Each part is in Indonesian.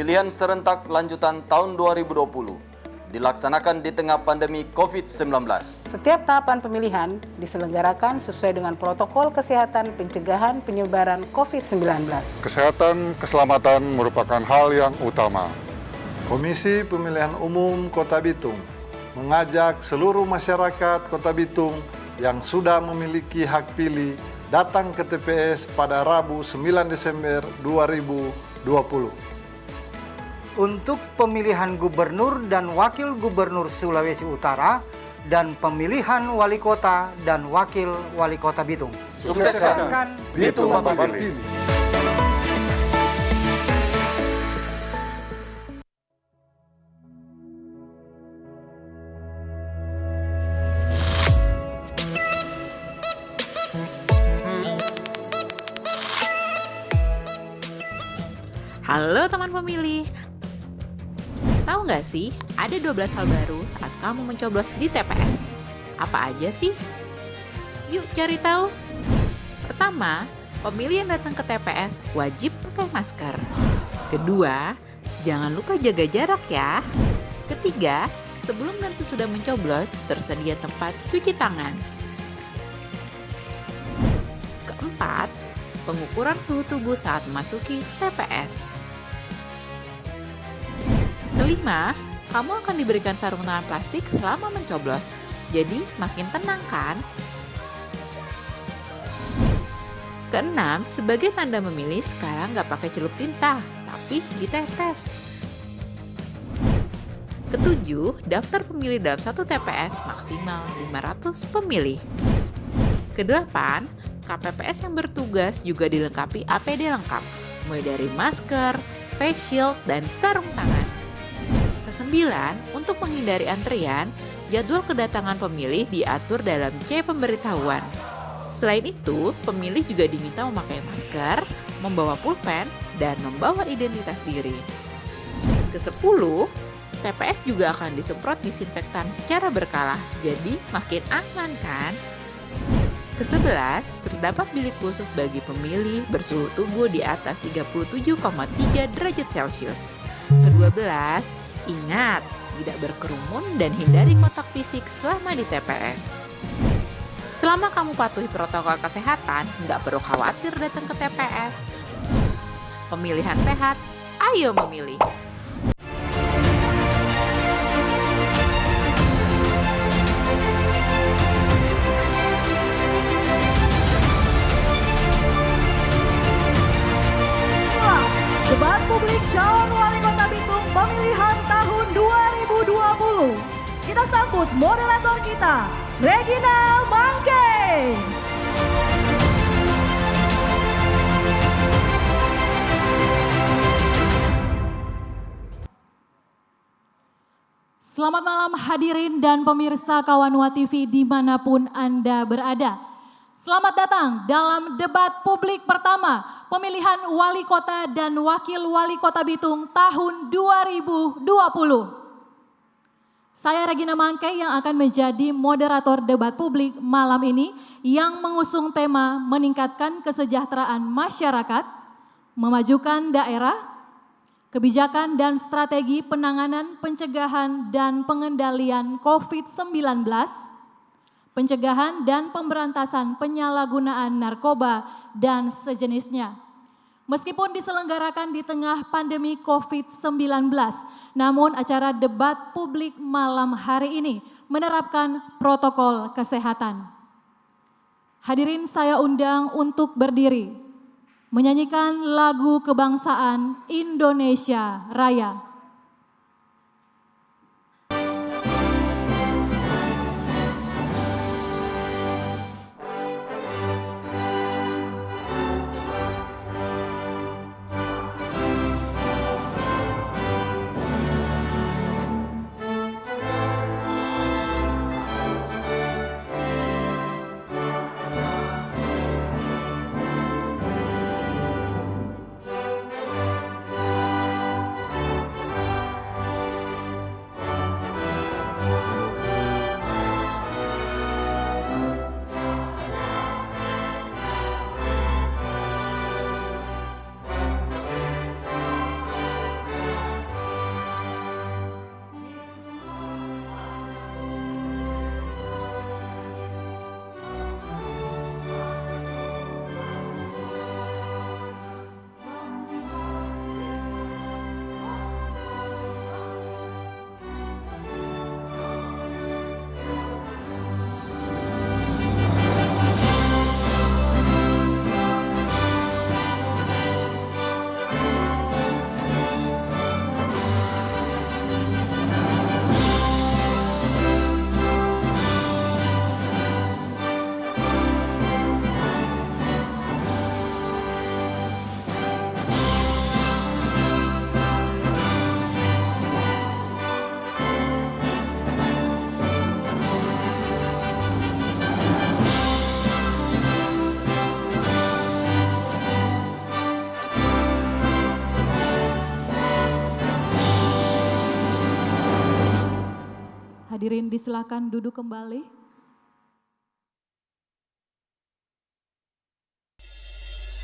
Pemilihan serentak lanjutan tahun 2020 dilaksanakan di tengah pandemi COVID-19. Setiap tahapan pemilihan diselenggarakan sesuai dengan protokol kesehatan pencegahan penyebaran COVID-19. Kesehatan keselamatan merupakan hal yang utama. Komisi Pemilihan Umum Kota Bitung mengajak seluruh masyarakat Kota Bitung yang sudah memiliki hak pilih datang ke TPS pada Rabu 9 Desember 2020. Untuk pemilihan gubernur dan wakil gubernur Sulawesi Utara dan pemilihan wali kota dan wakil wali kota Bitung. Sukseskan Bitung Memilih. Halo teman pemilih. Tahu nggak sih, ada 12 hal baru saat kamu mencoblos di TPS. Apa aja sih? Yuk cari tahu. Pertama, pemilih yang datang ke TPS wajib pakai masker. Kedua, jangan lupa jaga jarak ya. Ketiga, sebelum dan sesudah mencoblos, tersedia tempat cuci tangan. Keempat, pengukuran suhu tubuh saat memasuki TPS. Kelima, kamu akan diberikan sarung tangan plastik selama mencoblos. Jadi makin tenang kan? Keenam, sebagai tanda memilih sekarang nggak pakai celup tinta, tapi ditetes. Ketujuh, daftar pemilih dalam satu TPS maksimal 500 pemilih. Kedelapan, KPPS yang bertugas juga dilengkapi APD lengkap, mulai dari masker, face shield, dan sarung tangan. Kesembilan, untuk menghindari antrian, jadwal kedatangan pemilih diatur dalam C pemberitahuan. Selain itu, pemilih juga diminta memakai masker, membawa pulpen, dan membawa identitas diri. Kesepuluh, TPS juga akan disemprot disinfektan secara berkala, jadi makin aman kan? Ke-11, terdapat bilik khusus bagi pemilih bersuhu tubuh di atas 37,3 derajat Celcius. Ke-12, ingat, tidak berkerumun dan hindari kontak fisik selama di TPS. Selama kamu patuhi protokol kesehatan, nggak perlu khawatir datang ke TPS. Pemilihan sehat, ayo memilih. Debat publik calon wali kota Bitung pemilihan tahun 2020. Kita sambut moderator kita, Regina Mangke. Selamat malam hadirin dan pemirsa Kawanua TV dimanapun Anda berada. Selamat datang dalam debat publik pertama pemilihan wali kota dan wakil wali kota Bitung tahun 2020. Saya Regina Mangke yang akan menjadi moderator debat publik malam ini yang mengusung tema meningkatkan kesejahteraan masyarakat, memajukan daerah, kebijakan dan strategi penanganan pencegahan dan pengendalian COVID-19, pencegahan dan pemberantasan penyalahgunaan narkoba dan sejenisnya. Meskipun diselenggarakan di tengah pandemi COVID-19, namun acara debat publik malam hari ini menerapkan protokol kesehatan. Hadirin saya undang untuk berdiri, menyanyikan lagu kebangsaan Indonesia Raya. Hadirin disilakan duduk kembali.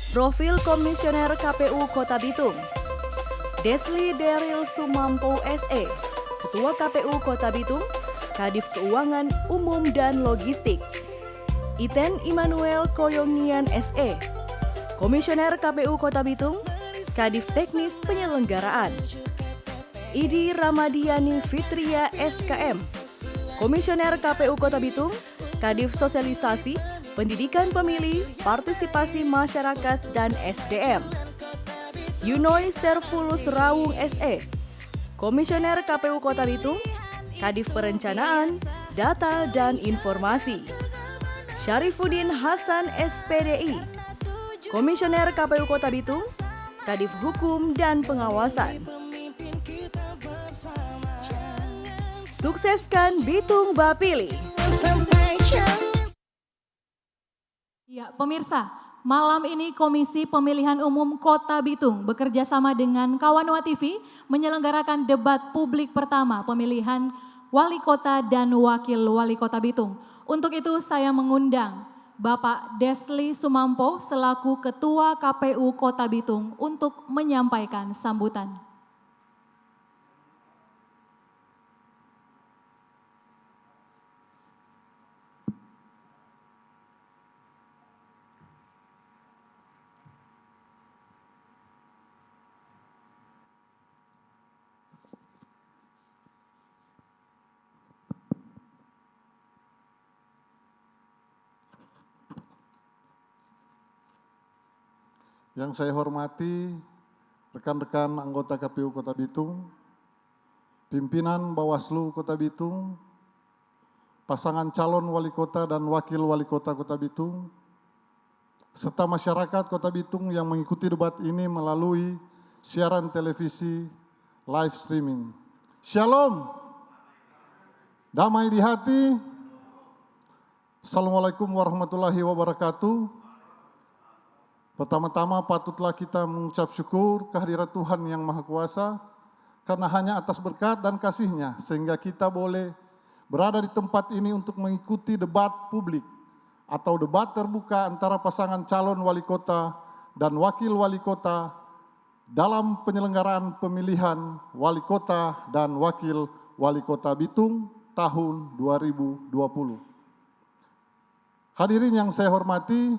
Profil Komisioner KPU Kota Bitung. Desli Daryl Sumampo SE, Ketua KPU Kota Bitung, Kadif Keuangan Umum dan Logistik. Iten Immanuel Koyongian SE, Komisioner KPU Kota Bitung, Kadif Teknis Penyelenggaraan. Idi Ramadiani Fitria SKM, Komisioner KPU Kota Bitung, Kadif Sosialisasi, Pendidikan Pemilih, Partisipasi Masyarakat, dan SDM. Yunoy Servulus Rawung SE, Komisioner KPU Kota Bitung, Kadif Perencanaan, Data dan Informasi. Syarifuddin Hasan SPDI, Komisioner KPU Kota Bitung, Kadif Hukum dan Pengawasan. Sukseskan Bitung Bapili. Ya, pemirsa, malam ini Komisi Pemilihan Umum Kota Bitung bekerja sama dengan Kawanua TV menyelenggarakan debat publik pertama pemilihan Wali Kota dan Wakil Wali Kota Bitung. Untuk itu saya mengundang Bapak Desli Sumampo selaku Ketua KPU Kota Bitung untuk menyampaikan sambutan. Yang saya hormati rekan-rekan anggota KPU Kota Bitung, pimpinan Bawaslu Kota Bitung, pasangan calon wali kota dan wakil wali kota Kota Bitung, serta masyarakat Kota Bitung yang mengikuti debat ini melalui siaran televisi live streaming. Shalom, damai di hati. Assalamualaikum warahmatullahi wabarakatuh. Pertama-tama patutlah kita mengucap syukur kehadirat Tuhan yang Maha Kuasa, karena hanya atas berkat dan kasih-Nya sehingga kita boleh berada di tempat ini untuk mengikuti debat publik atau debat terbuka antara pasangan calon wali kota dan wakil wali kota dalam penyelenggaraan pemilihan wali kota dan wakil wali kota Bitung tahun 2020. Hadirin yang saya hormati,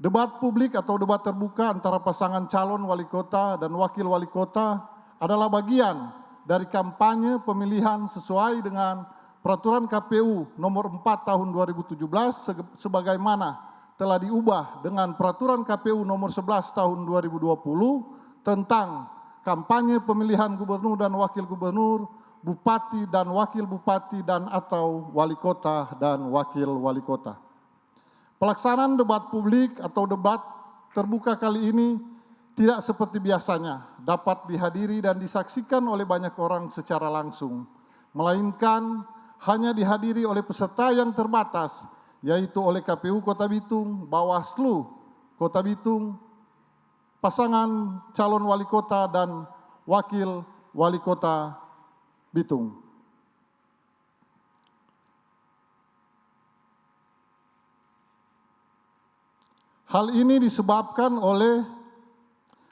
debat publik atau debat terbuka antara pasangan calon wali kota dan wakil wali kota adalah bagian dari kampanye pemilihan sesuai dengan Peraturan KPU nomor 4 tahun 2017 sebagaimana telah diubah dengan Peraturan KPU nomor 11 tahun 2020 tentang kampanye pemilihan gubernur dan wakil gubernur, bupati dan wakil bupati dan atau wali kota dan wakil wali kota. Pelaksanaan debat publik atau debat terbuka kali ini tidak seperti biasanya dapat dihadiri dan disaksikan oleh banyak orang secara langsung, melainkan hanya dihadiri oleh peserta yang terbatas, yaitu oleh KPU Kota Bitung, Bawaslu Kota Bitung, pasangan calon wali kota dan wakil wali kota Bitung. Hal ini disebabkan oleh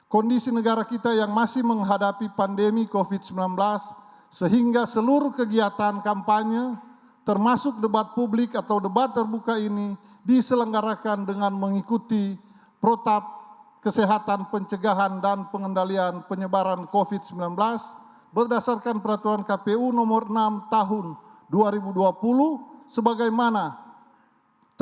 kondisi negara kita yang masih menghadapi pandemi COVID-19 sehingga seluruh kegiatan kampanye termasuk debat publik atau debat terbuka ini diselenggarakan dengan mengikuti protap kesehatan pencegahan dan pengendalian penyebaran COVID-19 berdasarkan Peraturan KPU nomor 6 tahun 2020 sebagaimana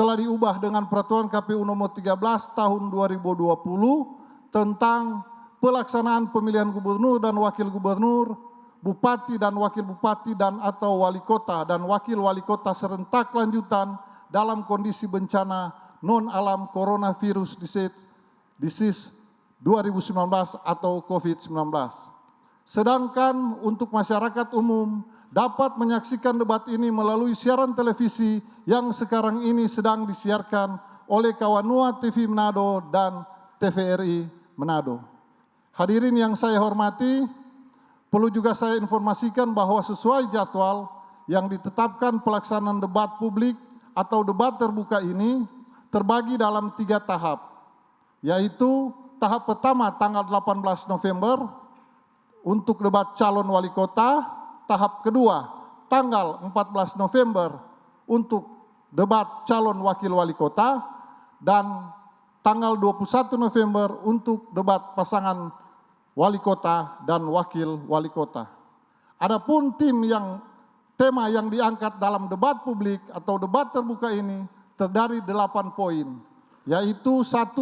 telah diubah dengan Peraturan KPU nomor 13 tahun 2020 tentang pelaksanaan pemilihan gubernur dan wakil gubernur, bupati dan wakil bupati dan atau wali kota dan wakil wali kota serentak lanjutan dalam kondisi bencana non-alam coronavirus disease 2019 atau COVID-19. Sedangkan untuk masyarakat umum dapat menyaksikan debat ini melalui siaran televisi yang sekarang ini sedang disiarkan oleh Kawanua TV Manado dan TVRI Manado. Hadirin yang saya hormati, perlu juga saya informasikan bahwa sesuai jadwal yang ditetapkan pelaksanaan debat publik atau debat terbuka ini terbagi dalam 3 tahap, yaitu tahap pertama tanggal 18 November untuk debat calon wali kota, tahap kedua tanggal 14 November untuk debat calon wakil wali kota, dan tanggal 21 November untuk debat pasangan wali kota dan wakil wali kota. Adapun tema yang diangkat dalam debat publik atau debat terbuka ini terdiri 8 poin, yaitu 1.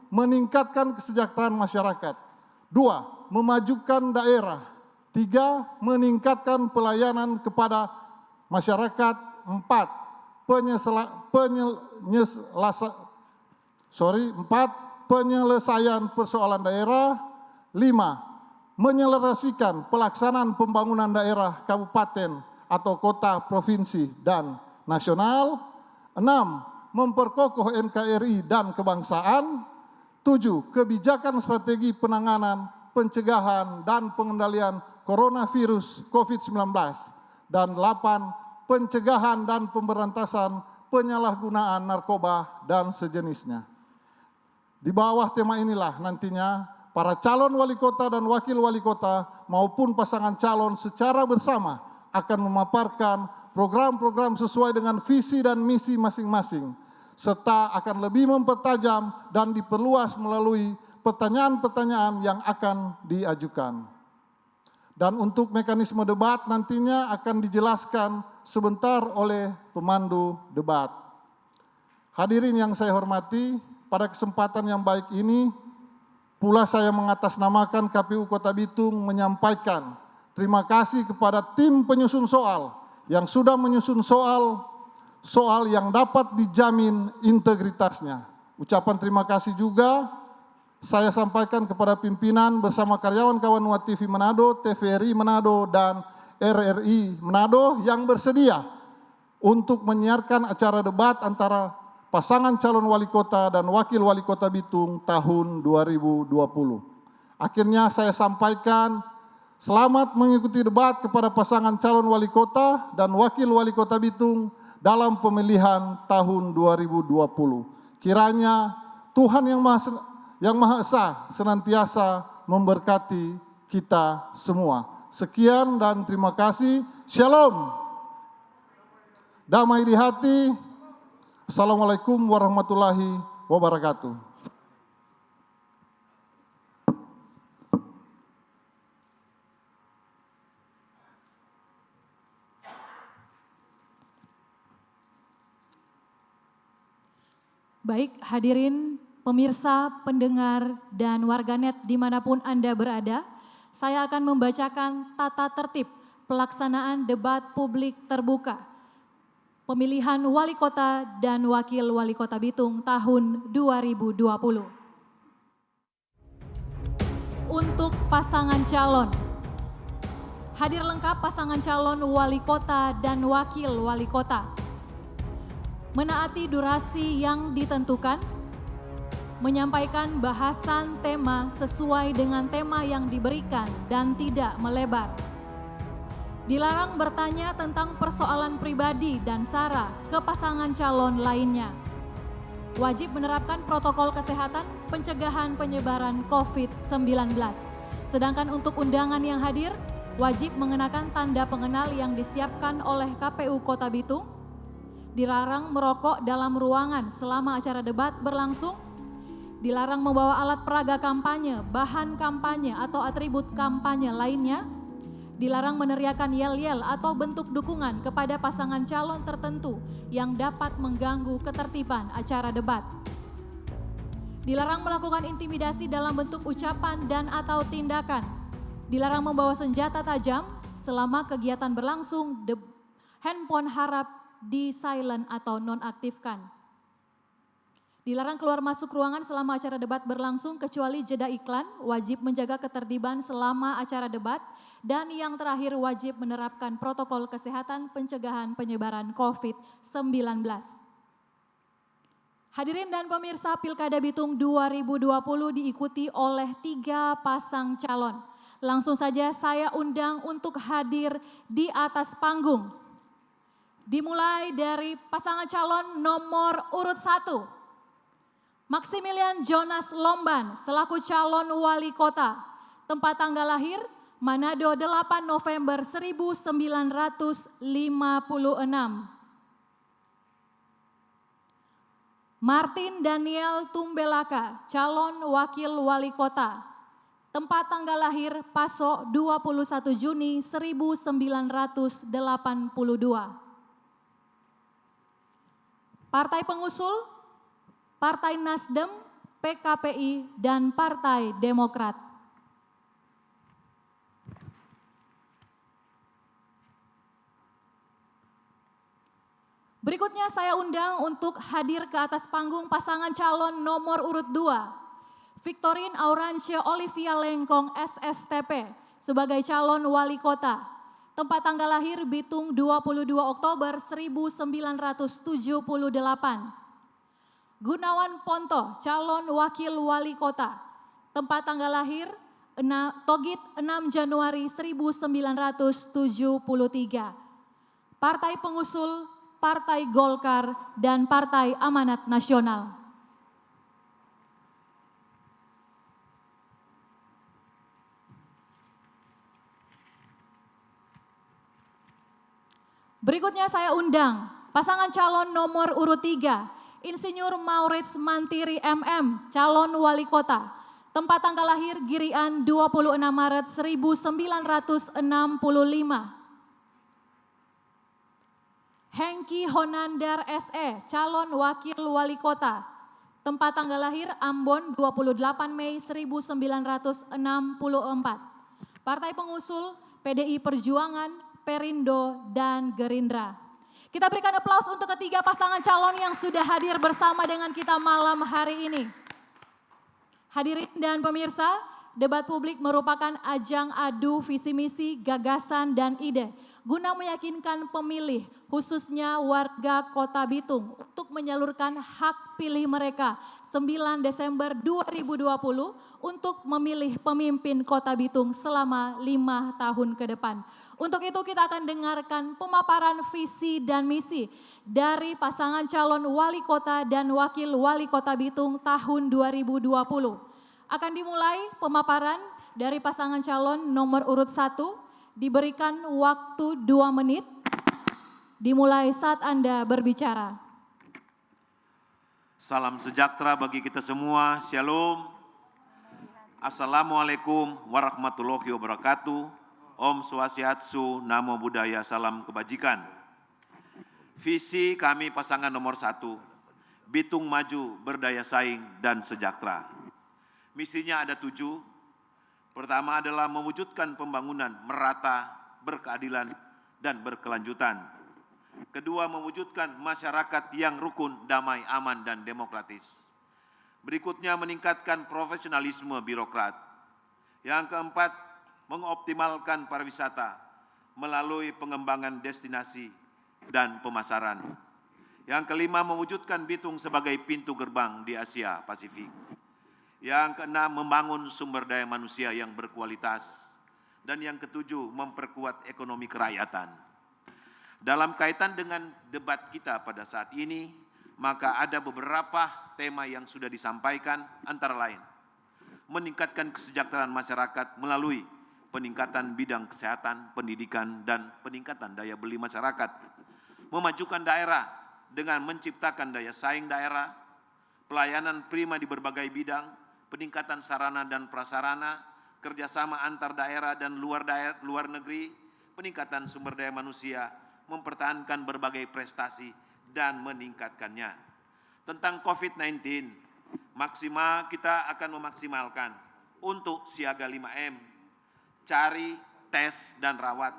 Meningkatkan kesejahteraan masyarakat. 2. Memajukan daerah. 3. Meningkatkan pelayanan kepada masyarakat. 4. Penyelesaian persoalan daerah. 5. Menyelaraskan pelaksanaan pembangunan daerah kabupaten atau kota, provinsi, dan nasional. 6. Memperkokoh NKRI dan kebangsaan. 7. Kebijakan strategi penanganan, pencegahan, dan pengendalian coronavirus COVID-19. Dan 8. Pencegahan dan pemberantasan penyalahgunaan narkoba dan sejenisnya. Di bawah tema inilah nantinya para calon wali kota dan wakil wali kota maupun pasangan calon secara bersama akan memaparkan program-program sesuai dengan visi dan misi masing-masing, serta akan lebih mempertajam dan diperluas melalui pertanyaan-pertanyaan yang akan diajukan. Dan untuk mekanisme debat nantinya akan dijelaskan sebentar oleh pemandu debat. Hadirin yang saya hormati, pada kesempatan yang baik ini pula saya mengatasnamakan KPU Kota Bitung menyampaikan terima kasih kepada tim penyusun soal yang sudah menyusun soal yang dapat dijamin integritasnya. Ucapan terima kasih juga saya sampaikan kepada pimpinan bersama karyawan Kawanua TV Manado, TVRI Manado, dan RRI Manado yang bersedia untuk menyiarkan acara debat antara pasangan calon wali kota dan wakil wali kota Bitung tahun 2020. Akhirnya saya sampaikan selamat mengikuti debat kepada pasangan calon wali kota dan wakil wali kota Bitung dalam pemilihan tahun 2020. Kiranya Tuhan yang Maha Esa senantiasa memberkati kita semua. Sekian dan terima kasih. Shalom. Damai di hati. Assalamualaikum warahmatullahi wabarakatuh. Baik, hadirin pemirsa, pendengar, dan warganet dimanapun Anda berada, saya akan membacakan tata tertib pelaksanaan debat publik terbuka pemilihan wali kota dan wakil wali kota Bitung tahun 2020. Untuk pasangan calon, hadir lengkap pasangan calon wali kota dan wakil wali kota. Menaati durasi yang ditentukan, menyampaikan bahasan tema sesuai dengan tema yang diberikan dan tidak melebar. Dilarang bertanya tentang persoalan pribadi dan sara ke pasangan calon lainnya. Wajib menerapkan protokol kesehatan pencegahan penyebaran COVID-19. Sedangkan untuk undangan yang hadir, wajib mengenakan tanda pengenal yang disiapkan oleh KPU Kota Bitung. Dilarang merokok dalam ruangan selama acara debat berlangsung. Dilarang membawa alat peraga kampanye, bahan kampanye atau atribut kampanye lainnya. Dilarang meneriakan yel-yel atau bentuk dukungan kepada pasangan calon tertentu yang dapat mengganggu ketertiban acara debat. Dilarang melakukan intimidasi dalam bentuk ucapan dan atau tindakan. Dilarang membawa senjata tajam selama kegiatan berlangsung. Handphone harap di silent atau nonaktifkan. Dilarang keluar masuk ruangan selama acara debat berlangsung kecuali jeda iklan, wajib menjaga ketertiban selama acara debat, dan yang terakhir wajib menerapkan protokol kesehatan pencegahan penyebaran COVID-19. Hadirin dan pemirsa, Pilkada Bitung 2020 diikuti oleh 3 pasang calon. Langsung saja saya undang untuk hadir di atas panggung. Dimulai dari pasangan calon nomor urut 1. Maximilian Jonas Lomban selaku calon wali kota. Tempat tanggal lahir Manado 8 November 1956. Martin Daniel Tumbelaka, calon wakil wali kota. Tempat tanggal lahir Paso 21 Juni 1982. Partai pengusul, Partai Nasdem, PKPI, dan Partai Demokrat. Berikutnya saya undang untuk hadir ke atas panggung pasangan calon nomor urut 2. Victorine Aurantia Olivia Lengkong SSTP sebagai calon wali kota. Tempat tanggal lahir Bitung 22 Oktober 1978. Gunawan Ponto, calon wakil wali kota. Tempat tanggal lahir Togit 6 Januari 1973. Partai pengusul, Partai Golkar, dan Partai Amanat Nasional. Berikutnya saya undang pasangan calon nomor urut 3, Insinyur Maurits Mantiri MM, calon wali kota. Tempat tanggal lahir Girian 26 Maret 1965. Hengki Honandar SE, calon wakil wali kota. Tempat tanggal lahir Ambon 28 Mei 1964. Partai pengusul PDI Perjuangan, Perindo, dan Gerindra. Kita berikan aplaus untuk ketiga pasangan calon yang sudah hadir bersama dengan kita malam hari ini. Hadirin dan pemirsa, debat publik merupakan ajang adu visi misi, gagasan, dan ide guna meyakinkan pemilih, khususnya warga Kota Bitung, untuk menyalurkan hak pilih mereka 9 Desember 2020 untuk memilih pemimpin Kota Bitung selama 5 tahun ke depan. Untuk itu kita akan dengarkan pemaparan visi dan misi dari pasangan calon wali kota dan wakil wali kota Bitung tahun 2020. Akan dimulai pemaparan dari pasangan calon nomor urut 1, diberikan waktu 2 menit, dimulai saat Anda berbicara. Salam sejahtera bagi kita semua, Shalom. Assalamualaikum warahmatullahi wabarakatuh. Om Swastiastu, Namo Buddhaya, salam kebajikan. Visi kami pasangan nomor 1, Bitung maju, berdaya saing, dan sejahtera. Misinya ada 7. Pertama adalah mewujudkan pembangunan merata, berkeadilan, dan berkelanjutan. Kedua, mewujudkan masyarakat yang rukun, damai, aman, dan demokratis. Berikutnya, meningkatkan profesionalisme birokrat. Yang keempat, mengoptimalkan pariwisata melalui pengembangan destinasi dan pemasaran. Yang kelima, mewujudkan Bitung sebagai pintu gerbang di Asia Pasifik. Yang keenam, membangun sumber daya manusia yang berkualitas. Dan yang ketujuh, memperkuat ekonomi kerakyatan. Dalam kaitan dengan debat kita pada saat ini, maka ada beberapa tema yang sudah disampaikan, antara lain meningkatkan kesejahteraan masyarakat melalui peningkatan bidang kesehatan, pendidikan, dan peningkatan daya beli masyarakat. Memajukan daerah dengan menciptakan daya saing daerah, pelayanan prima di berbagai bidang, peningkatan sarana dan prasarana, kerjasama antar daerah dan luar negeri, peningkatan sumber daya manusia, mempertahankan berbagai prestasi, dan meningkatkannya. Tentang COVID-19, kita akan memaksimalkan untuk siaga 5M, cari, tes, dan rawat,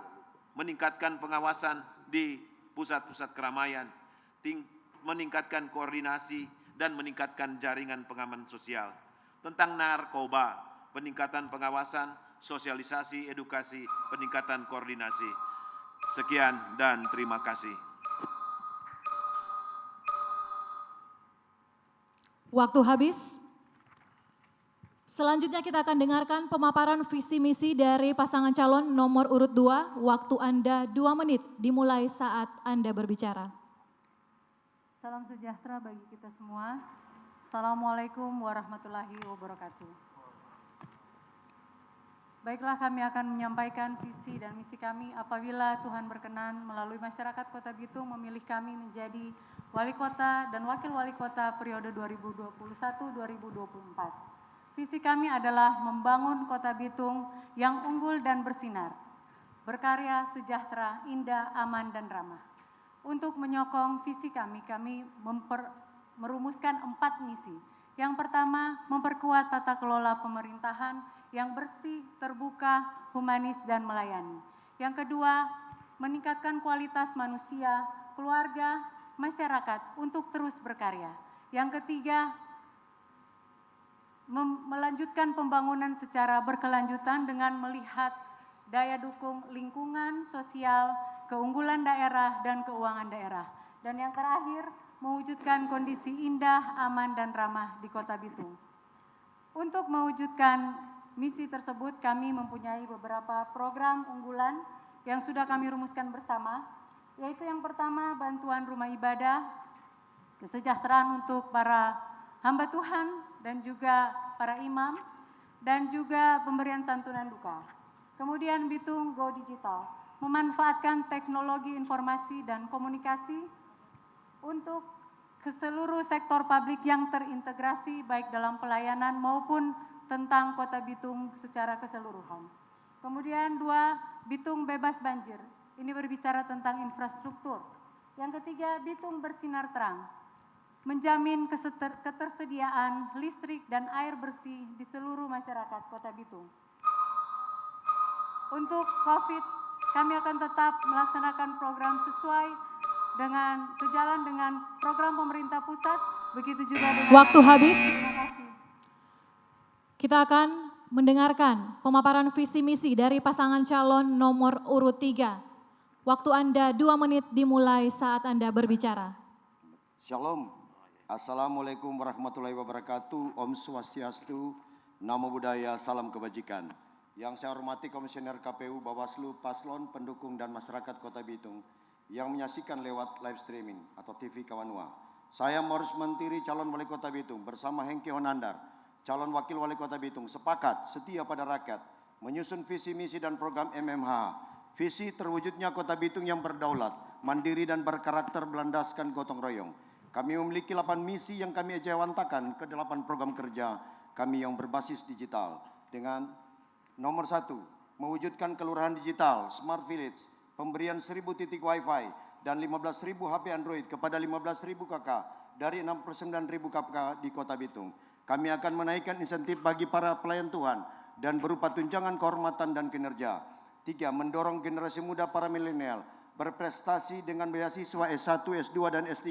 meningkatkan pengawasan di pusat-pusat keramaian, meningkatkan koordinasi, dan meningkatkan jaringan pengaman sosial. Tentang narkoba, peningkatan pengawasan, sosialisasi, edukasi, peningkatan koordinasi. Sekian dan terima kasih. Waktu habis. Selanjutnya kita akan dengarkan pemaparan visi misi dari pasangan calon nomor urut 2. Waktu Anda 2 menit dimulai saat Anda berbicara. Salam sejahtera bagi kita semua. Assalamualaikum warahmatullahi wabarakatuh. Baiklah, kami akan menyampaikan visi dan misi kami apabila Tuhan berkenan melalui masyarakat Kota Bitung memilih kami menjadi wali kota dan wakil wali kota periode 2021-2024. Visi kami adalah membangun Kota Bitung yang unggul dan bersinar, berkarya, sejahtera, indah, aman, dan ramah. Untuk menyokong visi kami merumuskan 4 misi. Yang pertama, memperkuat tata kelola pemerintahan yang bersih, terbuka, humanis, dan melayani. Yang kedua, meningkatkan kualitas manusia, keluarga, masyarakat untuk terus berkarya. Yang ketiga, melanjutkan pembangunan secara berkelanjutan dengan melihat daya dukung lingkungan, sosial, keunggulan daerah, dan keuangan daerah. Dan yang terakhir, mewujudkan kondisi indah, aman, dan ramah di Kota Bitung. Untuk mewujudkan misi tersebut, kami mempunyai beberapa program unggulan yang sudah kami rumuskan bersama, yaitu yang pertama, bantuan rumah ibadah, kesejahteraan untuk para hamba Tuhan dan juga para imam, dan juga pemberian santunan duka. Kemudian Bitung Go Digital, memanfaatkan teknologi informasi dan komunikasi untuk ke seluruh sektor publik yang terintegrasi baik dalam pelayanan maupun tentang Kota Bitung secara keseluruhan. Kemudian 2, Bitung bebas banjir. Ini berbicara tentang infrastruktur. Yang ketiga, Bitung bersinar terang. Menjamin ketersediaan listrik dan air bersih di seluruh masyarakat Kota Bitung. Untuk COVID, kami akan tetap melaksanakan program sejalan dengan program pemerintah pusat, begitu juga dengan... Waktu habis. Kita akan mendengarkan pemaparan visi misi dari pasangan calon nomor urut 3. Waktu Anda 2 menit dimulai saat Anda berbicara. Shalom. Assalamualaikum warahmatullahi wabarakatuh. Om Swastiastu, Namo Buddhaya, salam kebajikan. Yang saya hormati Komisioner KPU, Bawaslu, Paslon, pendukung dan masyarakat Kota Bitung yang menyaksikan lewat live streaming atau TV Kawanua. Saya Morris Mentiri, calon wali kota Bitung bersama Hengki Honandar, calon wakil wali kota Bitung, sepakat setia pada rakyat, menyusun visi misi dan program MMH. Visi terwujudnya Kota Bitung yang berdaulat, mandiri dan berkarakter berlandaskan gotong royong. Kami memiliki 8 misi yang kami ejawantakan ke 8 program kerja kami yang berbasis digital. Dengan nomor 1, mewujudkan kelurahan digital, smart village, pemberian 1000 titik wifi dan 15.000 HP Android kepada 15.000 KK dari 69.000 KK di Kota Bitung. Kami akan menaikkan insentif bagi para pelayan Tuhan dan berupa tunjangan kehormatan dan kinerja. 3, mendorong generasi muda para milenial berprestasi dengan beasiswa S1, S2, dan S3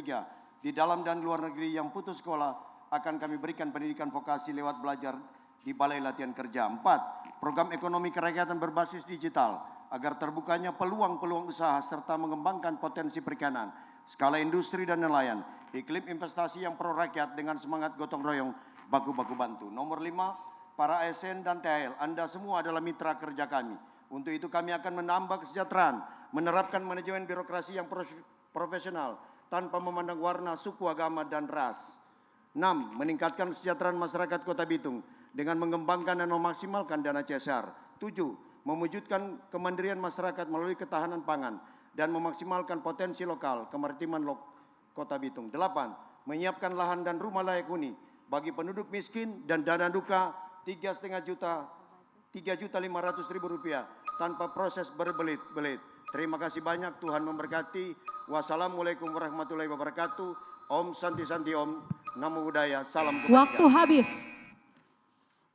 di dalam dan luar negeri yang putus sekolah akan kami berikan pendidikan vokasi lewat belajar di Balai Latihan Kerja. 4, program ekonomi kerakyatan berbasis digital agar terbukanya peluang-peluang usaha serta mengembangkan potensi perikanan, skala industri dan nelayan, iklim investasi yang pro rakyat dengan semangat gotong royong, baku-baku bantu. Nomor 5, para ASN dan THL, Anda semua adalah mitra kerja kami. Untuk itu kami akan menambah kesejahteraan, menerapkan manajemen birokrasi yang profesional tanpa memandang warna, suku, agama, dan ras. 6, meningkatkan kesejahteraan masyarakat Kota Bitung dengan mengembangkan dan memaksimalkan dana CSR. 7, mewujudkan kemandirian masyarakat melalui ketahanan pangan dan memaksimalkan potensi lokal kemaritiman Kota Bitung. 8, menyiapkan lahan dan rumah layak huni bagi penduduk miskin dan dana duka 3.500.000 rupiah tanpa proses berbelit-belit. Terima kasih banyak, Tuhan memberkati. Wassalamualaikum warahmatullahi wabarakatuh. Om Santi Santi Om, Namo Buddhaya, salam kebajikan. Waktu habis.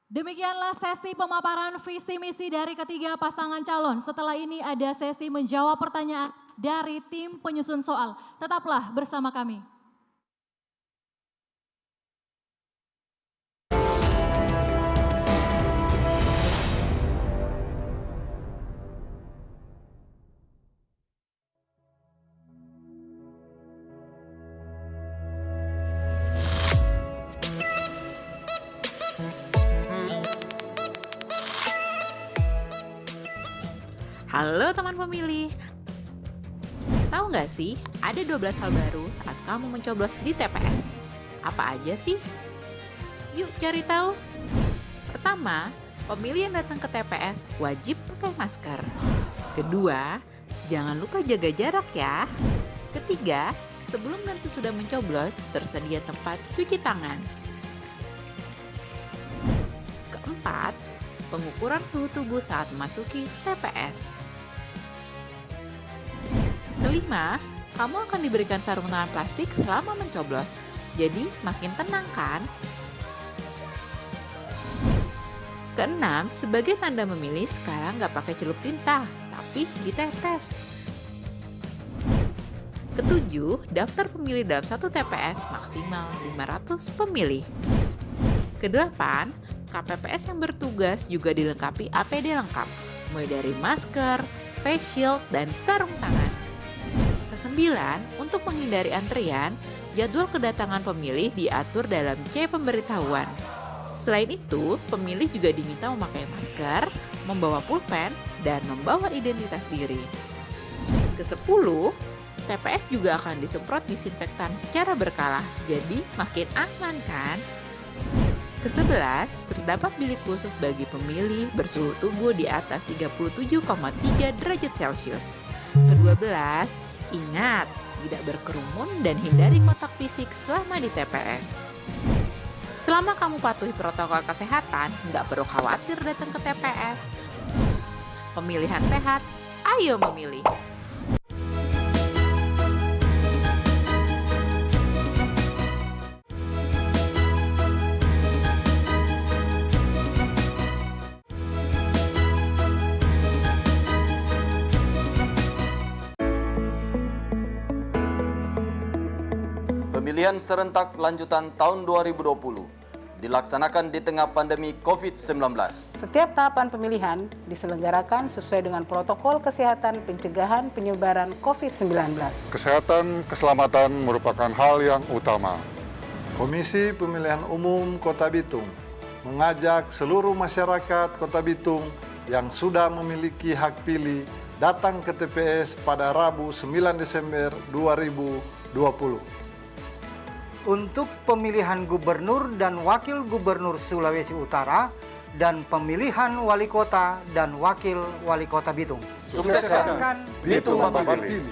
Demikianlah sesi pemaparan visi misi dari ketiga pasangan calon. Setelah ini ada sesi menjawab pertanyaan dari tim penyusun soal. Tetaplah bersama kami. Halo teman pemilih. Tahu nggak sih, ada 12 hal baru saat kamu mencoblos di TPS. Apa aja sih? Yuk cari tahu. Pertama, pemilih yang datang ke TPS wajib pakai masker. Kedua, jangan lupa jaga jarak ya. Ketiga, sebelum dan sesudah mencoblos, tersedia tempat cuci tangan. Keempat, pengukuran suhu tubuh saat memasuki TPS. Kelima, kamu akan diberikan sarung tangan plastik selama mencoblos. Jadi, makin tenang kan? Keenam, sebagai tanda memilih, sekarang nggak pakai celup tinta, tapi ditetes. Ketujuh, daftar pemilih dalam satu TPS maksimal 500 pemilih. Kedelapan, KPPS yang bertugas juga dilengkapi APD lengkap, mulai dari masker, face shield, dan sarung tangan. Kesembilan, untuk menghindari antrian, jadwal kedatangan pemilih diatur dalam C pemberitahuan. Selain itu, pemilih juga diminta memakai masker, membawa pulpen, dan membawa identitas diri. Kesepuluh, TPS juga akan disemprot disinfektan secara berkala, jadi makin aman kan? Ke-11, terdapat bilik khusus bagi pemilih bersuhu tubuh di atas 37,3 derajat Celcius. Ke-12, ingat, tidak berkerumun dan hindari kontak fisik selama di TPS. Selama kamu patuhi protokol kesehatan, nggak perlu khawatir datang ke TPS. Pemilihan sehat, ayo memilih. Pemilihan serentak lanjutan tahun 2020 dilaksanakan di tengah pandemi COVID-19. Setiap tahapan pemilihan diselenggarakan sesuai dengan protokol kesehatan pencegahan penyebaran COVID-19. Kesehatan keselamatan merupakan hal yang utama. Komisi Pemilihan Umum Kota Bitung mengajak seluruh masyarakat Kota Bitung yang sudah memiliki hak pilih datang ke TPS pada Rabu 9 Desember 2020. Untuk pemilihan gubernur dan wakil gubernur Sulawesi Utara dan pemilihan wali kota dan wakil wali kota Bitung. Sukseskan Bitung Bapili.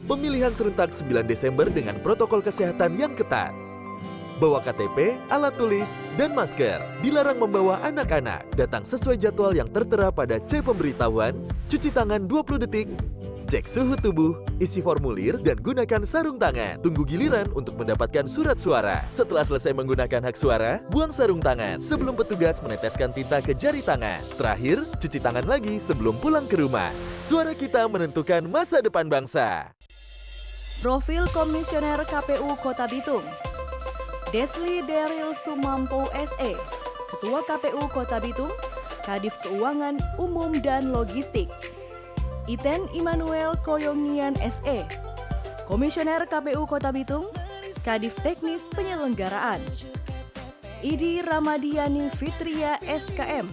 Pemilihan serentak 9 Desember dengan protokol kesehatan yang ketat. Bawa KTP, alat tulis, dan masker. Dilarang membawa anak-anak. Datang sesuai jadwal yang tertera pada C pemberitahuan. Cuci tangan 20 detik. Cek suhu tubuh, isi formulir, dan gunakan sarung tangan. Tunggu giliran untuk mendapatkan surat suara. Setelah selesai menggunakan hak suara, buang sarung tangan sebelum petugas meneteskan tinta ke jari tangan. Terakhir, cuci tangan lagi sebelum pulang ke rumah. Suara kita menentukan masa depan bangsa. Profil Komisioner KPU Kota Bitung. Desli Daryl Sumampo SE, Ketua KPU Kota Bitung, Kadif Keuangan Umum dan Logistik. Iten Immanuel Koyongian SE, Komisioner KPU Kota Bitung, Kadif Teknis Penyelenggaraan. Idi Ramadiani Fitria SKM,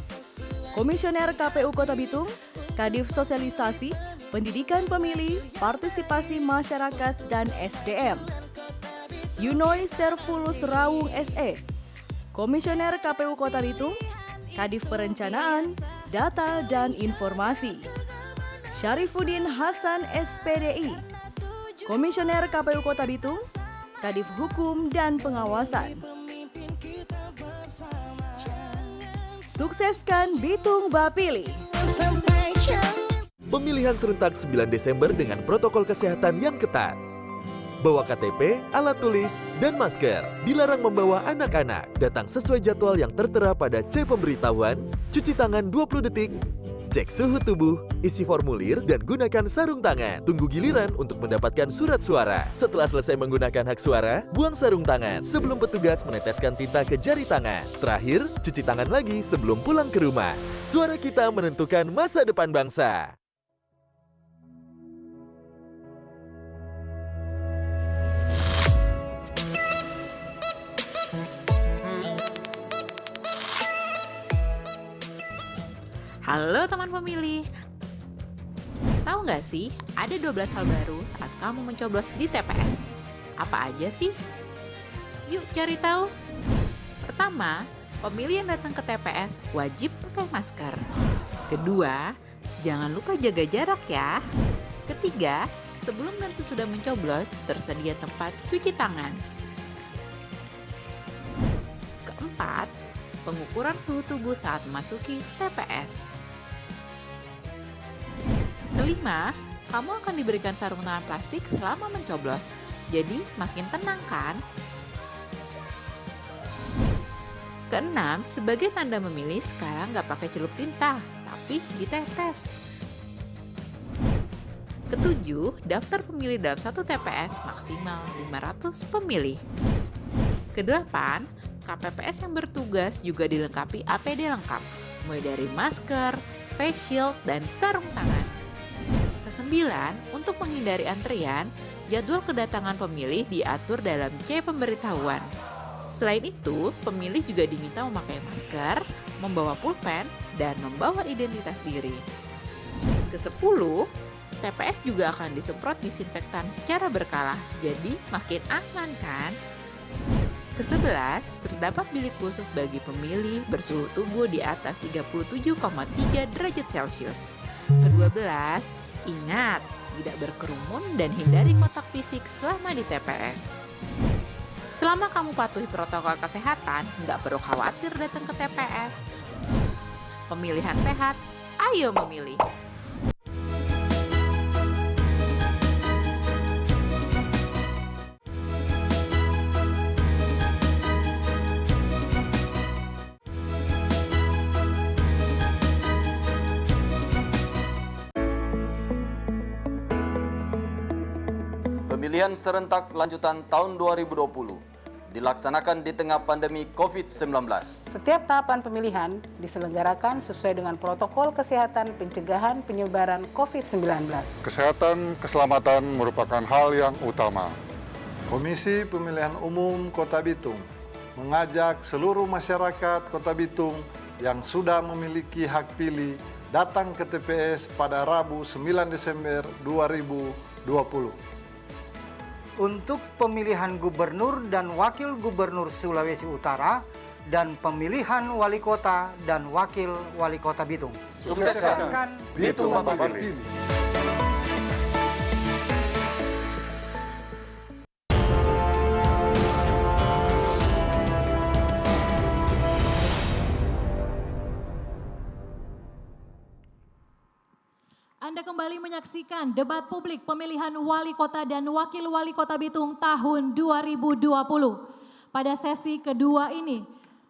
Komisioner KPU Kota Bitung, Kadif Sosialisasi, Pendidikan Pemilih, Partisipasi Masyarakat, dan SDM. Yunoy Servulus Rawung SE, Komisioner KPU Kota Bitung, Kadif Perencanaan, Data, dan Informasi. Syarifuddin Hasan SPDI, Komisioner KPU Kota Bitung, Kadif Hukum dan Pengawasan. Sukseskan Bitung Bapili. Pemilihan serentak 9 Desember dengan protokol kesehatan yang ketat. Bawa KTP, alat tulis, dan masker. Dilarang membawa anak-anak. Datang sesuai jadwal yang tertera pada C pemberitahuan. Cuci tangan 20 detik. Cek suhu tubuh, isi formulir, dan gunakan sarung tangan. Tunggu giliran untuk mendapatkan surat suara. Setelah selesai menggunakan hak suara, buang sarung tangan sebelum petugas meneteskan tinta ke jari tangan. Terakhir, cuci tangan lagi sebelum pulang ke rumah. Suara kita menentukan masa depan bangsa. Halo teman pemilih. Tahu nggak sih, ada 12 hal baru saat kamu mencoblos di TPS. Apa aja sih? Yuk cari tahu. Pertama, pemilih yang datang ke TPS wajib pakai masker. Kedua, jangan lupa jaga jarak ya. Ketiga, sebelum dan sesudah mencoblos, tersedia tempat cuci tangan. Keempat, pengukuran suhu tubuh saat memasuki TPS. Kelima, kamu akan diberikan sarung tangan plastik selama mencoblos. Jadi, makin tenang kan? Keenam, sebagai tanda memilih, sekarang nggak pakai celup tinta, tapi ditetes. Ketujuh, daftar pemilih dalam satu TPS maksimal 500 pemilih. Kedelapan, KPPS yang bertugas juga dilengkapi APD lengkap, mulai dari masker, face shield, dan sarung tangan. Kesembilan, untuk menghindari antrian, jadwal kedatangan pemilih diatur dalam C pemberitahuan. Selain itu, pemilih juga diminta memakai masker, membawa pulpen, dan membawa identitas diri. Kesepuluh, TPS juga akan disemprot disinfektan secara berkala, jadi makin aman kan? Ke-11, terdapat bilik khusus bagi pemilih bersuhu tubuh di atas 37,3 derajat Celcius. Ke-12, ingat, tidak berkerumun dan hindari kontak fisik selama di TPS. Selama kamu patuhi protokol kesehatan, nggak perlu khawatir datang ke TPS. Pemilihan sehat, ayo memilih. Pemilihan serentak lanjutan tahun 2020 dilaksanakan di tengah pandemi COVID-19. Setiap tahapan pemilihan diselenggarakan sesuai dengan protokol kesehatan pencegahan penyebaran COVID-19. Kesehatan keselamatan merupakan hal yang utama. Komisi Pemilihan Umum Kota Bitung mengajak seluruh masyarakat Kota Bitung yang sudah memiliki hak pilih datang ke TPS pada Rabu 9 Desember 2020. Untuk pemilihan gubernur dan wakil gubernur Sulawesi Utara dan pemilihan wali kota dan wakil wali kota Bitung. Sukseskan Bitung Bapak Pilih. Anda kembali menyaksikan debat publik pemilihan wali kota dan wakil wali kota Bitung tahun 2020. Pada sesi kedua ini,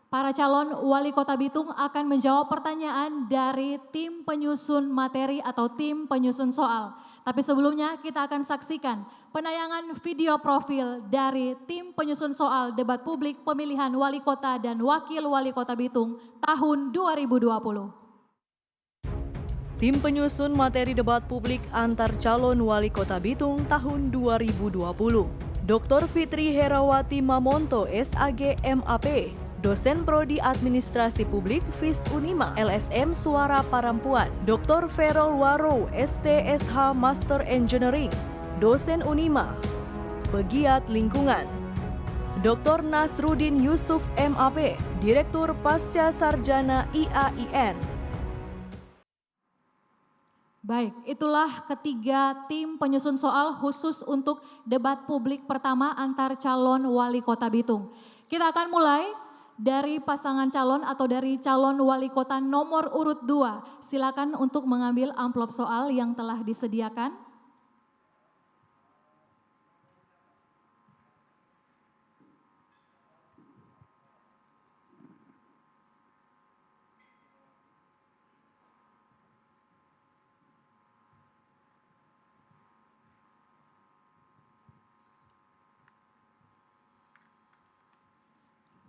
para calon wali kota Bitung akan menjawab pertanyaan dari tim penyusun materi atau tim penyusun soal. Tapi sebelumnya kita akan saksikan penayangan video profil dari tim penyusun soal debat publik pemilihan wali kota dan wakil wali kota Bitung tahun 2020. Tim penyusun materi debat publik antar calon wali kota Bitung tahun 2020. Dr. Fitri Herawati Mamonto, SAG MAP, dosen Prodi Administrasi Publik FIS Unima, LSM Suara Parampuan. Dr. Ferol Waro, STSH Master Engineering, dosen Unima, Pegiat Lingkungan. Dr. Nasrudin Yusuf MAP, Direktur Pasca Sarjana IAIN. Baik, itulah ketiga tim penyusun soal khusus untuk debat publik pertama antar calon wali kota Bitung. Kita akan mulai dari pasangan calon atau dari calon wali kota nomor urut 2. Silakan untuk mengambil amplop soal yang telah disediakan.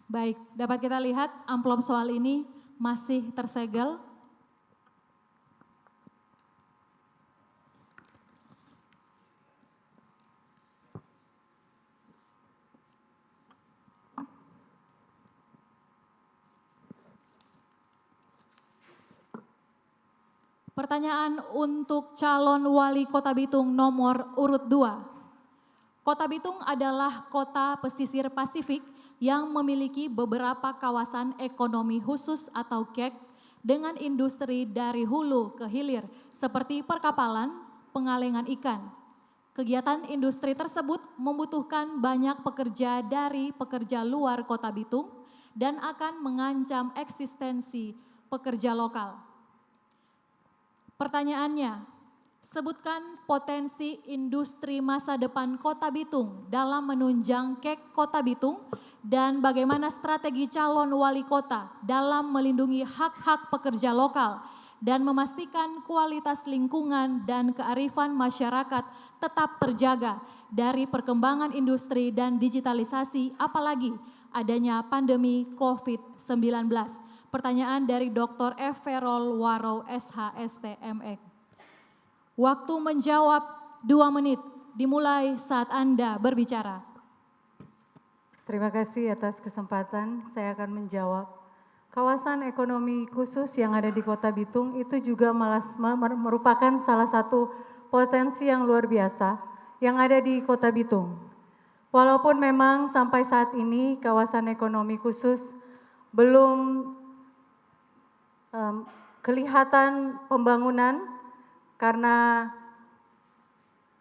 Baik, dapat kita lihat amplop soal ini masih tersegel. Pertanyaan untuk calon wali Kota Bitung nomor urut 2. Kota Bitung adalah kota pesisir Pasifik yang memiliki beberapa kawasan ekonomi khusus atau KEK dengan industri dari hulu ke hilir seperti perkapalan, pengalengan ikan. Kegiatan industri tersebut membutuhkan banyak pekerja dari pekerja luar Kota Bitung dan akan mengancam eksistensi pekerja lokal. Pertanyaannya, sebutkan potensi industri masa depan Kota Bitung dalam menunjang KEK Kota Bitung dan bagaimana strategi calon wali kota dalam melindungi hak-hak pekerja lokal dan memastikan kualitas lingkungan dan kearifan masyarakat tetap terjaga dari perkembangan industri dan digitalisasi apalagi adanya pandemi COVID-19. Pertanyaan dari Dr. Everol Waro SHST ME. Waktu menjawab 2 menit dimulai saat Anda berbicara. Terima kasih atas kesempatan. Saya akan menjawab. Kawasan ekonomi khusus yang ada di Kota Bitung itu juga merupakan salah satu potensi yang luar biasa yang ada di Kota Bitung. Walaupun memang sampai saat ini kawasan ekonomi khusus belum kelihatan pembangunan karena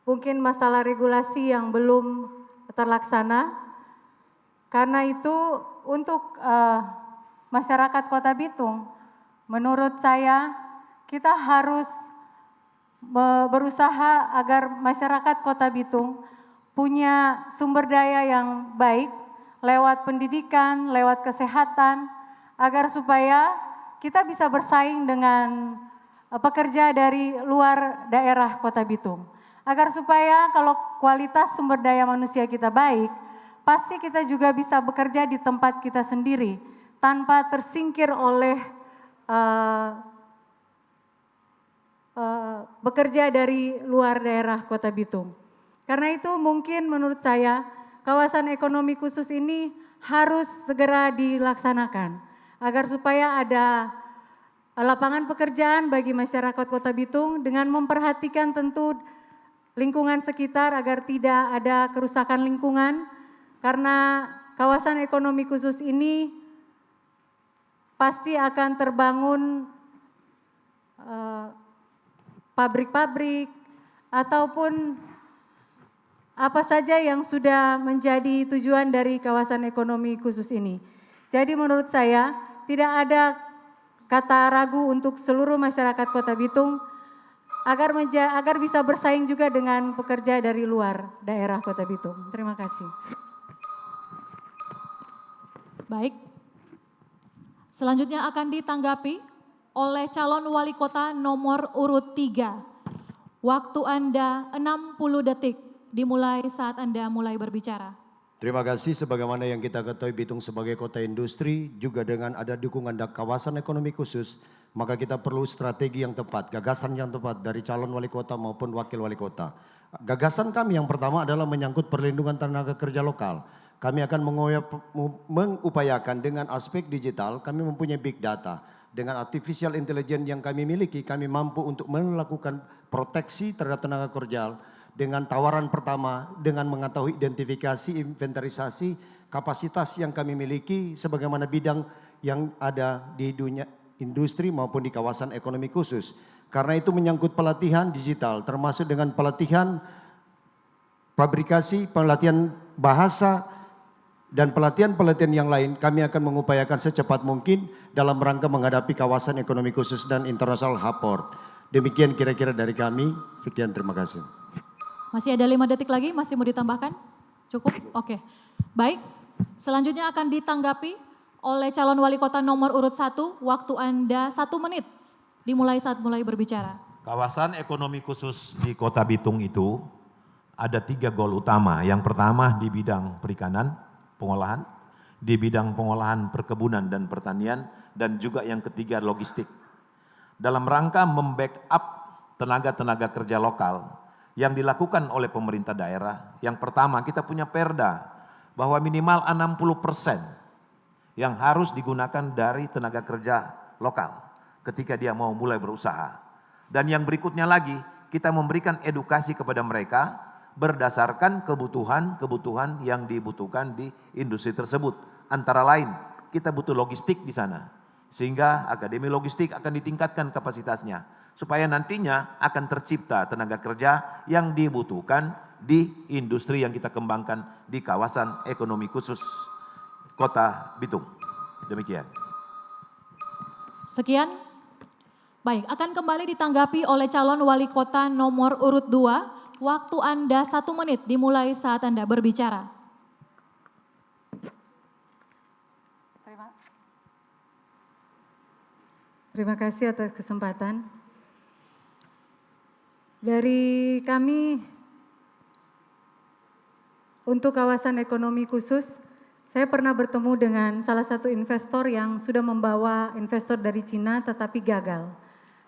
mungkin masalah regulasi yang belum terlaksana. Karena itu untuk masyarakat Kota Bitung, menurut saya kita harus berusaha agar masyarakat Kota Bitung punya sumber daya yang baik lewat pendidikan, lewat kesehatan, agar supaya kita bisa bersaing dengan pekerja dari luar daerah Kota Bitung. Agar supaya kalau kualitas sumber daya manusia kita baik, pasti kita juga bisa bekerja di tempat kita sendiri tanpa tersingkir oleh bekerja dari luar daerah Kota Bitung. Karena itu mungkin menurut saya kawasan ekonomi khusus ini harus segera dilaksanakan agar supaya ada lapangan pekerjaan bagi masyarakat Kota Bitung dengan memperhatikan tentu lingkungan sekitar agar tidak ada kerusakan lingkungan. Karena kawasan ekonomi khusus ini pasti akan terbangun pabrik-pabrik ataupun apa saja yang sudah menjadi tujuan dari kawasan ekonomi khusus ini. Jadi menurut saya tidak ada kata ragu untuk seluruh masyarakat Kota Bitung agar bisa bersaing juga dengan pekerja dari luar daerah Kota Bitung. Terima kasih. Baik, selanjutnya akan ditanggapi oleh calon wali kota nomor urut 3. Waktu Anda 60 detik, dimulai saat Anda mulai berbicara. Terima kasih. Sebagaimana yang kita ketahui Bitung sebagai kota industri, juga dengan ada dukungan kawasan ekonomi khusus, maka kita perlu strategi yang tepat, gagasan yang tepat dari calon wali kota maupun wakil wali kota. Gagasan kami yang pertama adalah menyangkut perlindungan tenaga kerja lokal. Kami akan mengupayakan dengan aspek digital, kami mempunyai big data. Dengan artificial intelligence yang kami miliki, kami mampu untuk melakukan proteksi terhadap tenaga kerja dengan tawaran pertama, dengan mengetahui identifikasi, inventarisasi, kapasitas yang kami miliki sebagaimana bidang yang ada di dunia industri maupun di kawasan ekonomi khusus. Karena itu menyangkut pelatihan digital, termasuk dengan pelatihan fabrikasi, pelatihan bahasa, dan pelatihan-pelatihan yang lain kami akan mengupayakan secepat mungkin dalam rangka menghadapi kawasan ekonomi khusus dan international hub port. Demikian kira-kira dari kami. Sekian, terima kasih. Masih ada 5 detik lagi, masih mau ditambahkan? Cukup? Oke. Baik, selanjutnya akan ditanggapi oleh calon wali kota nomor urut 1. Waktu Anda 1 menit, dimulai saat mulai berbicara. Kawasan ekonomi khusus di Kota Bitung itu ada 3 goal utama. Yang pertama di bidang perikanan, pengolahan, di bidang pengolahan perkebunan dan pertanian, dan juga yang ketiga logistik. Dalam rangka membackup tenaga-tenaga kerja lokal yang dilakukan oleh pemerintah daerah, yang pertama kita punya perda bahwa minimal 60% yang harus digunakan dari tenaga kerja lokal ketika dia mau mulai berusaha. Dan yang berikutnya lagi, kita memberikan edukasi kepada mereka berdasarkan kebutuhan yang dibutuhkan di industri tersebut. Antara lain, kita butuh logistik di sana. Sehingga Akademi Logistik akan ditingkatkan kapasitasnya. Supaya nantinya akan tercipta tenaga kerja yang dibutuhkan di industri yang kita kembangkan di kawasan ekonomi khusus Kota Bitung. Demikian. Sekian. Baik, akan kembali ditanggapi oleh calon wali kota nomor urut 2. Waktu Anda 1 menit dimulai saat Anda berbicara. Terima kasih atas kesempatan. Dari kami untuk kawasan ekonomi khusus, saya pernah bertemu dengan salah satu investor yang sudah membawa investor dari Cina tetapi gagal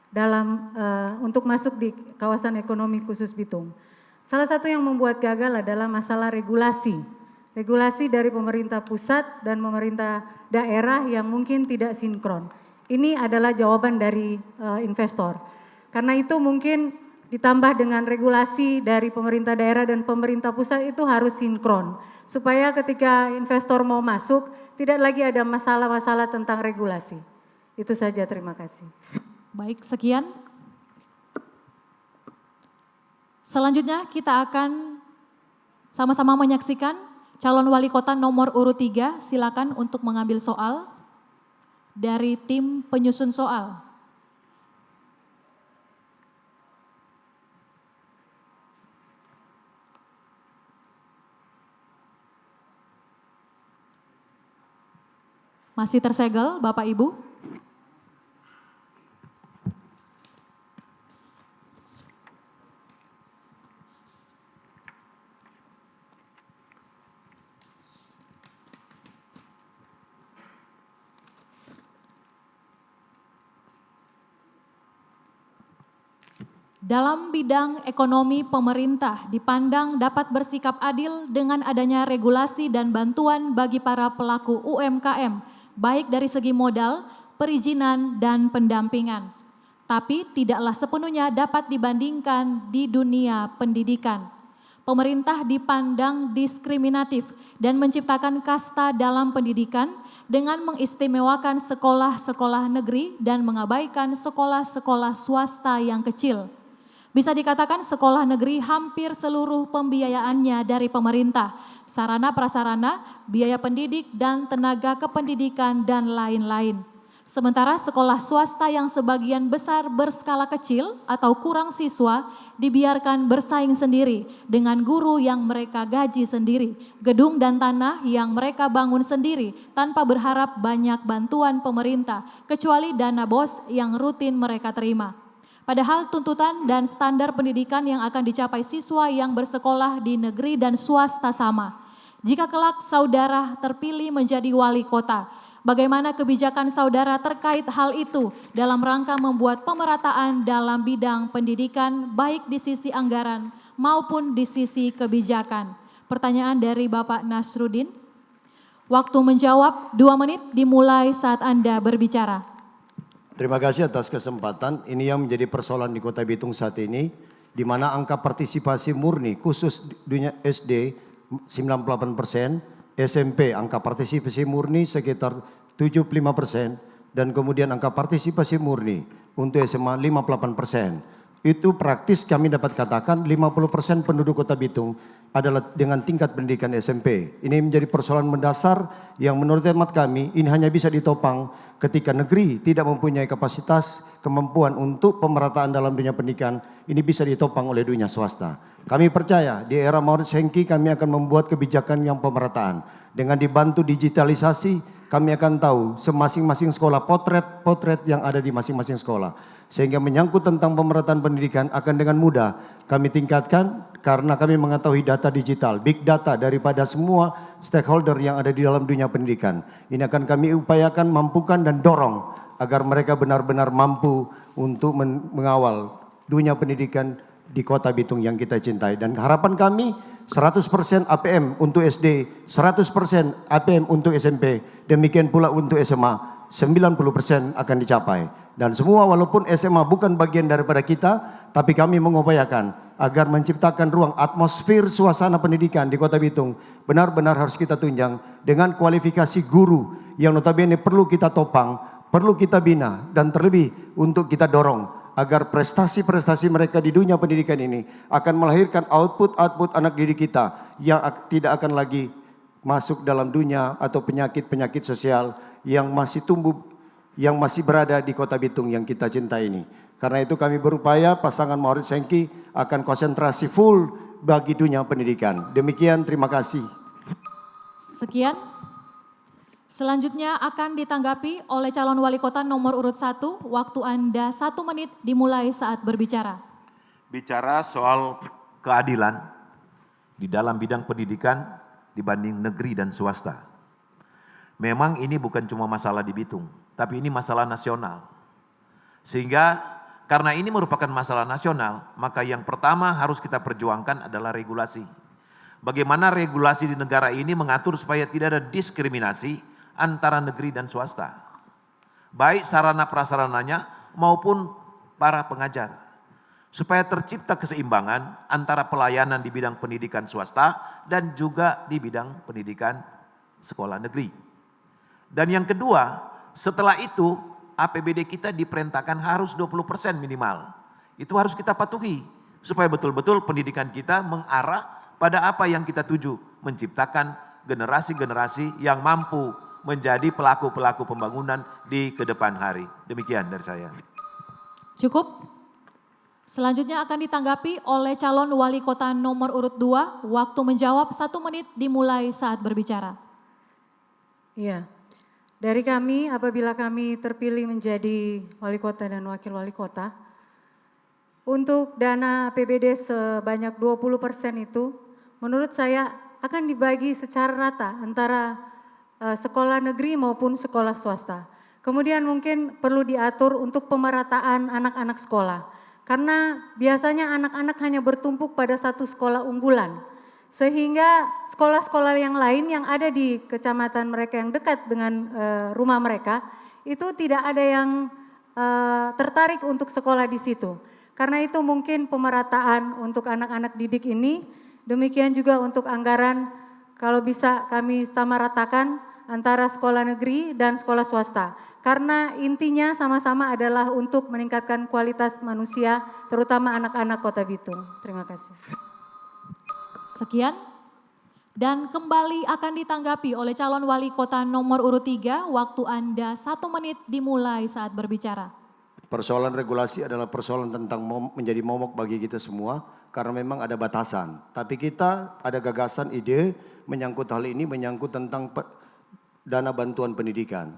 dalam untuk masuk di kawasan ekonomi khusus Bitung. Salah satu yang membuat gagal adalah masalah regulasi. Regulasi dari pemerintah pusat dan pemerintah daerah yang mungkin tidak sinkron. Ini adalah jawaban dari investor. Karena itu mungkin ditambah dengan regulasi dari pemerintah daerah dan pemerintah pusat itu harus sinkron. Supaya ketika investor mau masuk, tidak lagi ada masalah-masalah tentang regulasi. Itu saja, terima kasih. Baik, sekian. Selanjutnya kita akan sama-sama menyaksikan calon wali kota nomor urut 3. Silakan untuk mengambil soal dari tim penyusun soal. Masih tersegel Bapak Ibu? Dalam bidang ekonomi, pemerintah dipandang dapat bersikap adil dengan adanya regulasi dan bantuan bagi para pelaku UMKM, baik dari segi modal, perizinan, dan pendampingan. Tapi tidaklah sepenuhnya dapat dibandingkan di dunia pendidikan. Pemerintah dipandang diskriminatif dan menciptakan kasta dalam pendidikan dengan mengistimewakan sekolah-sekolah negeri dan mengabaikan sekolah-sekolah swasta yang kecil. Bisa dikatakan sekolah negeri hampir seluruh pembiayaannya dari pemerintah, sarana prasarana, biaya pendidik dan tenaga kependidikan dan lain-lain. Sementara sekolah swasta yang sebagian besar berskala kecil atau kurang siswa dibiarkan bersaing sendiri dengan guru yang mereka gaji sendiri, gedung dan tanah yang mereka bangun sendiri tanpa berharap banyak bantuan pemerintah kecuali dana BOS yang rutin mereka terima. Padahal tuntutan dan standar pendidikan yang akan dicapai siswa yang bersekolah di negeri dan swasta sama. Jika kelak saudara terpilih menjadi wali kota, bagaimana kebijakan saudara terkait hal itu dalam rangka membuat pemerataan dalam bidang pendidikan baik di sisi anggaran maupun di sisi kebijakan? Pertanyaan dari Bapak Nasruddin. Waktu menjawab 2 menit dimulai saat Anda berbicara. Terima kasih atas kesempatan. Ini yang menjadi persoalan di Kota Bitung saat ini, di mana angka partisipasi murni khusus dunia SD 98%, SMP angka partisipasi murni sekitar 75%, dan kemudian angka partisipasi murni untuk SMA 58%. Itu praktis kami dapat katakan 50% penduduk Kota Bitung adalah dengan tingkat pendidikan SMP. Ini menjadi persoalan mendasar yang menurut hemat kami ini hanya bisa ditopang ketika negeri tidak mempunyai kapasitas kemampuan untuk pemerataan dalam dunia pendidikan, ini bisa ditopang oleh dunia swasta. Kami percaya di era Maurice Henki kami akan membuat kebijakan yang pemerataan. Dengan dibantu digitalisasi, kami akan tahu masing-masing sekolah potret yang ada di masing-masing sekolah. Sehingga menyangkut tentang pemerataan pendidikan akan dengan mudah kami tingkatkan karena kami mengetahui data digital, big data daripada semua stakeholder yang ada di dalam dunia pendidikan. Ini akan kami upayakan, mampukan dan dorong agar mereka benar-benar mampu untuk mengawal dunia pendidikan di Kota Bitung yang kita cintai. Dan harapan kami 100% APM untuk SD, 100% APM untuk SMP, demikian pula untuk SMA. 90% akan dicapai. Dan semua walaupun SMA bukan bagian daripada kita, tapi kami mengupayakan agar menciptakan ruang atmosfer suasana pendidikan di Kota Bitung benar-benar harus kita tunjang dengan kualifikasi guru yang notabene perlu kita topang, perlu kita bina, dan terlebih untuk kita dorong agar prestasi-prestasi mereka di dunia pendidikan ini akan melahirkan output anak didik kita yang tidak akan lagi masuk dalam dunia atau penyakit-penyakit sosial yang masih tumbuh, yang masih berada di Kota Bitung yang kita cintai ini. Karena itu kami berupaya pasangan Maurits Sengki akan konsentrasi full bagi dunia pendidikan. Demikian, terima kasih. Sekian. Selanjutnya akan ditanggapi oleh calon wali kota nomor urut 1. Waktu Anda 1 menit dimulai saat berbicara. Bicara soal keadilan di dalam bidang pendidikan dibanding negeri dan swasta. Memang ini bukan cuma masalah di Bitung, tapi ini masalah nasional. Sehingga karena ini merupakan masalah nasional, maka yang pertama harus kita perjuangkan adalah regulasi. Bagaimana regulasi di negara ini mengatur supaya tidak ada diskriminasi antara negeri dan swasta. Baik sarana prasarananya maupun para pengajar. Supaya tercipta keseimbangan antara pelayanan di bidang pendidikan swasta dan juga di bidang pendidikan sekolah negeri. Dan yang kedua, setelah itu APBD kita diperintahkan harus 20% minimal. Itu harus kita patuhi supaya betul-betul pendidikan kita mengarah pada apa yang kita tuju, menciptakan generasi-generasi yang mampu menjadi pelaku-pelaku pembangunan di kedepan hari. Demikian dari saya. Cukup. Selanjutnya akan ditanggapi oleh calon wali kota nomor urut 2. Waktu menjawab 1 menit dimulai saat berbicara. Iya. Dari kami, apabila kami terpilih menjadi wali kota dan wakil wali kota, untuk dana APBD sebanyak 20% itu, menurut saya akan dibagi secara rata antara sekolah negeri maupun sekolah swasta. Kemudian mungkin perlu diatur untuk pemerataan anak-anak sekolah, karena biasanya anak-anak hanya bertumpuk pada satu sekolah unggulan. Sehingga sekolah-sekolah yang lain yang ada di kecamatan mereka yang dekat dengan rumah mereka itu tidak ada yang tertarik untuk sekolah di situ. Karena itu mungkin pemerataan untuk anak-anak didik ini, demikian juga untuk anggaran kalau bisa kami samaratakan antara sekolah negeri dan sekolah swasta. Karena intinya sama-sama adalah untuk meningkatkan kualitas manusia terutama anak-anak Kota Bitung. Terima kasih. Sekian. Dan kembali akan ditanggapi oleh calon wali kota nomor urut 3. Waktu Anda 1 menit dimulai saat berbicara. Persoalan regulasi adalah persoalan tentang menjadi momok bagi kita semua karena memang ada batasan. Tapi kita ada gagasan ide menyangkut hal ini, menyangkut tentang dana bantuan pendidikan.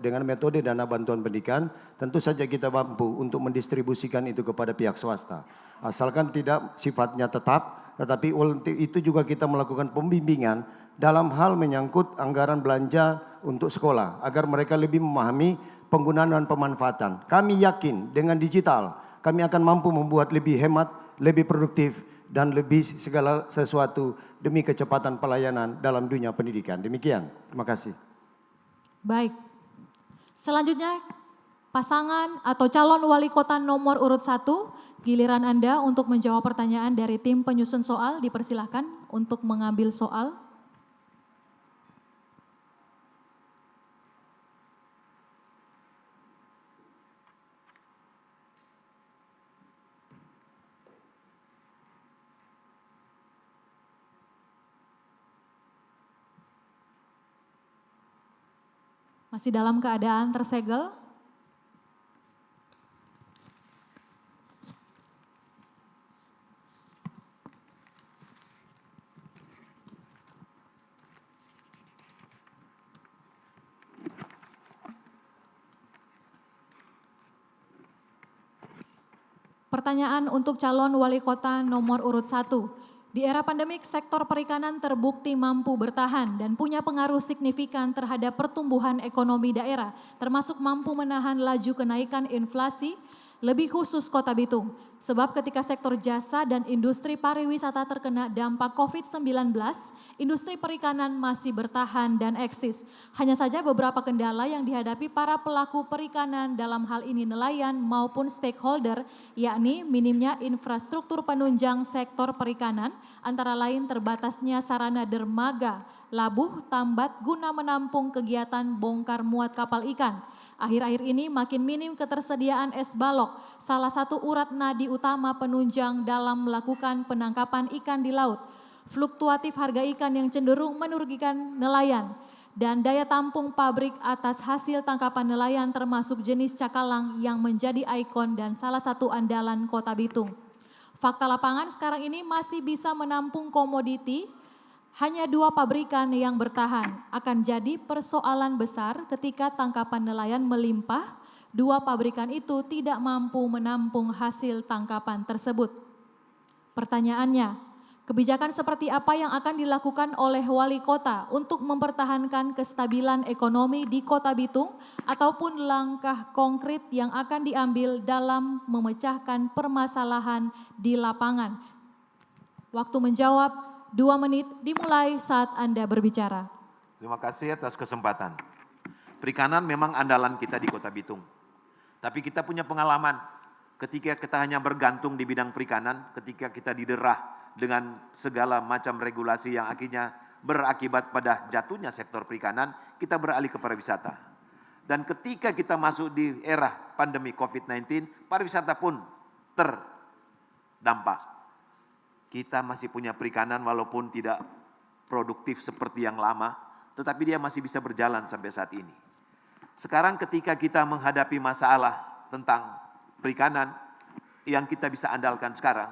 Dengan metode dana bantuan pendidikan tentu saja kita mampu untuk mendistribusikan itu kepada pihak swasta. Asalkan tidak sifatnya tetap, tetapi itu juga kita melakukan pembimbingan dalam hal menyangkut anggaran belanja untuk sekolah agar mereka lebih memahami penggunaan dan pemanfaatan. Kami yakin dengan digital kami akan mampu membuat lebih hemat, lebih produktif dan lebih segala sesuatu demi kecepatan pelayanan dalam dunia pendidikan. Demikian. Terima kasih. Baik. Selanjutnya pasangan atau calon wali kota nomor urut 1. Giliran Anda untuk menjawab pertanyaan dari tim penyusun soal, dipersilahkan untuk mengambil soal. Masih dalam keadaan tersegel. Pertanyaan untuk calon wali kota nomor urut 1. Di era pandemik, sektor perikanan terbukti mampu bertahan dan punya pengaruh signifikan terhadap pertumbuhan ekonomi daerah, termasuk mampu menahan laju kenaikan inflasi Lebih khusus Kota Bitung, sebab ketika sektor jasa dan industri pariwisata terkena dampak COVID-19, industri perikanan masih bertahan dan eksis. Hanya saja beberapa kendala yang dihadapi para pelaku perikanan dalam hal ini nelayan maupun stakeholder, yakni minimnya infrastruktur penunjang sektor perikanan, antara lain terbatasnya sarana dermaga, labuh, tambat guna menampung kegiatan bongkar muat kapal ikan. Akhir-akhir ini makin minim ketersediaan es balok, salah satu urat nadi utama penunjang dalam melakukan penangkapan ikan di laut. Fluktuatif harga ikan yang cenderung merugikan nelayan dan daya tampung pabrik atas hasil tangkapan nelayan termasuk jenis cakalang yang menjadi ikon dan salah satu andalan Kota Bitung. Fakta lapangan sekarang ini masih bisa menampung komoditi, hanya 2 pabrikan yang bertahan. Akan jadi persoalan besar ketika tangkapan nelayan melimpah, 2 pabrikan itu tidak mampu menampung hasil tangkapan tersebut. Pertanyaannya, kebijakan seperti apa yang akan dilakukan oleh wali kota untuk mempertahankan kestabilan ekonomi di Kota Bitung ataupun langkah konkret yang akan diambil dalam memecahkan permasalahan di lapangan? Waktu menjawab 2 menit dimulai saat Anda berbicara. Terima kasih atas kesempatan. Perikanan memang andalan kita di Kota Bitung. Tapi kita punya pengalaman ketika kita hanya bergantung di bidang perikanan, ketika kita diderah dengan segala macam regulasi yang akhirnya berakibat pada jatuhnya sektor perikanan, kita beralih ke pariwisata. Dan ketika kita masuk di era pandemi COVID-19, pariwisata pun terdampak. Kita masih punya perikanan walaupun tidak produktif seperti yang lama, tetapi dia masih bisa berjalan sampai saat ini. Sekarang ketika kita menghadapi masalah tentang perikanan yang kita bisa andalkan sekarang,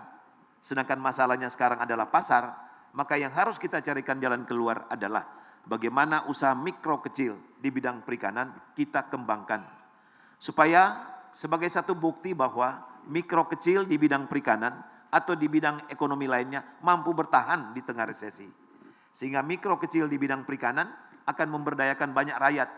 sedangkan masalahnya sekarang adalah pasar, maka yang harus kita carikan jalan keluar adalah bagaimana usaha mikro kecil di bidang perikanan kita kembangkan. Supaya sebagai satu bukti bahwa mikro kecil di bidang perikanan atau di bidang ekonomi lainnya mampu bertahan di tengah resesi. Sehingga mikro kecil di bidang perikanan akan memberdayakan banyak rakyat.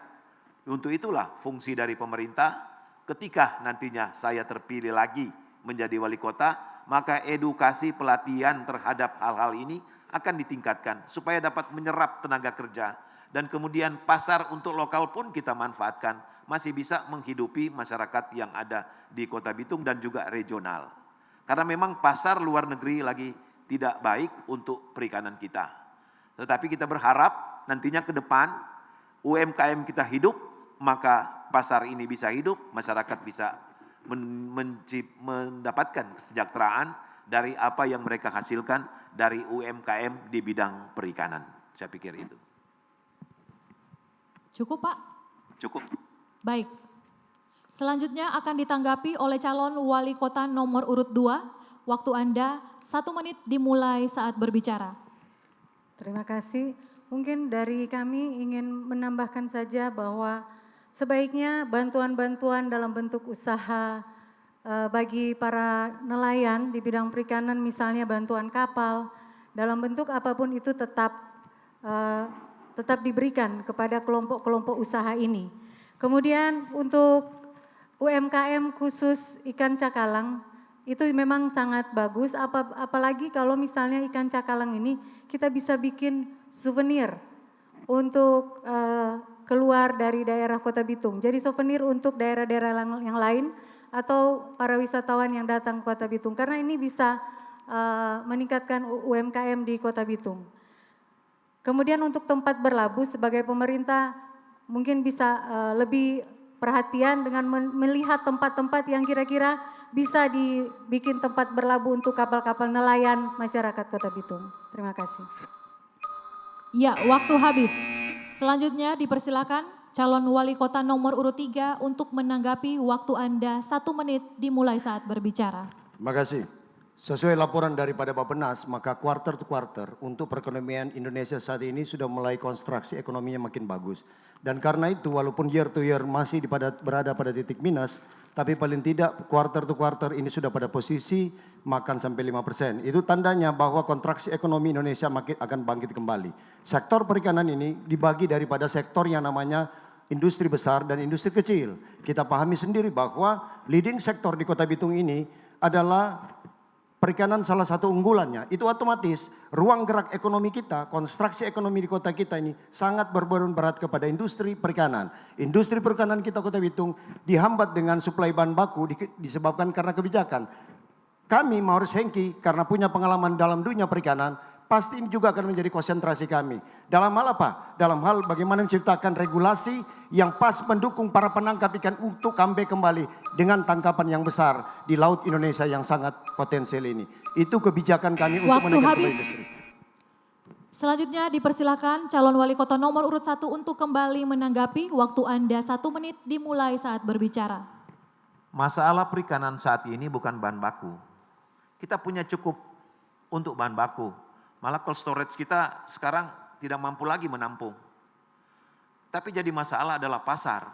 Untuk itulah fungsi dari pemerintah ketika nantinya saya terpilih lagi menjadi wali kota, maka edukasi pelatihan terhadap hal-hal ini akan ditingkatkan supaya dapat menyerap tenaga kerja dan kemudian pasar untuk lokal pun kita manfaatkan, masih bisa menghidupi masyarakat yang ada di Kota Bitung dan juga regional. Karena memang pasar luar negeri lagi tidak baik untuk perikanan kita. Tetapi kita berharap nantinya ke depan UMKM kita hidup, maka pasar ini bisa hidup, masyarakat bisa mendapatkan kesejahteraan dari apa yang mereka hasilkan dari UMKM di bidang perikanan. Saya pikir itu. Cukup Pak? Cukup. Baik. Selanjutnya akan ditanggapi oleh calon wali kota nomor urut 2. Waktu Anda 1 menit dimulai saat berbicara. Terima kasih. Mungkin dari kami ingin menambahkan saja bahwa sebaiknya bantuan-bantuan dalam bentuk usaha bagi para nelayan di bidang perikanan, misalnya bantuan kapal, dalam bentuk apapun itu tetap diberikan kepada kelompok-kelompok usaha ini. Kemudian untuk UMKM khusus ikan cakalang itu memang sangat bagus, apalagi kalau misalnya ikan cakalang ini kita bisa bikin souvenir untuk keluar dari daerah Kota Bitung. Jadi souvenir untuk daerah-daerah yang lain atau para wisatawan yang datang ke Kota Bitung, karena ini bisa meningkatkan UMKM di Kota Bitung. Kemudian untuk tempat berlabuh, sebagai pemerintah mungkin bisa lebih perhatian dengan melihat tempat-tempat yang kira-kira bisa dibikin tempat berlabuh untuk kapal-kapal nelayan masyarakat Kota Bitung. Terima kasih. Ya, waktu habis. Selanjutnya dipersilakan calon wali kota nomor urut 3 untuk menanggapi. Waktu Anda 1 menit dimulai saat berbicara. Terima kasih. Sesuai laporan daripada Bappenas, maka quarter to quarter untuk perekonomian Indonesia saat ini sudah mulai konstruksi ekonominya makin bagus. Dan karena itu walaupun year to year masih berada pada titik minus, tapi paling tidak quarter to quarter ini sudah pada posisi makan sampai 5%. Itu tandanya bahwa kontraksi ekonomi Indonesia makin akan bangkit kembali. Sektor perikanan ini dibagi daripada sektor yang namanya industri besar dan industri kecil. Kita pahami sendiri bahwa leading sektor di Kota Bitung ini adalah perikanan salah satu unggulannya. Itu otomatis ruang gerak ekonomi kita, konstruksi ekonomi di kota kita ini sangat berbeban berat kepada industri perikanan. Industri perikanan kita Kota Bitung dihambat dengan suplai bahan baku disebabkan karena kebijakan. Kami Maurits Hengki karena punya pengalaman dalam dunia perikanan, pasti ini juga akan menjadi konsentrasi kami. Dalam hal apa? Dalam hal bagaimana menciptakan regulasi yang pas mendukung para penangkap ikan untuk comeback kembali dengan tangkapan yang besar di Laut Indonesia yang sangat potensial ini. Itu kebijakan kami untuk menekan kembali industri. Selanjutnya dipersilakan calon wali kota nomor urut 1 untuk kembali menanggapi. Waktu Anda 1 menit dimulai saat berbicara. Masalah perikanan saat ini bukan bahan baku. Kita punya cukup untuk bahan baku. Malah cold storage kita sekarang tidak mampu lagi menampung. Tapi jadi masalah adalah pasar.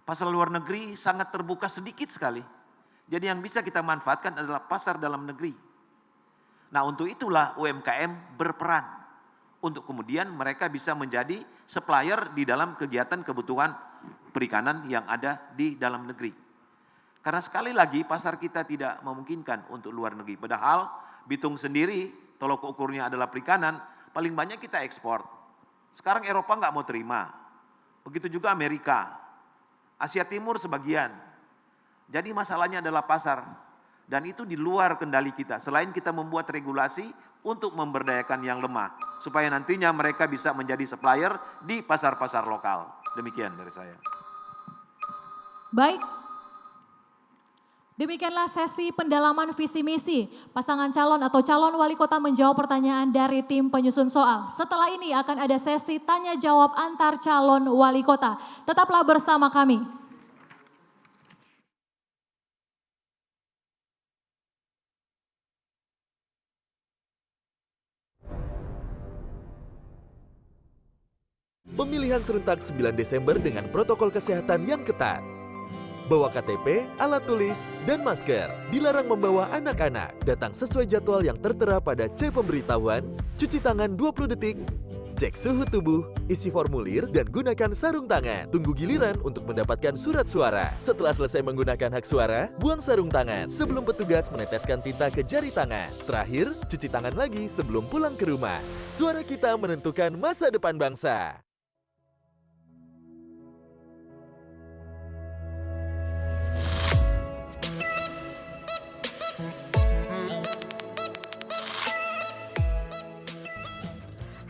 Pasar luar negeri sangat terbuka sedikit sekali. Jadi yang bisa kita manfaatkan adalah pasar dalam negeri. Nah untuk itulah UMKM berperan. Untuk kemudian mereka bisa menjadi supplier di dalam kegiatan kebutuhan perikanan yang ada di dalam negeri. Karena sekali lagi pasar kita tidak memungkinkan untuk luar negeri. Padahal Bitung sendiri tolok ukurnya adalah perikanan, paling banyak kita ekspor. Sekarang Eropa nggak mau terima. Begitu juga Amerika, Asia Timur sebagian. Jadi masalahnya adalah pasar. Dan itu di luar kendali kita. Selain kita membuat regulasi untuk memberdayakan yang lemah. Supaya nantinya mereka bisa menjadi supplier di pasar-pasar lokal. Demikian dari saya. Baik. Demikianlah sesi pendalaman visi misi. Pasangan calon atau calon wali kota menjawab pertanyaan dari tim penyusun soal. Setelah ini akan ada sesi tanya jawab antar calon wali kota. Tetaplah bersama kami. Pemilihan serentak 9 Desember dengan protokol kesehatan yang ketat. Bawa KTP, alat tulis, dan masker. Dilarang membawa anak-anak. Datang sesuai jadwal yang tertera pada C pemberitahuan. Cuci tangan 20 detik. Cek suhu tubuh, isi formulir, dan gunakan sarung tangan. Tunggu giliran untuk mendapatkan surat suara. Setelah selesai menggunakan hak suara, buang sarung tangan sebelum petugas meneteskan tinta ke jari tangan. Terakhir, cuci tangan lagi sebelum pulang ke rumah. Suara kita menentukan masa depan bangsa.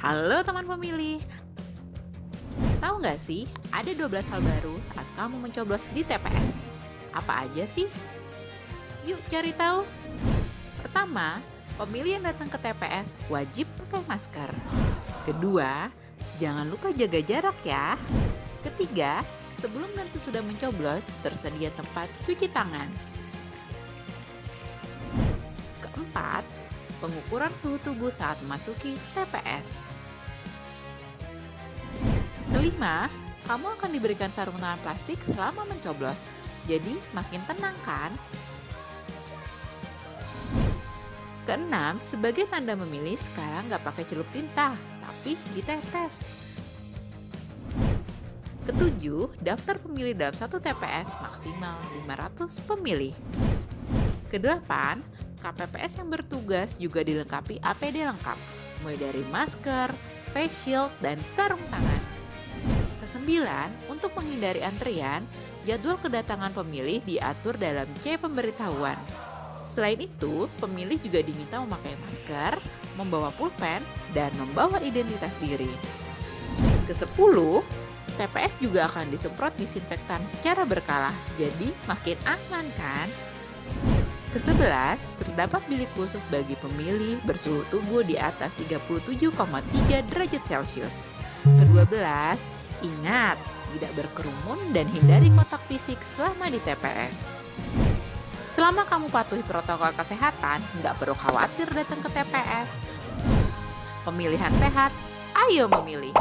Halo teman pemilih. Tahu nggak sih, ada 12 hal baru saat kamu mencoblos di TPS. Apa aja sih? Yuk cari tahu. Pertama, pemilih yang datang ke TPS wajib pakai masker. Kedua, jangan lupa jaga jarak ya. Ketiga, sebelum dan sesudah mencoblos tersedia tempat cuci tangan. Keempat, pengukuran suhu tubuh saat memasuki TPS. Kelima, kamu akan diberikan sarung tangan plastik selama mencoblos. Jadi makin tenang kan? Keenam, sebagai tanda memilih sekarang nggak pakai celup tinta, tapi ditetes. Ketujuh, daftar pemilih dalam satu TPS maksimal 500 pemilih. Kedelapan, KPPS yang bertugas juga dilengkapi APD lengkap, mulai dari masker, face shield, dan sarung tangan. Kesembilan, untuk menghindari antrian, jadwal kedatangan pemilih diatur dalam C pemberitahuan. Selain itu, pemilih juga diminta memakai masker, membawa pulpen, dan membawa identitas diri. Kesepuluh, TPS juga akan disemprot disinfektan secara berkala, jadi makin aman kan? Ke-11, terdapat bilik khusus bagi pemilih bersuhu tubuh di atas 37,3 derajat Celcius. Ke-12, ingat, tidak berkerumun dan hindari kontak fisik selama di TPS. Selama kamu patuhi protokol kesehatan, nggak perlu khawatir datang ke TPS. Pemilihan sehat, ayo memilih.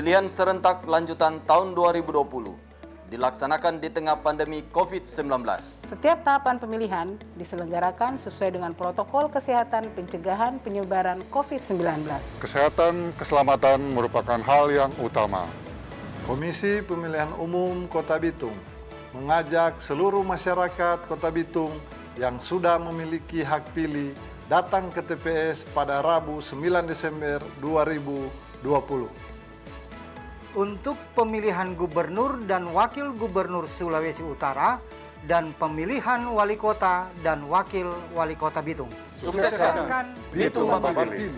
Pemilihan serentak lanjutan tahun 2020 dilaksanakan di tengah pandemi COVID-19. Setiap tahapan pemilihan diselenggarakan sesuai dengan protokol kesehatan pencegahan penyebaran COVID-19. Kesehatan keselamatan merupakan hal yang utama. Komisi Pemilihan Umum Kota Bitung mengajak seluruh masyarakat Kota Bitung yang sudah memiliki hak pilih datang ke TPS pada Rabu 9 Desember 2020. Untuk pemilihan gubernur dan wakil gubernur Sulawesi Utara dan pemilihan wali kota dan wakil wali kota Bitung. Sukseskan Bitung Bapak Pilih.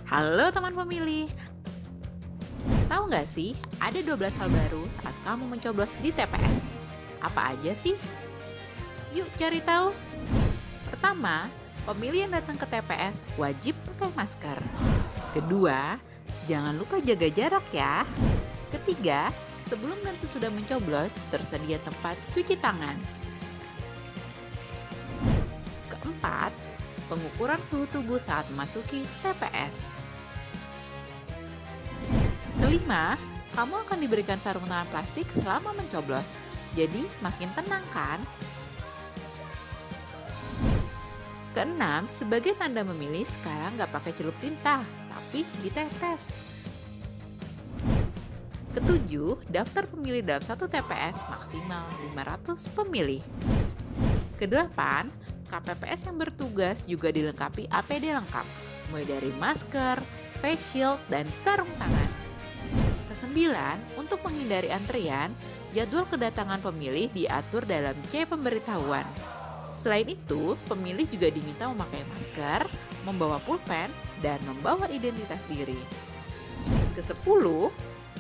Halo teman pemilih. Tahu nggak sih, ada 12 hal baru saat kamu mencoblos di TPS. Apa aja sih? Yuk cari tahu. Pertama, pemilih yang datang ke TPS wajib pakai masker. Kedua, jangan lupa jaga jarak ya. Ketiga, sebelum dan sesudah mencoblos tersedia tempat cuci tangan. Keempat, pengukuran suhu tubuh saat memasuki TPS. Kelima, kamu akan diberikan sarung tangan plastik selama mencoblos. Jadi makin tenang kan? Keenam, sebagai tanda memilih sekarang nggak pakai celup tinta, tapi ditetes. Ketujuh, daftar pemilih dalam satu TPS maksimal 500 pemilih. Kedelapan, KPPS yang bertugas juga dilengkapi APD lengkap, mulai dari masker, face shield, dan sarung tangan. Kesembilan, untuk menghindari antrian, jadwal kedatangan pemilih diatur dalam C pemberitahuan. Selain itu, pemilih juga diminta memakai masker, membawa pulpen, dan membawa identitas diri. Kesepuluh,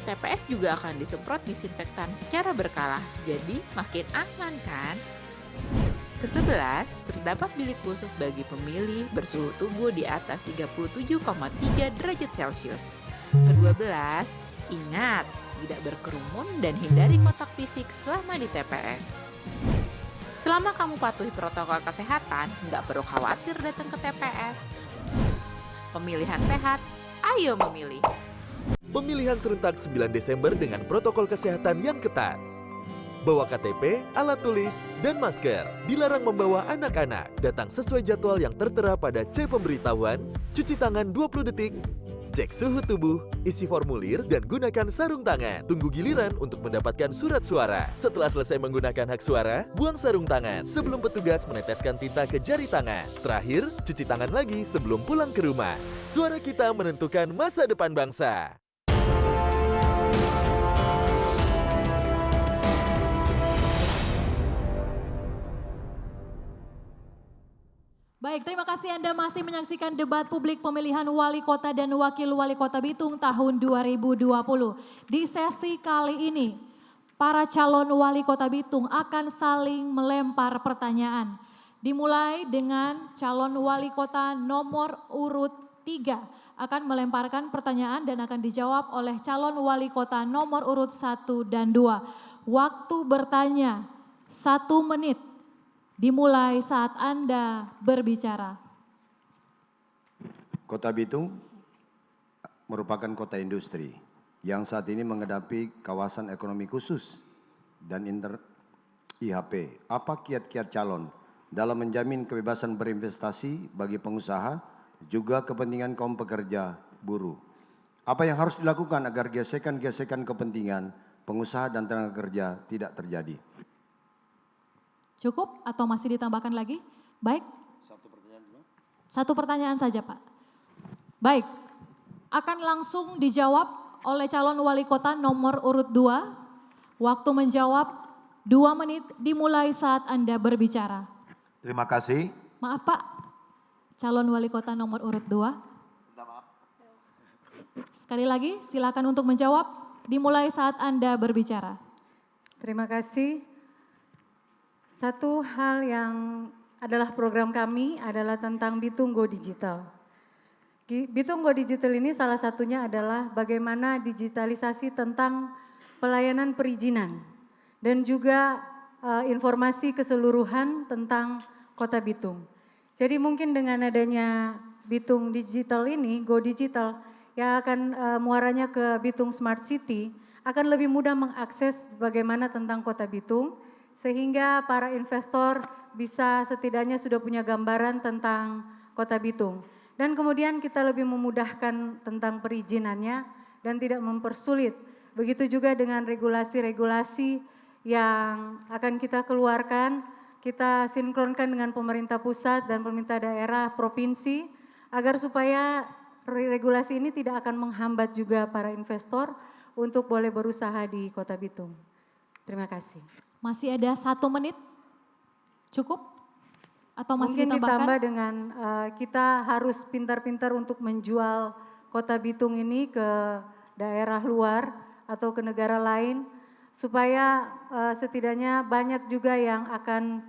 TPS juga akan disemprot disinfektan secara berkala, jadi makin aman kan? Ke-11, terdapat bilik khusus bagi pemilih bersuhu tubuh di atas 37,3 derajat Celcius. Ke-12, ingat, tidak berkerumun dan hindari kontak fisik selama di TPS. Selama kamu patuhi protokol kesehatan, nggak perlu khawatir datang ke TPS. Pemilihan sehat, ayo memilih. Pemilihan serentak 9 Desember dengan protokol kesehatan yang ketat. Bawa KTP, alat tulis, dan masker. Dilarang membawa anak-anak. Datang sesuai jadwal yang tertera pada C pemberitahuan. Cuci tangan 20 detik. Cek suhu tubuh, isi formulir, dan gunakan sarung tangan. Tunggu giliran untuk mendapatkan surat suara. Setelah selesai menggunakan hak suara, buang sarung tangan sebelum petugas meneteskan tinta ke jari tangan. Terakhir, cuci tangan lagi sebelum pulang ke rumah. Suara kita menentukan masa depan bangsa. Baik, terima kasih Anda masih menyaksikan debat publik pemilihan wali kota dan wakil wali kota Bitung tahun 2020. Di sesi kali ini, para calon wali kota Bitung akan saling melempar pertanyaan. Dimulai dengan calon wali kota nomor urut 3 akan melemparkan pertanyaan dan akan dijawab oleh calon wali kota nomor urut 1 dan 2. Waktu bertanya 1 menit. Dimulai saat Anda berbicara. Kota Bitung merupakan kota industri yang saat ini menghadapi kawasan ekonomi khusus dan IHP. Apa kiat-kiat calon dalam menjamin kebebasan berinvestasi bagi pengusaha, juga kepentingan kaum pekerja buruh? Apa yang harus dilakukan agar gesekan-gesekan kepentingan pengusaha dan tenaga kerja tidak terjadi? Cukup atau masih ditambahkan lagi? Baik. Satu pertanyaan saja, Pak. Baik. Akan langsung dijawab oleh calon wali kota nomor urut 2. Waktu menjawab 2 menit dimulai saat Anda berbicara. Terima kasih. Maaf, Pak. Calon wali kota nomor urut 2. Sekali lagi, silakan untuk menjawab dimulai saat Anda berbicara. Terima kasih. Satu hal yang adalah program kami adalah tentang Bitung Go Digital. Bitung Go Digital ini salah satunya adalah bagaimana digitalisasi tentang pelayanan perizinan dan juga informasi keseluruhan tentang Kota Bitung. Jadi mungkin dengan adanya Bitung Digital ini, Go Digital, yang akan muaranya ke Bitung Smart City, akan lebih mudah mengakses bagaimana tentang Kota Bitung, sehingga para investor bisa setidaknya sudah punya gambaran tentang Kota Bitung. Dan kemudian kita lebih memudahkan tentang perizinannya dan tidak mempersulit. Begitu juga dengan regulasi-regulasi yang akan kita keluarkan, kita sinkronkan dengan pemerintah pusat dan pemerintah daerah provinsi, agar supaya regulasi ini tidak akan menghambat juga para investor untuk boleh berusaha di Kota Bitung. Terima kasih. Masih ada 1 menit? Cukup? Atau masih Mungkin ditambahkan? ditambah dengan kita harus pintar-pintar untuk menjual Kota Bitung ini ke daerah luar atau ke negara lain, supaya setidaknya banyak juga yang akan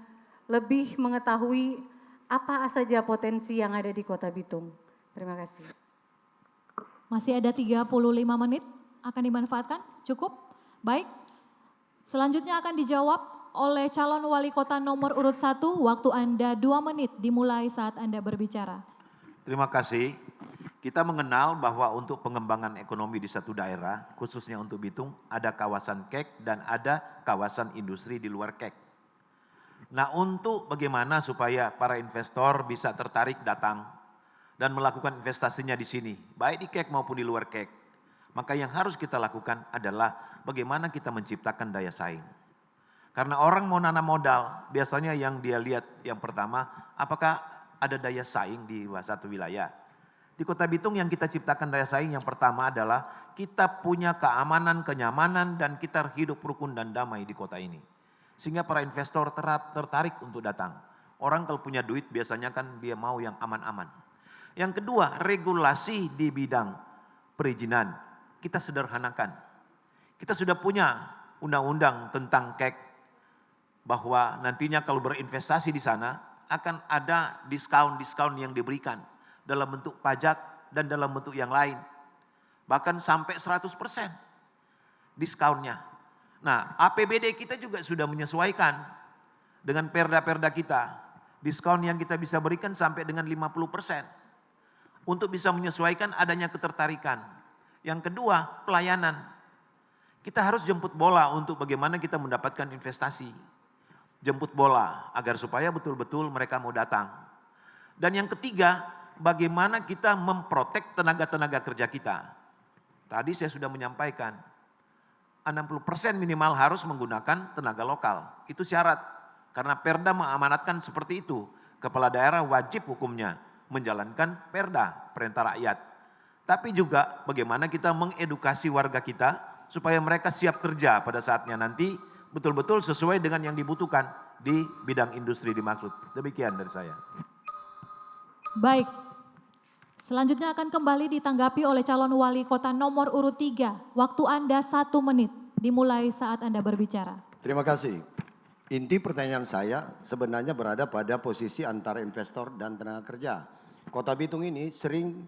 lebih mengetahui apa saja potensi yang ada di Kota Bitung. Terima kasih. Masih ada 35 menit akan dimanfaatkan? Cukup? Baik. Selanjutnya akan dijawab oleh calon wali kota nomor urut 1, waktu Anda 2 menit dimulai saat Anda berbicara. Terima kasih. Kita mengenal bahwa untuk pengembangan ekonomi di satu daerah, khususnya untuk Bitung, ada kawasan KEK dan ada kawasan industri di luar KEK. Nah, untuk bagaimana supaya para investor bisa tertarik datang dan melakukan investasinya di sini, baik di KEK maupun di luar KEK, maka yang harus kita lakukan adalah bagaimana kita menciptakan daya saing. Karena orang mau nanam modal, biasanya yang dia lihat yang pertama, apakah ada daya saing di satu wilayah. Di Kota Bitung yang kita ciptakan daya saing yang pertama adalah kita punya keamanan, kenyamanan, dan kita hidup rukun dan damai di kota ini. Sehingga para investor tertarik untuk datang. Orang kalau punya duit biasanya kan dia mau yang aman-aman. Yang kedua, regulasi di bidang perizinan. Kita sederhanakan. Kita sudah punya undang-undang tentang KEK, bahwa nantinya kalau berinvestasi di sana akan ada diskon-diskon yang diberikan dalam bentuk pajak dan dalam bentuk yang lain. Bahkan sampai 100% diskonnya. Nah, APBD kita juga sudah menyesuaikan dengan perda-perda kita. Diskon yang kita bisa berikan sampai dengan 50%. Untuk bisa menyesuaikan adanya ketertarikan. Yang kedua, pelayanan. Kita harus jemput bola untuk bagaimana kita mendapatkan investasi. Jemput bola agar supaya betul-betul mereka mau datang. Dan yang ketiga, bagaimana kita memprotek tenaga-tenaga kerja kita. Tadi saya sudah menyampaikan, 60% minimal harus menggunakan tenaga lokal. Itu syarat, karena perda mengamanatkan seperti itu. Kepala daerah wajib hukumnya menjalankan perda, perintah rakyat. Tapi juga bagaimana kita mengedukasi warga kita supaya mereka siap kerja pada saatnya nanti, betul-betul sesuai dengan yang dibutuhkan di bidang industri dimaksud. Demikian dari saya. Baik. Selanjutnya akan kembali ditanggapi oleh calon wali kota nomor urut 3. Waktu Anda 1 menit dimulai saat Anda berbicara. Terima kasih. Inti pertanyaan saya sebenarnya berada pada posisi antara investor dan tenaga kerja. Kota Bitung ini sering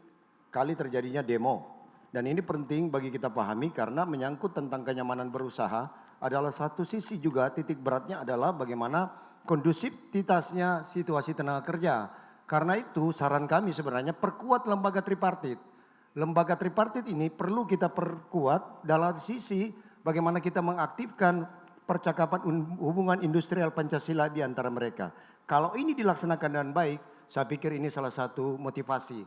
kali terjadinya demo. Dan ini penting bagi kita pahami karena menyangkut tentang kenyamanan berusaha, adalah satu sisi juga titik beratnya adalah bagaimana kondusivitasnya situasi tenaga kerja. Karena itu saran kami sebenarnya perkuat lembaga tripartit. Lembaga tripartit ini perlu kita perkuat dalam sisi bagaimana kita mengaktifkan percakapan hubungan industrial Pancasila di antara mereka. Kalau ini dilaksanakan dengan baik, saya pikir ini salah satu motivasi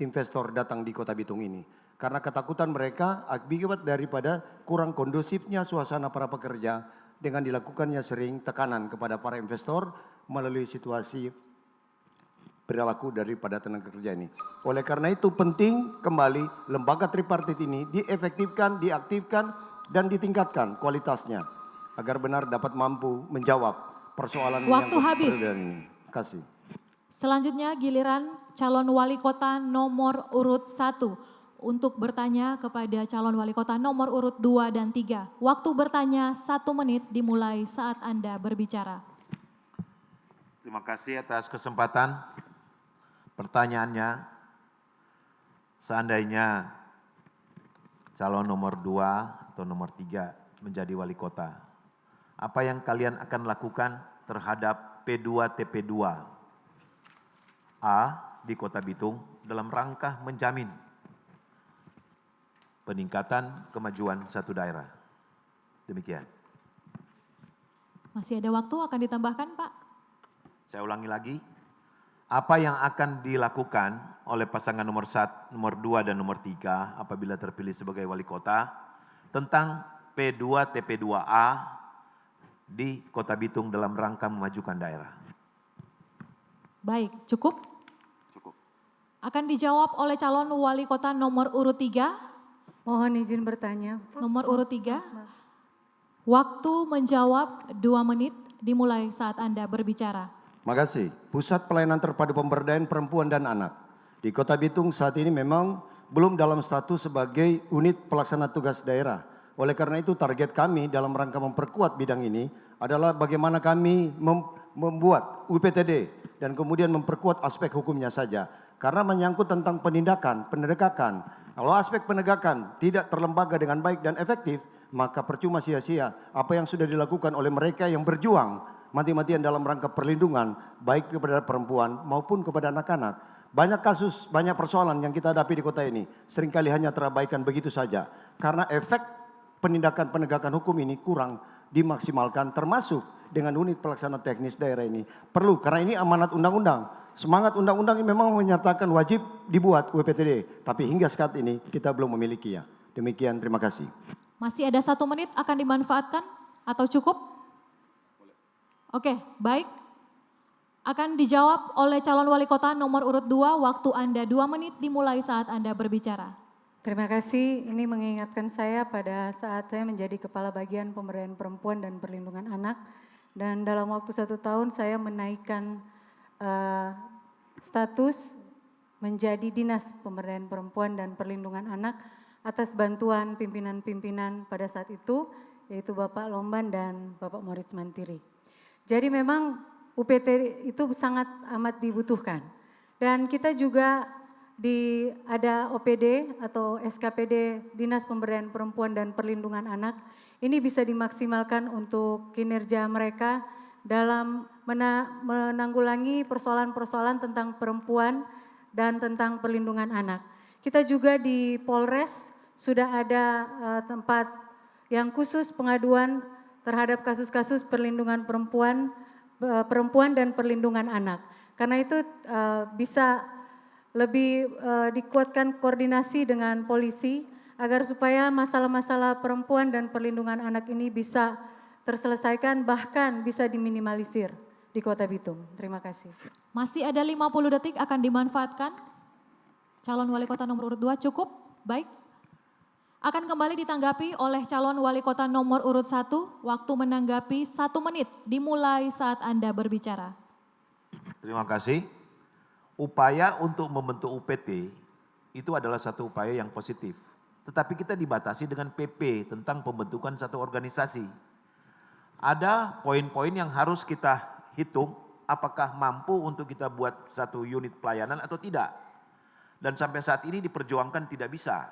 investor datang di Kota Bitung ini. Karena ketakutan mereka akibat daripada kurang kondusifnya suasana para pekerja dengan dilakukannya sering tekanan kepada para investor melalui situasi perilaku daripada tenaga kerja ini. Oleh karena itu penting kembali lembaga tripartit ini diefektifkan, diaktifkan, dan ditingkatkan kualitasnya agar benar dapat mampu menjawab persoalan Waktu yang habis. Terima kasih. Selanjutnya giliran calon wali kota nomor urut 1. Untuk bertanya kepada calon wali kota nomor urut 2 dan 3. Waktu bertanya 1 menit dimulai saat Anda berbicara. Terima kasih atas kesempatan pertanyaannya. seandainya calon nomor 2 atau nomor 3 menjadi wali kota, apa yang kalian akan lakukan terhadap P2 TP2A di Kota Bitung dalam rangka menjamin peningkatan kemajuan satu daerah? Demikian. Masih ada waktu, akan ditambahkan Pak? Saya ulangi lagi, apa yang akan dilakukan oleh pasangan nomor 1, nomor 2 dan nomor 3 apabila terpilih sebagai wali kota tentang P2 TP2A di Kota Bitung dalam rangka memajukan daerah? Baik, cukup? Cukup. Akan dijawab oleh calon wali kota nomor urut 3. Mohon izin bertanya. Nomor urut 3. Waktu menjawab 2 menit dimulai saat Anda berbicara. Makasih. Pusat Pelayanan Terpadu Pemberdayaan Perempuan dan Anak di Kota Bitung saat ini memang belum dalam status sebagai unit pelaksana tugas daerah. Oleh karena itu target kami dalam rangka memperkuat bidang ini adalah bagaimana kami membuat UPTD dan kemudian memperkuat aspek hukumnya saja. Karena menyangkut tentang penindakan, penegakan. Kalau aspek penegakan tidak terlembaga dengan baik dan efektif, maka percuma sia-sia apa yang sudah dilakukan oleh mereka yang berjuang mati-matian dalam rangka perlindungan baik kepada perempuan maupun kepada anak-anak. Banyak kasus, banyak persoalan yang kita hadapi di kota ini seringkali hanya terabaikan begitu saja karena efek penindakan penegakan hukum ini kurang dimaksimalkan, termasuk dengan unit pelaksana teknis daerah ini. Perlu, karena ini amanat undang-undang. Semangat undang-undang ini memang menyatakan wajib dibuat UPTD, tapi hingga saat ini kita belum memilikinya. Demikian, terima kasih. Masih ada 1 menit akan dimanfaatkan atau cukup? Oke, baik. Akan dijawab oleh calon wali kota nomor urut 2, waktu Anda 2 menit dimulai saat Anda berbicara. Terima kasih, ini mengingatkan saya pada saat saya menjadi Kepala Bagian Pemberdayaan Perempuan dan Perlindungan Anak. Dan dalam waktu 1 tahun saya menaikkan status menjadi Dinas Pemberdayaan Perempuan dan Perlindungan Anak atas bantuan pimpinan-pimpinan pada saat itu, yaitu Bapak Lomban dan Bapak Moritz Mantiri. Jadi memang UPT itu sangat amat dibutuhkan. Dan kita juga ada OPD atau SKPD Dinas Pemberdayaan Perempuan dan Perlindungan Anak. Ini bisa dimaksimalkan untuk kinerja mereka dalam menanggulangi persoalan-persoalan tentang perempuan dan tentang perlindungan anak. Kita juga di Polres sudah ada tempat yang khusus pengaduan terhadap kasus-kasus perlindungan perempuan dan perlindungan anak. Karena itu bisa lebih dikuatkan koordinasi dengan polisi agar supaya masalah-masalah perempuan dan perlindungan anak ini bisa terselesaikan, bahkan bisa diminimalisir di Kota Bitung. Terima kasih. Masih ada 50 detik akan dimanfaatkan. Calon wali kota nomor urut 2 cukup? Baik. Akan kembali ditanggapi oleh calon wali kota nomor urut 1, waktu menanggapi 1 menit dimulai saat Anda berbicara. Terima kasih. Upaya untuk membentuk UPT itu adalah satu upaya yang positif. Tetapi kita dibatasi dengan PP tentang pembentukan satu organisasi. Ada poin-poin yang harus kita hitung apakah mampu untuk kita buat satu unit pelayanan atau tidak. Dan sampai saat ini diperjuangkan tidak bisa.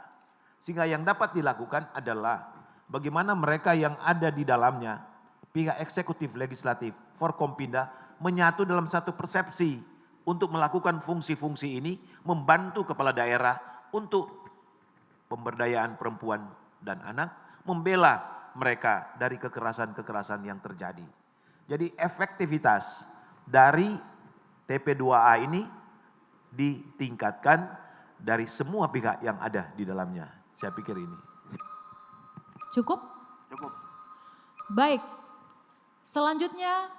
Sehingga yang dapat dilakukan adalah bagaimana mereka yang ada di dalamnya, pihak eksekutif, legislatif, Forkompinda menyatu dalam satu persepsi untuk melakukan fungsi-fungsi ini, membantu kepala daerah untuk pemberdayaan perempuan dan anak, membela mereka dari kekerasan-kekerasan yang terjadi. Jadi efektivitas dari TP2A ini ditingkatkan dari semua pihak yang ada di dalamnya. Saya pikir ini. Cukup? Cukup. Baik. Selanjutnya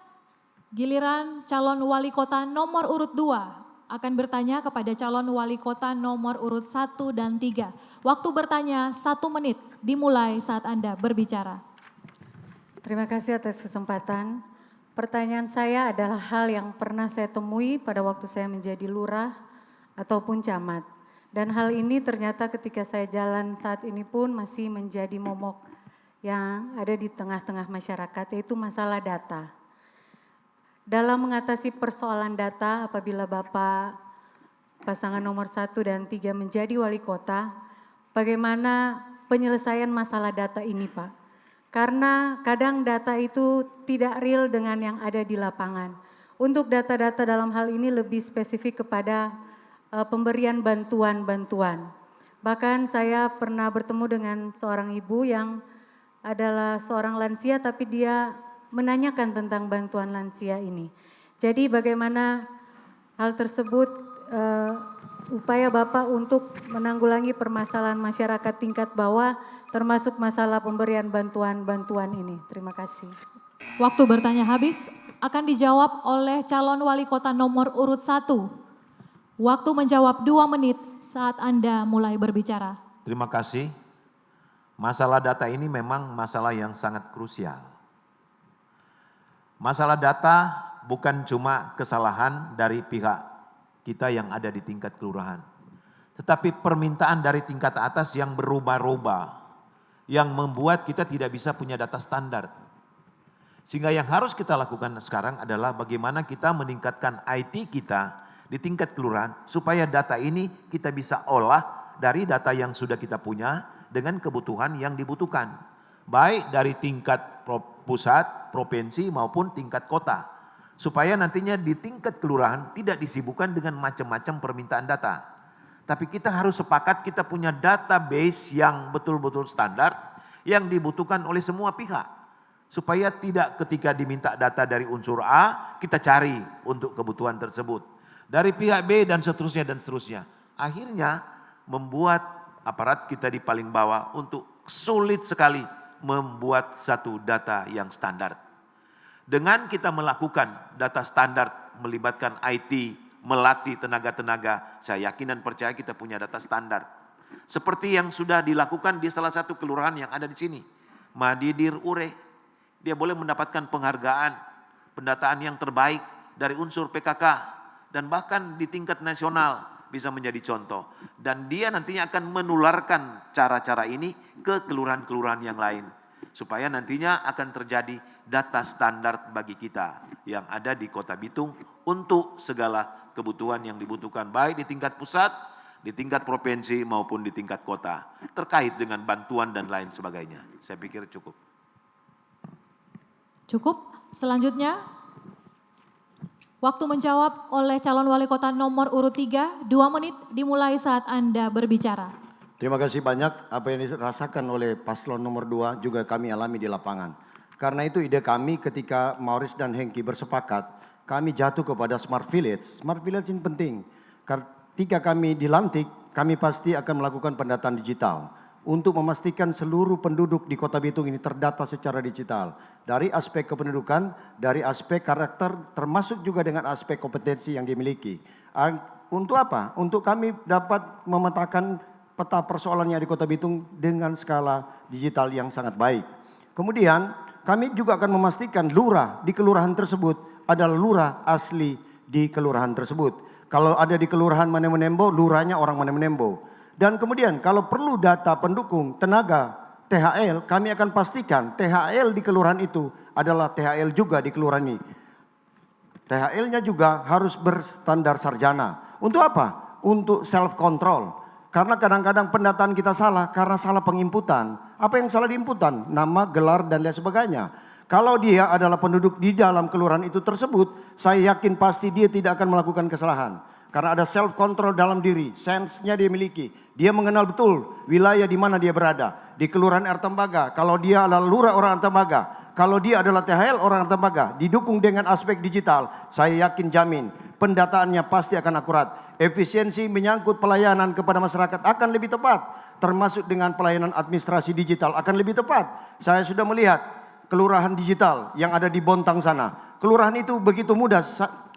giliran calon wali kota nomor urut 2 akan bertanya kepada calon wali kota nomor urut 1 dan 3. Waktu bertanya 1 menit dimulai saat Anda berbicara. Terima kasih atas kesempatan. Pertanyaan saya adalah hal yang pernah saya temui pada waktu saya menjadi lurah ataupun camat. Dan hal ini ternyata ketika saya jalan saat ini pun masih menjadi momok yang ada di tengah-tengah masyarakat, yaitu masalah data. Dalam mengatasi persoalan data, apabila Bapak pasangan nomor 1 dan 3 menjadi wali kota, bagaimana penyelesaian masalah data ini, Pak? Karena kadang data itu tidak real dengan yang ada di lapangan. Untuk data-data dalam hal ini lebih spesifik kepada pemberian bantuan-bantuan. Bahkan saya pernah bertemu dengan seorang ibu yang adalah seorang lansia tapi dia menanyakan tentang bantuan lansia ini. Jadi bagaimana hal tersebut upaya Bapak untuk menanggulangi permasalahan masyarakat tingkat bawah termasuk masalah pemberian bantuan-bantuan ini. Terima kasih. Waktu bertanya habis, akan dijawab oleh calon wali kota nomor urut 1. Waktu menjawab 2 menit saat Anda mulai berbicara. Terima kasih. Masalah data ini memang masalah yang sangat krusial. Masalah data bukan cuma kesalahan dari pihak kita yang ada di tingkat kelurahan. Tetapi permintaan dari tingkat atas yang berubah-ubah. Yang membuat kita tidak bisa punya data standar. Sehingga yang harus kita lakukan sekarang adalah bagaimana kita meningkatkan IT kita di tingkat kelurahan supaya data ini kita bisa olah dari data yang sudah kita punya dengan kebutuhan yang dibutuhkan. Baik dari tingkat pusat, provinsi maupun tingkat kota. Supaya nantinya di tingkat kelurahan tidak disibukkan dengan macam-macam permintaan data. Tapi kita harus sepakat kita punya database yang betul-betul standar yang dibutuhkan oleh semua pihak. Supaya tidak ketika diminta data dari unsur A, kita cari untuk kebutuhan tersebut. Dari pihak B dan seterusnya dan seterusnya. Akhirnya membuat aparat kita di paling bawah untuk sulit sekali membuat satu data yang standar. Dengan kita melakukan data standar melibatkan IT, melatih tenaga-tenaga, saya yakin dan percaya kita punya data standar. Seperti yang sudah dilakukan di salah satu kelurahan yang ada di sini, Madidir Ure. Dia boleh mendapatkan penghargaan, pendataan yang terbaik dari unsur PKK dan bahkan di tingkat nasional bisa menjadi contoh. Dan dia nantinya akan menularkan cara-cara ini ke kelurahan-kelurahan yang lain. Supaya nantinya akan terjadi data standar bagi kita yang ada di Kota Bitung untuk segala kebutuhan yang dibutuhkan baik di tingkat pusat, di tingkat provinsi maupun di tingkat kota terkait dengan bantuan dan lain sebagainya. Saya pikir cukup. Cukup. Selanjutnya, waktu menjawab oleh calon wali kota nomor urut 3, 2 menit dimulai saat Anda berbicara. Terima kasih banyak. Apa yang dirasakan oleh paslon nomor 2 juga kami alami di lapangan. Karena itu ide kami ketika Maurice dan Hengki bersepakat, kami jatuh kepada Smart Village. Smart Village ini penting. Ketika kami dilantik, kami pasti akan melakukan pendataan digital. Untuk memastikan seluruh penduduk di Kota Bitung ini terdata secara digital. Dari aspek kependudukan, dari aspek karakter, termasuk juga dengan aspek kompetensi yang dimiliki. Untuk apa? Untuk kami dapat memetakan peta persoalannya di Kota Bitung dengan skala digital yang sangat baik. Kemudian kami juga akan memastikan lurah di kelurahan tersebut adalah lurah asli di kelurahan tersebut. Kalau ada di kelurahan Manemenembo, lurahnya orang Manemenembo. Dan kemudian kalau perlu data pendukung tenaga THL, kami akan pastikan THL di kelurahan itu adalah THL juga di kelurahan ini. THL-nya juga harus berstandar sarjana. Untuk apa? Untuk self control. Karena kadang-kadang pendataan kita salah karena salah penginputan. Apa yang salah diinputan? Nama, gelar, dan lain sebagainya. Kalau dia adalah penduduk di dalam kelurahan itu tersebut, saya yakin pasti dia tidak akan melakukan kesalahan. Karena ada self control dalam diri, sense-nya dia miliki. Dia mengenal betul wilayah di mana dia berada. Di kelurahan Ertembaga, kalau dia adalah lurah orang Ertembaga, kalau dia adalah THL orang Ertembaga, didukung dengan aspek digital, saya yakin jamin pendataannya pasti akan akurat. Efisiensi menyangkut pelayanan kepada masyarakat akan lebih tepat, termasuk dengan pelayanan administrasi digital akan lebih tepat. Saya sudah melihat kelurahan digital yang ada di Bontang sana. Kelurahan itu begitu mudah,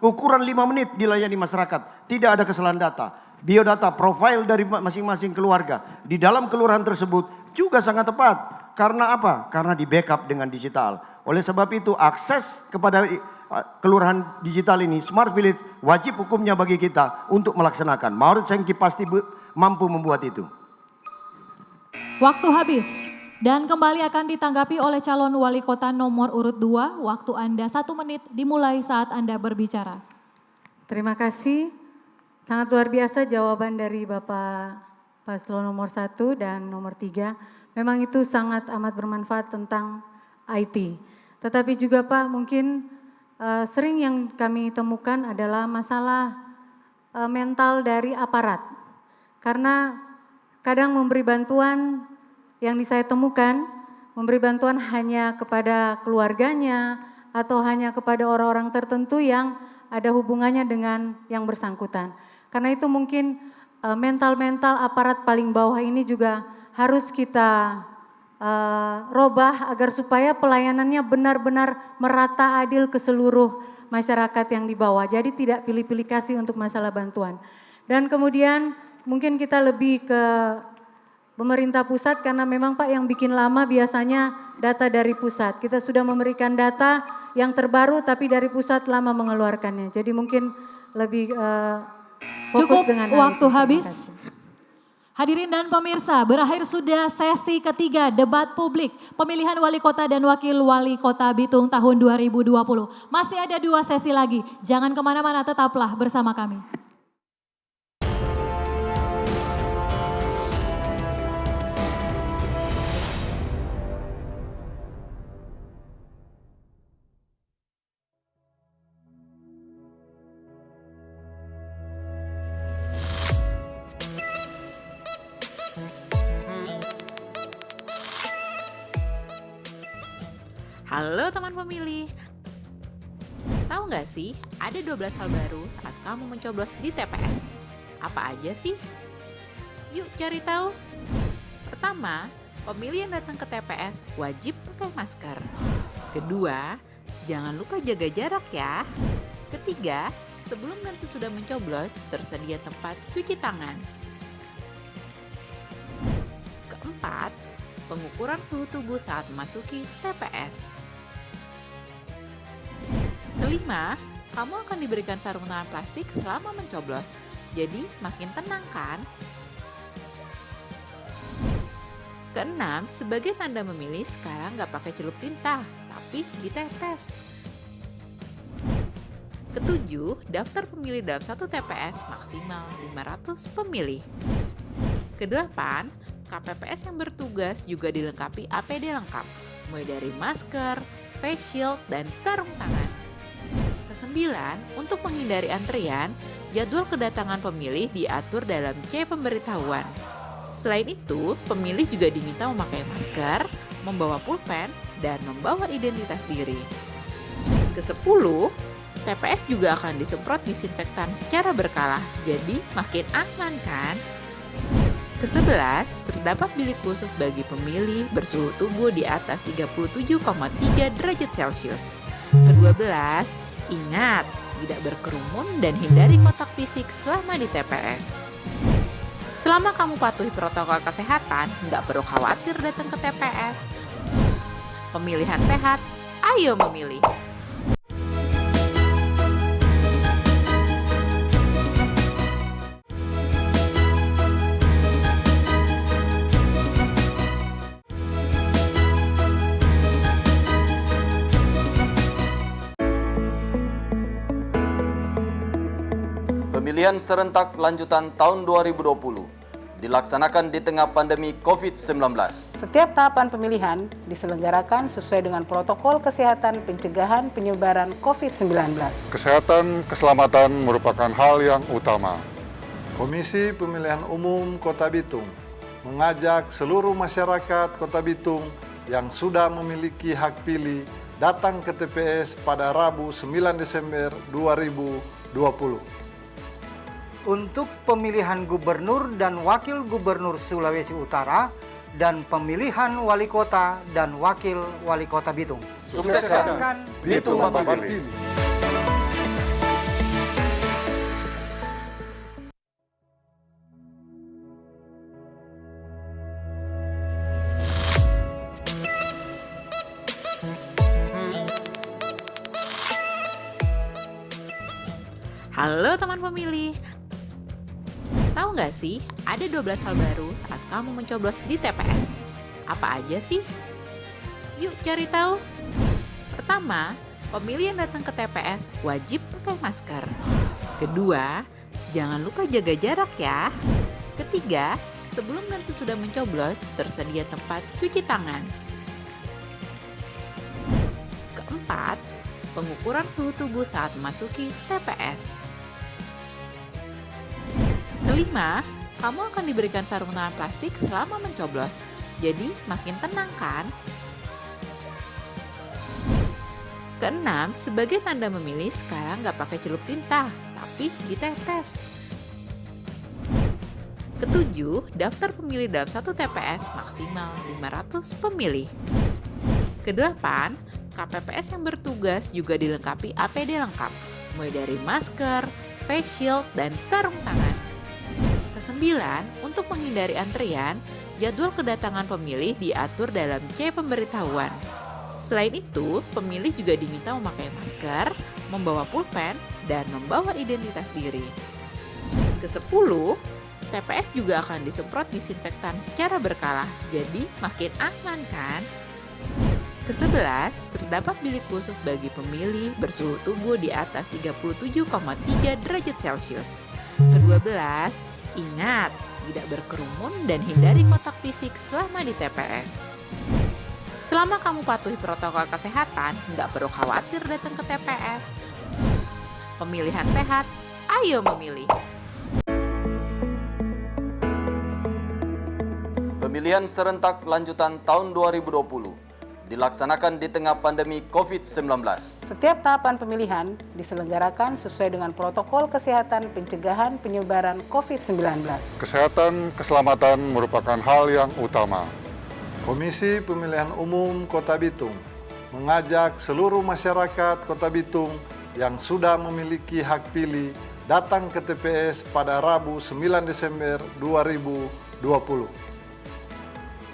ukuran 5 menit dilayani masyarakat. Tidak ada kesalahan data. Biodata, profil dari masing-masing keluarga di dalam kelurahan tersebut juga sangat tepat. Karena apa? Karena di backup dengan digital. Oleh sebab itu akses kepada kelurahan digital ini, Smart Village, wajib hukumnya bagi kita untuk melaksanakan. Maurice Hengki pasti mampu membuat itu. Waktu habis. Dan kembali akan ditanggapi oleh calon wali kota nomor urut 2. Waktu Anda 1 menit dimulai saat Anda berbicara. Terima kasih. Sangat luar biasa jawaban dari Bapak Paslon nomor 1 dan nomor 3. Memang itu sangat amat bermanfaat tentang IT. Tetapi juga Pak, mungkin sering yang kami temukan adalah masalah mental dari aparat. Karena kadang memberi bantuan yang saya temukan, memberi bantuan hanya kepada keluarganya atau hanya kepada orang-orang tertentu yang ada hubungannya dengan yang bersangkutan. Karena itu mungkin mental-mental aparat paling bawah ini juga harus kita robah agar supaya pelayanannya benar-benar merata adil ke seluruh masyarakat yang di bawah. Jadi tidak pilih-pilih kasih untuk masalah bantuan. Dan kemudian mungkin kita lebih ke pemerintah pusat karena memang Pak yang bikin lama biasanya data dari pusat. Kita sudah memberikan data yang terbaru tapi dari pusat lama mengeluarkannya. Jadi mungkin lebih fokus Cukup dengan waktu itu. habis. Hadirin dan pemirsa, berakhir sudah sesi ketiga debat publik pemilihan wali kota dan wakil wali kota Bitung tahun 2020. Masih ada 2 sesi lagi, jangan kemana-mana, tetaplah bersama kami. Halo teman pemilih. Tahu nggak sih, ada 12 hal baru saat kamu mencoblos di TPS. Apa aja sih? Yuk cari tahu. Pertama, pemilih yang datang ke TPS wajib pakai masker. Kedua, jangan lupa jaga jarak ya. Ketiga, sebelum dan sesudah mencoblos tersedia tempat cuci tangan. Keempat, pengukuran suhu tubuh saat memasuki TPS. Kelima, kamu akan diberikan sarung tangan plastik selama mencoblos. Jadi makin tenang kan? Keenam, sebagai tanda memilih sekarang nggak pakai celup tinta, tapi ditetes. Ketujuh, daftar pemilih dalam satu TPS maksimal 500 pemilih. Kedelapan, KPPS yang bertugas juga dilengkapi APD lengkap, mulai dari masker, face shield, dan sarung tangan. Kesembilan, untuk menghindari antrian, jadwal kedatangan pemilih diatur dalam C pemberitahuan. Selain itu, pemilih juga diminta memakai masker, membawa pulpen, dan membawa identitas diri. Kesepuluh, TPS juga akan disemprot disinfektan secara berkala, jadi makin aman kan? Ke-11, terdapat bilik khusus bagi pemilih bersuhu tubuh di atas 37,3 derajat Celcius. Ke-12, ingat, tidak berkerumun dan hindari kontak fisik selama di TPS. Selama kamu patuhi protokol kesehatan, nggak perlu khawatir datang ke TPS. Pemilihan sehat, ayo memilih. Pemilihan serentak lanjutan tahun 2020 dilaksanakan di tengah pandemi COVID-19. Setiap tahapan pemilihan diselenggarakan sesuai dengan protokol kesehatan pencegahan penyebaran COVID-19. Kesehatan keselamatan merupakan hal yang utama. Komisi Pemilihan Umum Kota Bitung mengajak seluruh masyarakat Kota Bitung yang sudah memiliki hak pilih datang ke TPS pada Rabu 9 Desember 2020. Untuk pemilihan gubernur dan wakil gubernur Sulawesi Utara dan pemilihan wali kota dan wakil wali kota Bitung. Sukseskan Bitung Memilih. Halo teman pemilih. Tahu nggak sih, ada 12 hal baru saat kamu mencoblos di TPS. Apa aja sih? Yuk cari tahu. Pertama, pemilih yang datang ke TPS wajib pakai masker. Kedua, jangan lupa jaga jarak ya. Ketiga, sebelum dan sesudah mencoblos, tersedia tempat cuci tangan. Keempat, pengukuran suhu tubuh saat memasuki TPS. Kelima, kamu akan diberikan sarung tangan plastik selama mencoblos. Jadi makin tenang kan? Keenam, sebagai tanda memilih sekarang nggak pakai celup tinta, tapi ditetes. Ketujuh, daftar pemilih dalam satu TPS maksimal 500 pemilih. Kedelapan, KPPS yang bertugas juga dilengkapi APD lengkap, mulai dari masker, face shield, dan sarung tangan. Kesembilan, untuk menghindari antrian, jadwal kedatangan pemilih diatur dalam C pemberitahuan. Selain itu, pemilih juga diminta memakai masker, membawa pulpen, dan membawa identitas diri. Kesepuluh, TPS juga akan disemprot disinfektan secara berkala, jadi makin aman kan? Kesebelas, terdapat bilik khusus bagi pemilih bersuhu tubuh di atas 37,3 derajat Celcius. Kedua-belas, ingat, tidak berkerumun dan hindari kontak fisik selama di TPS. Selama kamu patuhi protokol kesehatan, nggak perlu khawatir datang ke TPS. Pemilihan sehat, ayo memilih. Pemilihan serentak lanjutan tahun 2020 dilaksanakan di tengah pandemi COVID-19. Setiap tahapan pemilihan diselenggarakan sesuai dengan protokol kesehatan pencegahan penyebaran COVID-19. Kesehatan keselamatan merupakan hal yang utama. Komisi Pemilihan Umum Kota Bitung mengajak seluruh masyarakat Kota Bitung yang sudah memiliki hak pilih datang ke TPS pada Rabu 9 Desember 2020.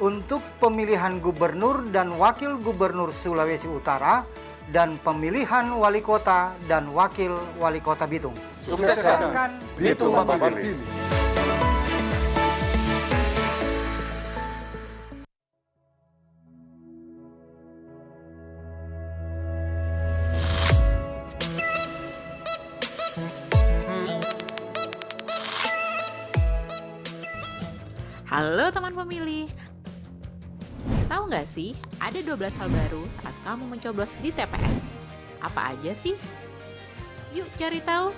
Untuk pemilihan gubernur dan wakil gubernur Sulawesi Utara dan pemilihan wali kota dan wakil wali kota Bitung. Sukseskan Bitung Bapak Pilih. Halo teman pemilih. Tahu nggak sih, ada 12 hal baru saat kamu mencoblos di TPS. Apa aja sih? Yuk cari tahu.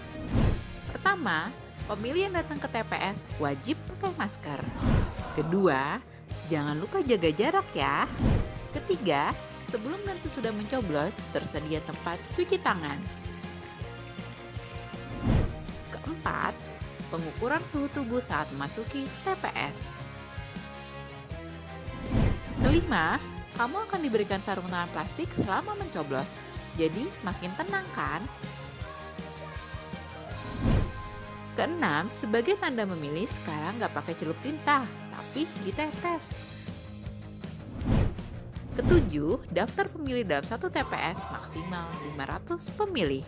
Pertama, pemilih yang datang ke TPS wajib pakai masker. Kedua, jangan lupa jaga jarak ya. Ketiga, sebelum dan sesudah mencoblos, tersedia tempat cuci tangan. Keempat, pengukuran suhu tubuh saat memasuki TPS. Kelima, kamu akan diberikan sarung tangan plastik selama mencoblos. Jadi makin tenang kan? Keenam, sebagai tanda memilih sekarang nggak pakai celup tinta, tapi ditetes. Ketujuh, daftar pemilih dalam satu TPS maksimal 500 pemilih.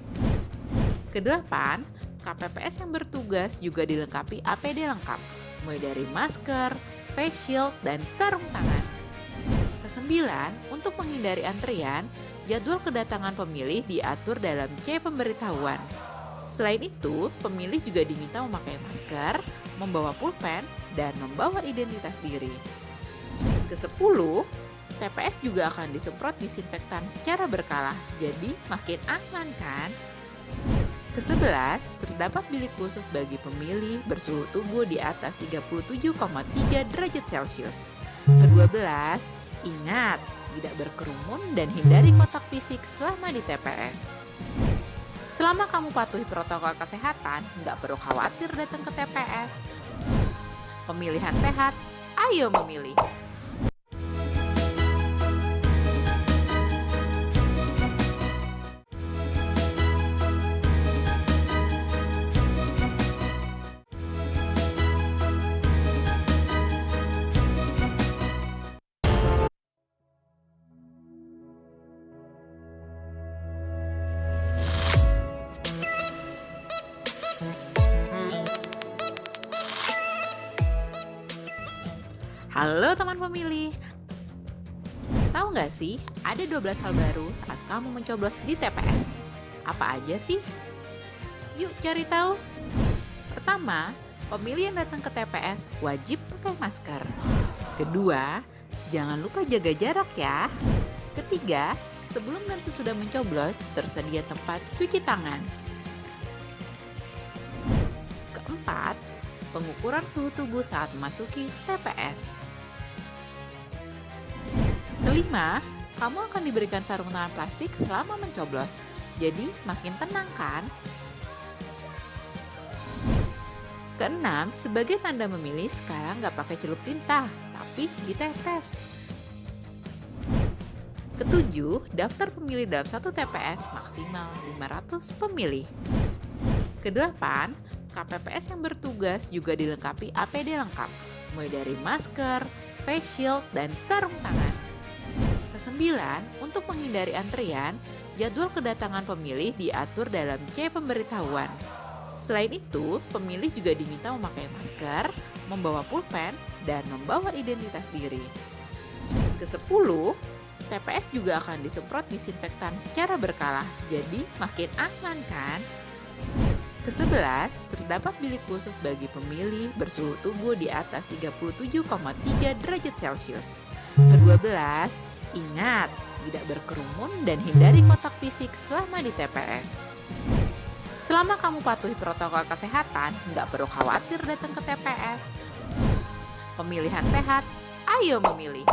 Kedelapan, KPPS yang bertugas juga dilengkapi APD lengkap, mulai dari masker, face shield, dan sarung tangan. Kesembilan, untuk menghindari antrian, jadwal kedatangan pemilih diatur dalam C pemberitahuan. Selain itu, pemilih juga diminta memakai masker, membawa pulpen, dan membawa identitas diri. Kesepuluh, TPS juga akan disemprot disinfektan secara berkala, jadi makin aman kan? Kesebelas, terdapat bilik khusus bagi pemilih bersuhu tubuh di atas 37,3 derajat Celcius. Kedua-belas, ingat, tidak berkerumun dan hindari kontak fisik selama di TPS. Selama kamu patuhi protokol kesehatan, nggak perlu khawatir datang ke TPS. Pemilihan sehat, ayo memilih. Halo teman pemilih. Tahu nggak sih, ada 12 hal baru saat kamu mencoblos di TPS. Apa aja sih? Yuk cari tahu. Pertama, pemilih yang datang ke TPS wajib pakai masker. Kedua, jangan lupa jaga jarak ya. Ketiga, sebelum dan sesudah mencoblos, tersedia tempat cuci tangan. Keempat, pengukuran suhu tubuh saat memasuki TPS. Kelima, kamu akan diberikan sarung tangan plastik selama mencoblos. Jadi makin tenang kan? Keenam, sebagai tanda memilih sekarang nggak pakai celup tinta, tapi ditetes. Ketujuh, daftar pemilih dalam satu TPS maksimal 500 pemilih. Kedelapan, KPPS yang bertugas juga dilengkapi APD lengkap, mulai dari masker, face shield, dan sarung tangan. Kesembilan, untuk menghindari antrian, jadwal kedatangan pemilih diatur dalam C pemberitahuan. Selain itu, pemilih juga diminta memakai masker, membawa pulpen, dan membawa identitas diri. Kesepuluh, TPS juga akan disemprot disinfektan secara berkala, jadi makin aman kan? Ke-11, terdapat bilik khusus bagi pemilih bersuhu tubuh di atas 37,3 derajat Celcius. Ke-12, ingat, tidak berkerumun dan hindari kontak fisik selama di TPS. Selama kamu patuhi protokol kesehatan, nggak perlu khawatir datang ke TPS. Pemilihan sehat, ayo memilih.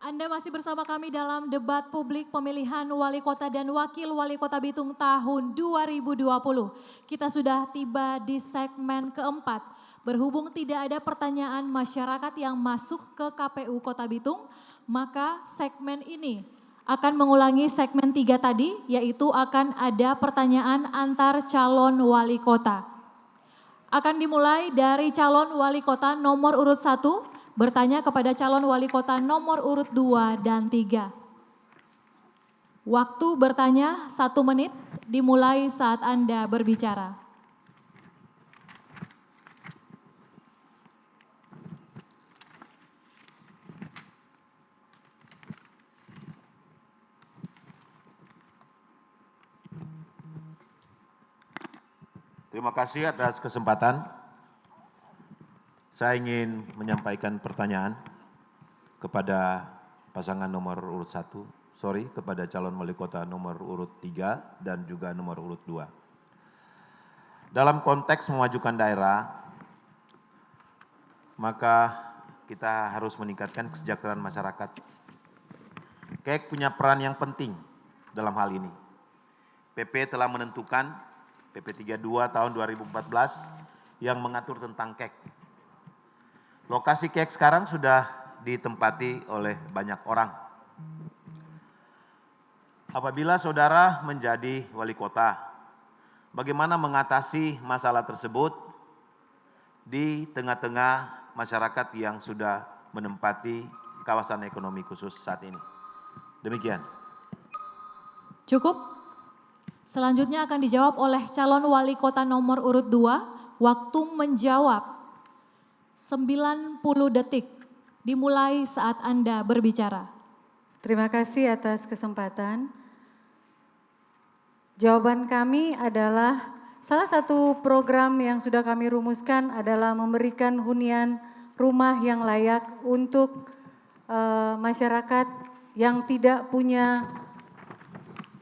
Anda masih bersama kami dalam debat publik pemilihan Wali Kota dan Wakil Wali Kota Bitung tahun 2020. Kita sudah tiba di segmen keempat. Berhubung tidak ada pertanyaan masyarakat yang masuk ke KPU Kota Bitung, maka segmen ini akan mengulangi segmen 3 tadi, yaitu akan ada pertanyaan antar calon wali kota. Akan dimulai dari calon wali kota nomor urut 1, bertanya kepada calon wali kota nomor urut 2 dan 3. Waktu bertanya 1 menit, dimulai saat Anda berbicara. Terima kasih atas kesempatan. Saya ingin menyampaikan pertanyaan kepada pasangan nomor urut 1, kepada calon wali kota nomor urut 3 dan juga nomor urut 2. Dalam konteks memajukan daerah, maka kita harus meningkatkan kesejahteraan masyarakat. KEK punya peran yang penting dalam hal ini. PP telah menentukan PP 32 tahun 2014 yang mengatur tentang KEK. Lokasi KEK sekarang sudah ditempati oleh banyak orang. Apabila saudara menjadi wali kota, bagaimana mengatasi masalah tersebut di tengah-tengah masyarakat yang sudah menempati kawasan ekonomi khusus saat ini? Demikian. Cukup? Selanjutnya akan dijawab oleh calon wali kota nomor urut 2. Waktu menjawab 90 detik. Dimulai saat Anda berbicara. Terima kasih atas kesempatan. Jawaban kami adalah salah satu program yang sudah kami rumuskan adalah memberikan hunian rumah yang layak untuk masyarakat yang tidak punya,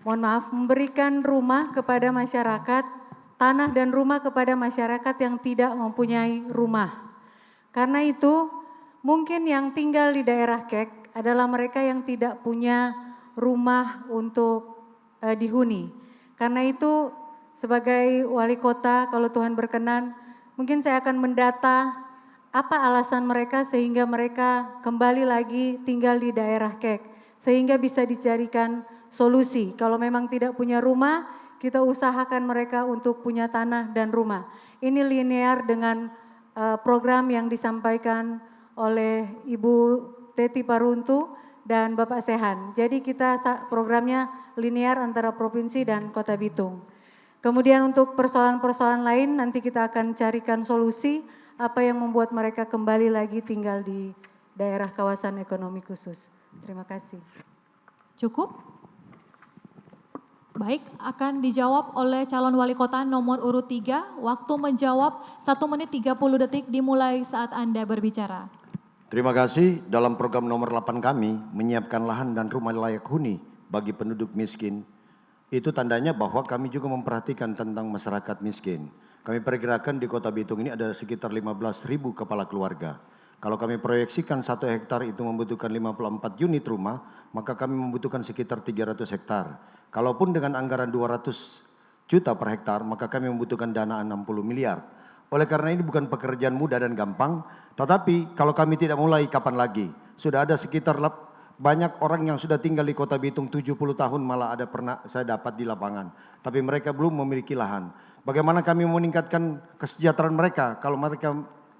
memberikan rumah kepada masyarakat, tanah dan rumah kepada masyarakat yang tidak mempunyai rumah. Karena itu, mungkin yang tinggal di daerah KEK adalah mereka yang tidak punya rumah untuk dihuni. Karena itu, sebagai wali kota, kalau Tuhan berkenan, mungkin saya akan mendata apa alasan mereka sehingga mereka kembali lagi tinggal di daerah KEK, sehingga bisa dicarikan solusi. Kalau memang tidak punya rumah, kita usahakan mereka untuk punya tanah dan rumah. Ini linear dengan program yang disampaikan oleh Ibu Teti Paruntu dan Bapak Sehan. Jadi kita programnya linear antara provinsi dan Kota Bitung. Kemudian untuk persoalan-persoalan lain nanti kita akan carikan solusi apa yang membuat mereka kembali lagi tinggal di daerah kawasan ekonomi khusus. Terima kasih. Cukup? Baik, akan dijawab oleh calon wali kota nomor urut 3. Waktu menjawab 1 menit 30 detik dimulai saat Anda berbicara. Terima kasih. Dalam program nomor 8 kami, menyiapkan lahan dan rumah layak huni bagi penduduk miskin. Itu tandanya bahwa kami juga memperhatikan tentang masyarakat miskin. Kami perkirakan di Kota Bitung ini ada sekitar 15.000 kepala keluarga. Kalau kami proyeksikan 1 hektar itu membutuhkan 54 unit rumah, maka kami membutuhkan sekitar 300 hektar. Kalaupun dengan anggaran 200 juta per hektar, maka kami membutuhkan dana 60 miliar. Oleh karena ini bukan pekerjaan mudah dan gampang, tetapi kalau kami tidak mulai, kapan lagi? Sudah ada sekitar banyak orang yang sudah tinggal di Kota Bitung 70 tahun, malah ada pernah saya dapat di lapangan. Tapi mereka belum memiliki lahan. Bagaimana kami meningkatkan kesejahteraan mereka kalau mereka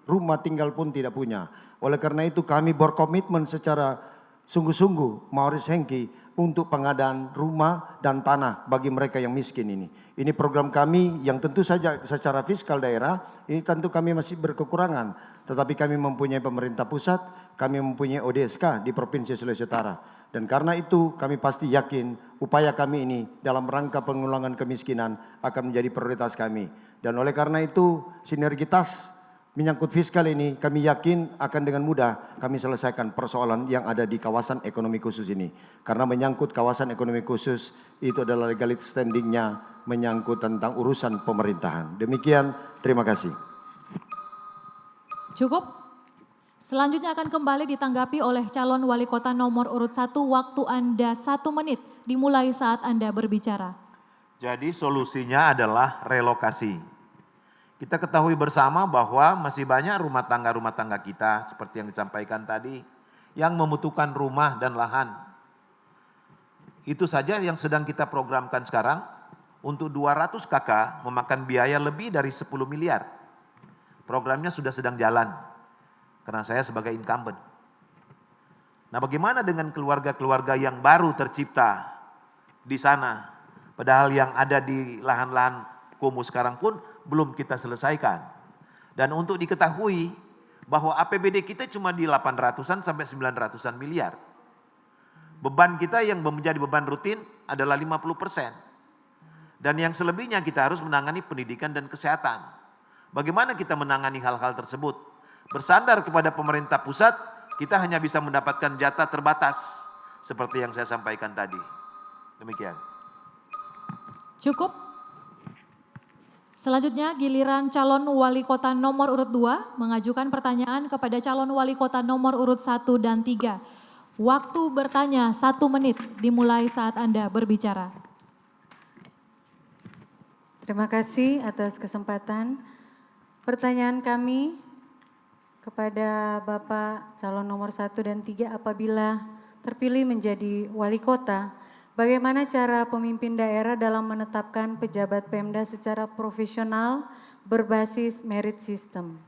rumah tinggal pun tidak punya. Oleh karena itu kami berkomitmen secara sungguh-sungguh, Maurice Hengki, untuk pengadaan rumah dan tanah bagi mereka yang miskin ini. Ini program kami yang tentu saja secara fiskal daerah, ini tentu kami masih berkekurangan. Tetapi kami mempunyai pemerintah pusat, kami mempunyai ODSK di Provinsi Sulawesi Utara. Dan karena itu kami pasti yakin upaya kami ini dalam rangka pengulangan kemiskinan akan menjadi prioritas kami. Dan oleh karena itu sinergitas menyangkut fiskal ini kami yakin akan dengan mudah kami selesaikan persoalan yang ada di kawasan ekonomi khusus ini. Karena menyangkut kawasan ekonomi khusus itu adalah legal standingnya menyangkut tentang urusan pemerintahan. Demikian, terima kasih. Cukup? Selanjutnya akan kembali ditanggapi oleh calon wali kota nomor urut 1. Waktu Anda 1 menit dimulai saat Anda berbicara. Jadi solusinya adalah relokasi. Kita ketahui bersama bahwa masih banyak rumah tangga kita seperti yang disampaikan tadi yang membutuhkan rumah dan lahan. Itu saja yang sedang kita programkan sekarang untuk 200 KK memakan biaya lebih dari 10 miliar. Programnya sudah sedang jalan karena saya sebagai incumbent. Nah, bagaimana dengan keluarga-keluarga yang baru tercipta di sana? Padahal yang ada di lahan-lahan kumuh sekarang pun belum kita selesaikan. Dan untuk diketahui bahwa APBD kita cuma di 800-an sampai 900-an miliar. Beban kita yang menjadi beban rutin adalah 50%. Dan yang selebihnya kita harus menangani pendidikan dan kesehatan. Bagaimana kita menangani hal-hal tersebut? Bersandar kepada pemerintah pusat, kita hanya bisa mendapatkan jatah terbatas. Seperti yang saya sampaikan tadi. Demikian. Cukup? Selanjutnya giliran calon wali kota nomor urut 2 mengajukan pertanyaan kepada calon wali kota nomor urut 1 dan 3. Waktu bertanya 1 menit dimulai saat Anda berbicara. Terima kasih atas kesempatan. Pertanyaan kami kepada Bapak calon nomor 1 dan 3, apabila terpilih menjadi wali kota, bagaimana cara pemimpin daerah dalam menetapkan pejabat Pemda secara profesional berbasis merit system?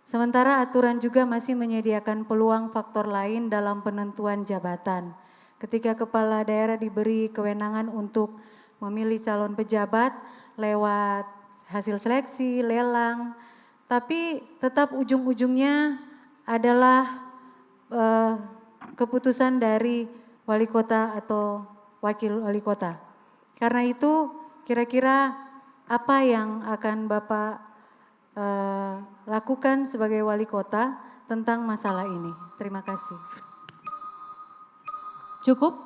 Sementara aturan juga masih menyediakan peluang faktor lain dalam penentuan jabatan. Ketika kepala daerah diberi kewenangan untuk memilih calon pejabat lewat hasil seleksi, lelang, tapi tetap ujung-ujungnya adalah keputusan dari wali kota atau wakil wali kota. Karena itu kira-kira apa yang akan Bapak lakukan sebagai wali kota tentang masalah ini? Terima kasih. Cukup?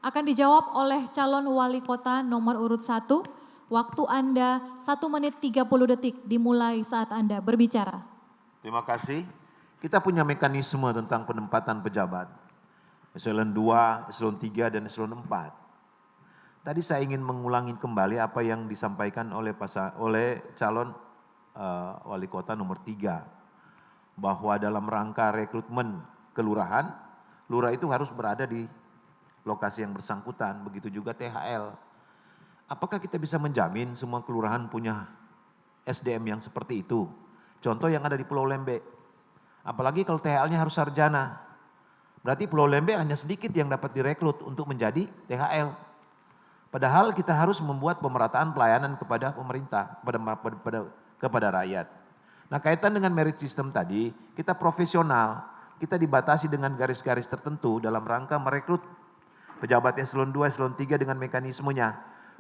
Akan dijawab oleh calon wali kota nomor urut 1. Waktu Anda 1 menit 30 detik dimulai saat Anda berbicara. Terima kasih. Kita punya mekanisme tentang penempatan pejabat. Eselon 2, Eselon 3, dan Eselon 4. Tadi saya ingin mengulangi kembali apa yang disampaikan oleh calon wali kota nomor 3. Bahwa dalam rangka rekrutmen kelurahan, lurah itu harus berada di lokasi yang bersangkutan. Begitu juga THL. Apakah kita bisa menjamin semua kelurahan punya SDM yang seperti itu? Contoh yang ada di Pulau Lembe. Apalagi kalau THL-nya harus sarjana. Berarti Pulau Lembe hanya sedikit yang dapat direkrut untuk menjadi THL. Padahal kita harus membuat pemerataan pelayanan kepada pemerintah, kepada rakyat. Nah, kaitan dengan merit system tadi, kita profesional. kita dibatasi dengan garis-garis tertentu dalam rangka merekrut pejabat eselon 2, eselon 3 dengan mekanismenya.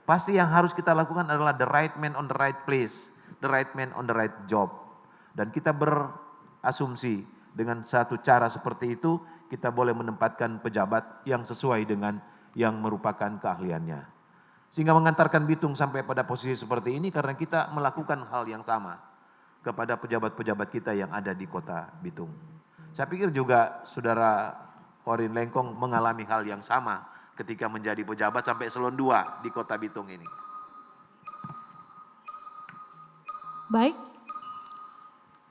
Pasti yang harus kita lakukan adalah the right man on the right place, the right man on the right job. Dan kita berasumsi dengan satu cara seperti itu, kita boleh menempatkan pejabat yang sesuai dengan yang merupakan keahliannya. Sehingga mengantarkan Bitung sampai pada posisi seperti ini karena kita melakukan hal yang sama kepada pejabat-pejabat kita yang ada di kota Bitung. Saya pikir juga saudara Orin Lengkong mengalami hal yang sama ketika menjadi pejabat sampai eselon 2 di kota Bitung ini. Baik,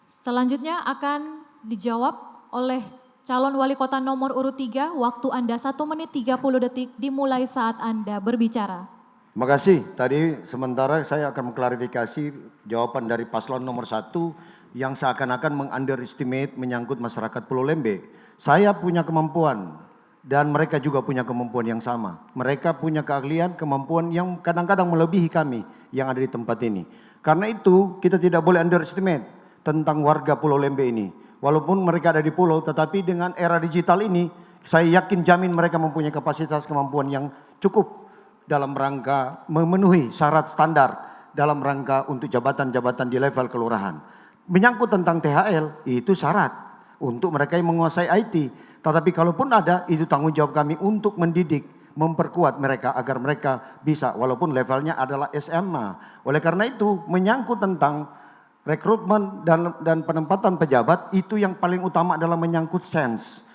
selanjutnya akan dijawab oleh calon wali kota nomor urut 3, waktu Anda 1 menit 30 detik dimulai saat Anda berbicara. Terima kasih. Tadi sementara saya akan mengklarifikasi jawaban dari paslon nomor 1 yang seakan-akan meng-underestimate menyangkut masyarakat Pulau Lembe. Saya punya kemampuan dan mereka juga punya kemampuan yang sama. Mereka punya keahlian, kemampuan yang kadang-kadang melebihi kami yang ada di tempat ini. Karena itu kita tidak boleh underestimate tentang warga Pulau Lembe ini. Walaupun mereka ada di pulau, tetapi dengan era digital ini, saya yakin jamin mereka mempunyai kapasitas kemampuan yang cukup dalam rangka memenuhi syarat standar dalam rangka untuk jabatan-jabatan di level kelurahan. Menyangkut tentang THL, itu syarat untuk mereka yang menguasai IT. Tetapi kalaupun ada, itu tanggung jawab kami untuk mendidik, memperkuat mereka agar mereka bisa, walaupun levelnya adalah SMA. Oleh karena itu, menyangkut tentang rekrutmen dan penempatan pejabat, itu yang paling utama adalah menyangkut sense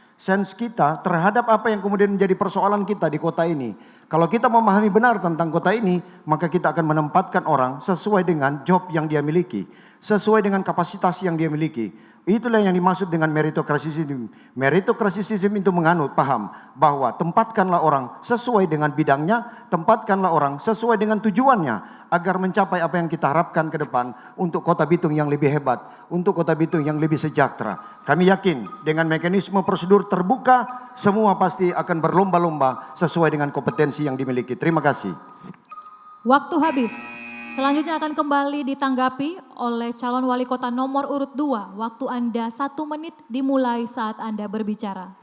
kita terhadap apa yang kemudian menjadi persoalan kita di kota ini. Kalau kita memahami benar tentang kota ini, maka kita akan menempatkan orang sesuai dengan job yang dia miliki, sesuai dengan kapasitas yang dia miliki. Itulah yang dimaksud dengan meritocracy system. Meritocracy system itu menganut paham bahwa tempatkanlah orang sesuai dengan bidangnya, tempatkanlah orang sesuai dengan tujuannya agar mencapai apa yang kita harapkan ke depan untuk kota Bitung yang lebih hebat, untuk kota Bitung yang lebih sejahtera. Kami yakin dengan mekanisme prosedur terbuka, semua pasti akan berlomba-lomba sesuai dengan kompetensi yang dimiliki. Terima kasih. Waktu habis. Selanjutnya akan kembali ditanggapi oleh calon wali kota nomor urut 2. Waktu Anda 1 menit dimulai saat Anda berbicara.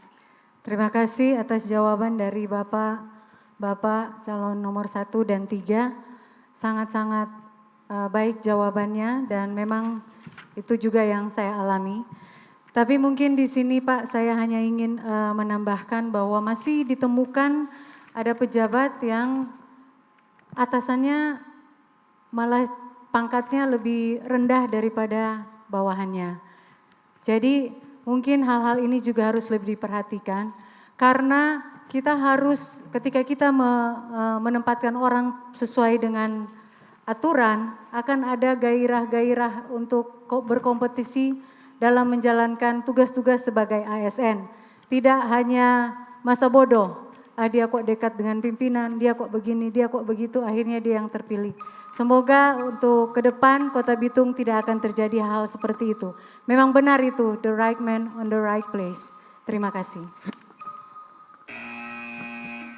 Terima kasih atas jawaban dari Bapak calon nomor 1 dan 3. Sangat-sangat baik jawabannya dan memang itu juga yang saya alami. Tapi mungkin di sini Pak saya hanya ingin menambahkan bahwa masih ditemukan ada pejabat yang atasannya malah pangkatnya lebih rendah daripada bawahannya. Jadi mungkin hal-hal ini juga harus lebih diperhatikan karena kita harus ketika kita menempatkan orang sesuai dengan aturan akan ada gairah-gairah untuk berkompetisi dalam menjalankan tugas-tugas sebagai ASN. Tidak hanya masa bodoh. Dia kok dekat dengan pimpinan, dia kok begini, dia kok begitu, akhirnya dia yang terpilih. Semoga untuk ke depan Kota Bitung tidak akan terjadi hal seperti itu. Memang benar itu, the right man on the right place. Terima kasih.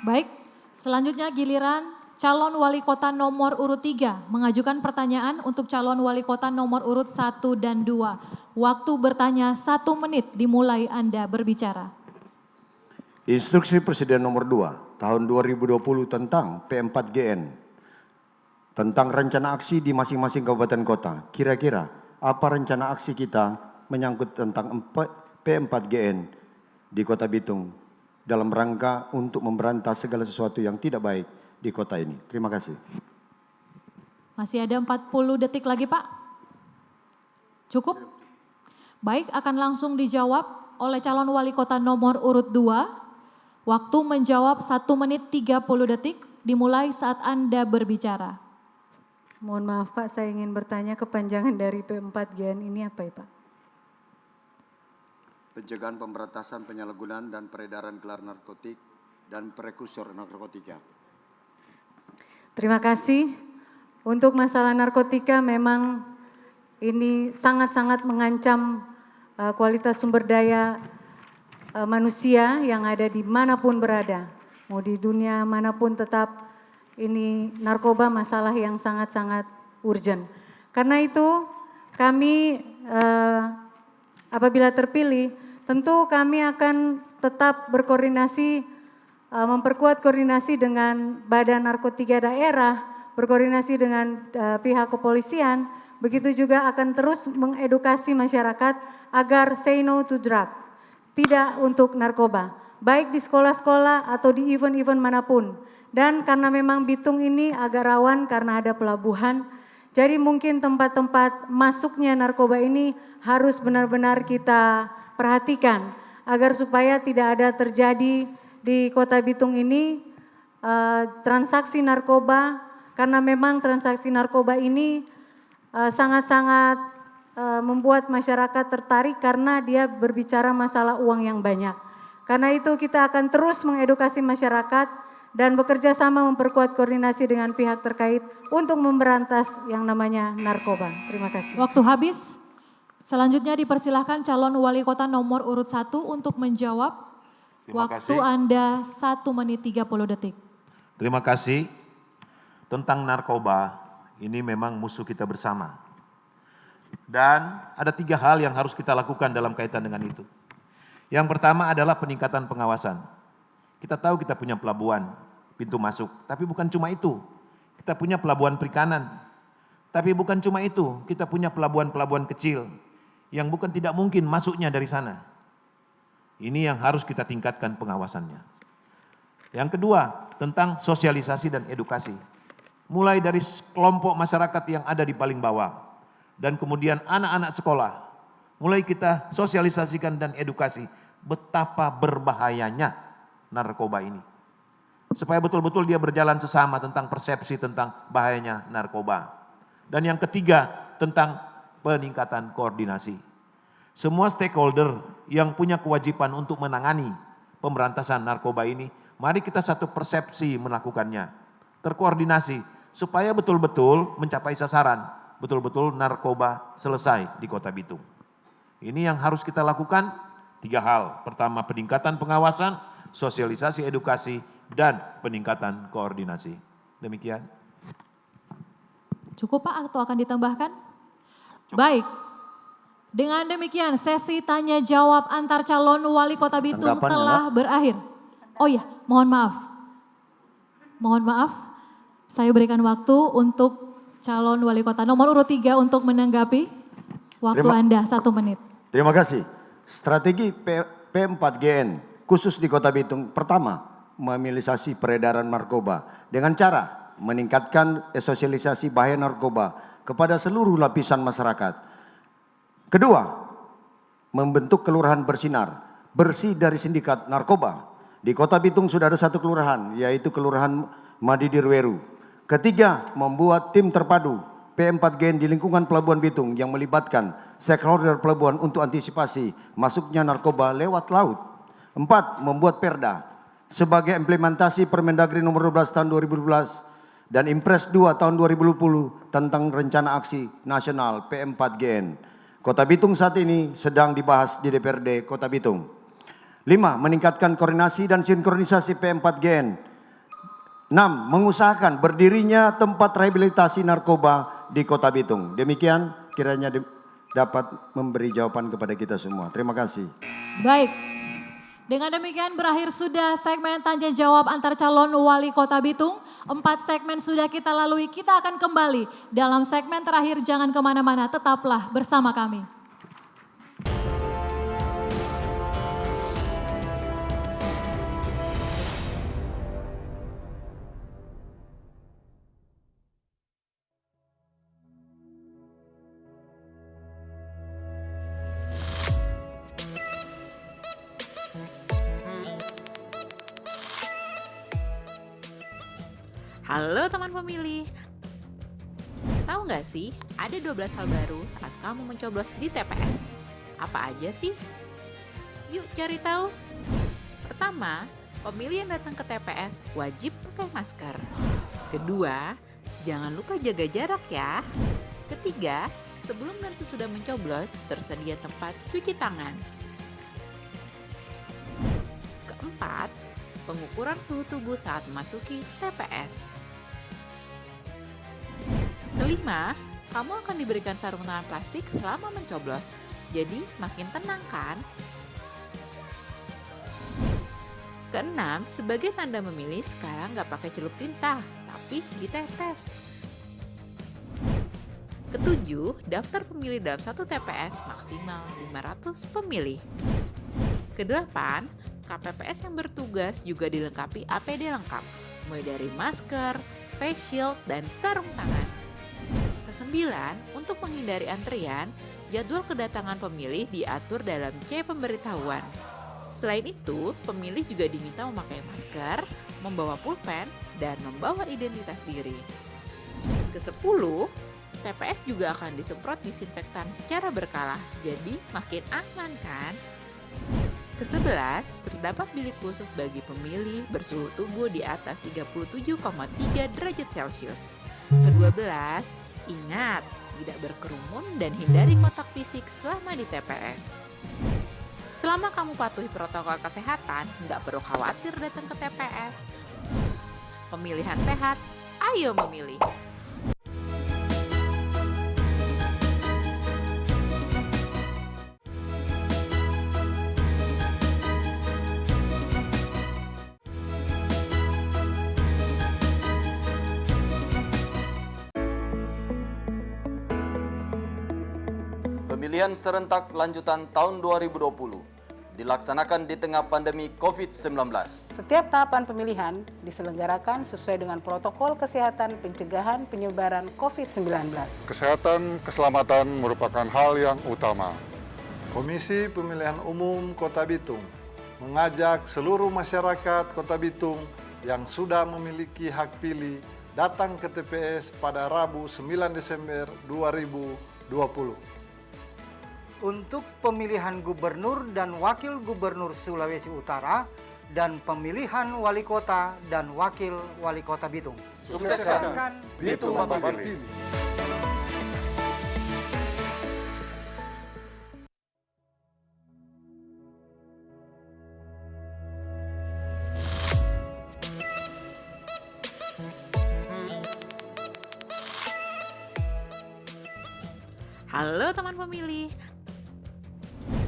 Baik, selanjutnya giliran calon wali kota nomor urut 3 mengajukan pertanyaan untuk calon wali kota nomor urut 1 dan 2. Waktu bertanya 1 menit dimulai Anda berbicara. Instruksi Presiden nomor 2 tahun 2020 tentang P4GN, tentang rencana aksi di masing-masing kabupaten kota. Kira-kira apa rencana aksi kita menyangkut tentang P4GN di kota Bitung dalam rangka untuk memberantas segala sesuatu yang tidak baik di kota ini. Terima kasih. Masih ada 40 detik lagi Pak. Cukup? Baik, akan langsung dijawab oleh calon wali kota nomor urut 2. Waktu menjawab 1 menit 30 detik dimulai saat Anda berbicara. Mohon maaf Pak, saya ingin bertanya kepanjangan dari P4GN ini apa ya Pak? Pencegahan pemberantasan penyalahgunaan dan peredaran gelar narkotik dan prekursor narkotika. Terima kasih. Untuk masalah narkotika memang ini sangat-sangat mengancam kualitas sumber daya manusia yang ada di manapun berada. Mau di dunia manapun tetap ini narkoba masalah yang sangat-sangat urgent. Karena itu kami apabila terpilih Tentu kami akan tetap berkoordinasi, memperkuat koordinasi dengan Badan Narkotika Daerah, berkoordinasi dengan pihak kepolisian, begitu juga akan terus mengedukasi masyarakat agar say no to drugs, tidak untuk narkoba, baik di sekolah-sekolah atau di event-event manapun. Dan karena memang Bitung ini agak rawan karena ada pelabuhan, jadi mungkin tempat-tempat masuknya narkoba ini harus benar-benar kita perhatikan agar supaya tidak ada terjadi di Kota Bitung ini transaksi narkoba, karena memang transaksi narkoba ini sangat-sangat membuat masyarakat tertarik karena dia berbicara masalah uang yang banyak. Karena itu kita akan terus mengedukasi masyarakat dan bekerja sama memperkuat koordinasi dengan pihak terkait untuk memberantas yang namanya narkoba. Terima kasih. Waktu habis. Selanjutnya dipersilahkan calon wali kota nomor urut 1 untuk menjawab. Waktu Anda 1 menit 30 detik. Terima kasih. Tentang narkoba, ini memang musuh kita bersama. Dan ada 3 hal yang harus kita lakukan dalam kaitan dengan itu. Yang pertama adalah peningkatan pengawasan. Kita tahu kita punya pelabuhan, pintu masuk, tapi bukan cuma itu. Kita punya pelabuhan perikanan, tapi bukan cuma itu. Kita punya pelabuhan-pelabuhan kecil yang bukan tidak mungkin masuknya dari sana. Ini yang harus kita tingkatkan pengawasannya. Yang kedua, tentang sosialisasi dan edukasi. Mulai dari kelompok masyarakat yang ada di paling bawah, dan kemudian anak-anak sekolah. Mulai kita sosialisasikan dan edukasi betapa berbahayanya narkoba ini. Supaya betul-betul dia berjalan sesama tentang persepsi tentang bahayanya narkoba. Dan yang ketiga, tentang peningkatan koordinasi. Semua stakeholder yang punya kewajiban untuk menangani pemberantasan narkoba ini, mari kita satu persepsi melakukannya. Terkoordinasi supaya betul-betul mencapai sasaran, betul-betul narkoba selesai di Kota Bitung. Ini yang harus kita lakukan 3 hal. Pertama, peningkatan pengawasan, sosialisasi edukasi, dan peningkatan koordinasi. Demikian. Cukup Pak atau akan ditambahkan? Baik. Dengan demikian sesi tanya jawab antar calon wali kota Bitung telah berakhir. Oh iya, mohon maaf. Mohon maaf, saya berikan waktu untuk calon wali kota nomor urut 3 untuk menanggapi. Waktu Anda 1 menit. Terima kasih. Strategi P4GN khusus di Kota Bitung, pertama, meminimalisasi peredaran narkoba dengan cara meningkatkan sosialisasi bahaya narkoba kepada seluruh lapisan masyarakat. Kedua, membentuk kelurahan bersinar, bersih dari sindikat narkoba. Di Kota Bitung sudah ada 1 kelurahan, yaitu Kelurahan Madidirweru. Ketiga, membuat tim terpadu P4GN di lingkungan Pelabuhan Bitung yang melibatkan stakeholder pelabuhan untuk antisipasi masuknya narkoba lewat laut. 4. Membuat perda sebagai implementasi Permendagri nomor 12 tahun 2012 dan Impres 2 tahun 2020 tentang rencana aksi nasional P4GN. Kota Bitung saat ini sedang dibahas di DPRD Kota Bitung. 5. Meningkatkan koordinasi dan sinkronisasi P4GN. 6. Mengusahakan berdirinya tempat rehabilitasi narkoba di Kota Bitung. Demikian kiranya dapat memberi jawaban kepada kita semua. Terima kasih. Baik. Dengan demikian berakhir sudah segmen tanya jawab antar calon wali kota Bitung. 4 segmen sudah kita lalui, kita akan kembali dalam segmen terakhir. Jangan kemana-mana, tetaplah bersama kami. Halo teman pemilih, tahu nggak sih ada 12 hal baru saat kamu mencoblos di TPS? Apa aja sih? Yuk cari tahu. Pertama, pemilih yang datang ke TPS wajib pakai masker. Kedua, jangan lupa jaga jarak ya. Ketiga, sebelum dan sesudah mencoblos tersedia tempat cuci tangan. Keempat, pengukuran suhu tubuh saat memasuki TPS. Kelima, kamu akan diberikan sarung tangan plastik selama mencoblos, jadi makin tenang kan? Keenam, sebagai tanda memilih sekarang nggak pakai celup tinta, tapi ditetes. Ketujuh, daftar pemilih dalam satu TPS maksimal 500 pemilih. Kedelapan, KPPS yang bertugas juga dilengkapi APD lengkap, mulai dari masker, face shield, dan sarung tangan. Kesembilan, untuk menghindari antrian, jadwal kedatangan pemilih diatur dalam C pemberitahuan. Selain itu, pemilih juga diminta memakai masker, membawa pulpen, dan membawa identitas diri. Kesepuluh, TPS juga akan disemprot disinfektan secara berkala, jadi makin aman kan? Ke-11, terdapat bilik khusus bagi pemilih bersuhu tubuh di atas 37,3 derajat Celcius. Ke-12, ingat, tidak berkerumun dan hindari kontak fisik selama di TPS. Selama kamu patuhi protokol kesehatan, nggak perlu khawatir datang ke TPS. Pemilihan sehat, ayo memilih. Pemilihan serentak lanjutan tahun 2020 dilaksanakan di tengah pandemi COVID-19. Setiap tahapan pemilihan diselenggarakan sesuai dengan protokol kesehatan pencegahan penyebaran COVID-19. Kesehatan keselamatan merupakan hal yang utama. Komisi Pemilihan Umum Kota Bitung mengajak seluruh masyarakat Kota Bitung yang sudah memiliki hak pilih datang ke TPS pada Rabu 9 Desember 2020. Untuk pemilihan gubernur dan wakil gubernur Sulawesi Utara dan pemilihan wali kota dan wakil wali kota Bitung. Sukseskan Bitung memilih. Halo teman pemilih.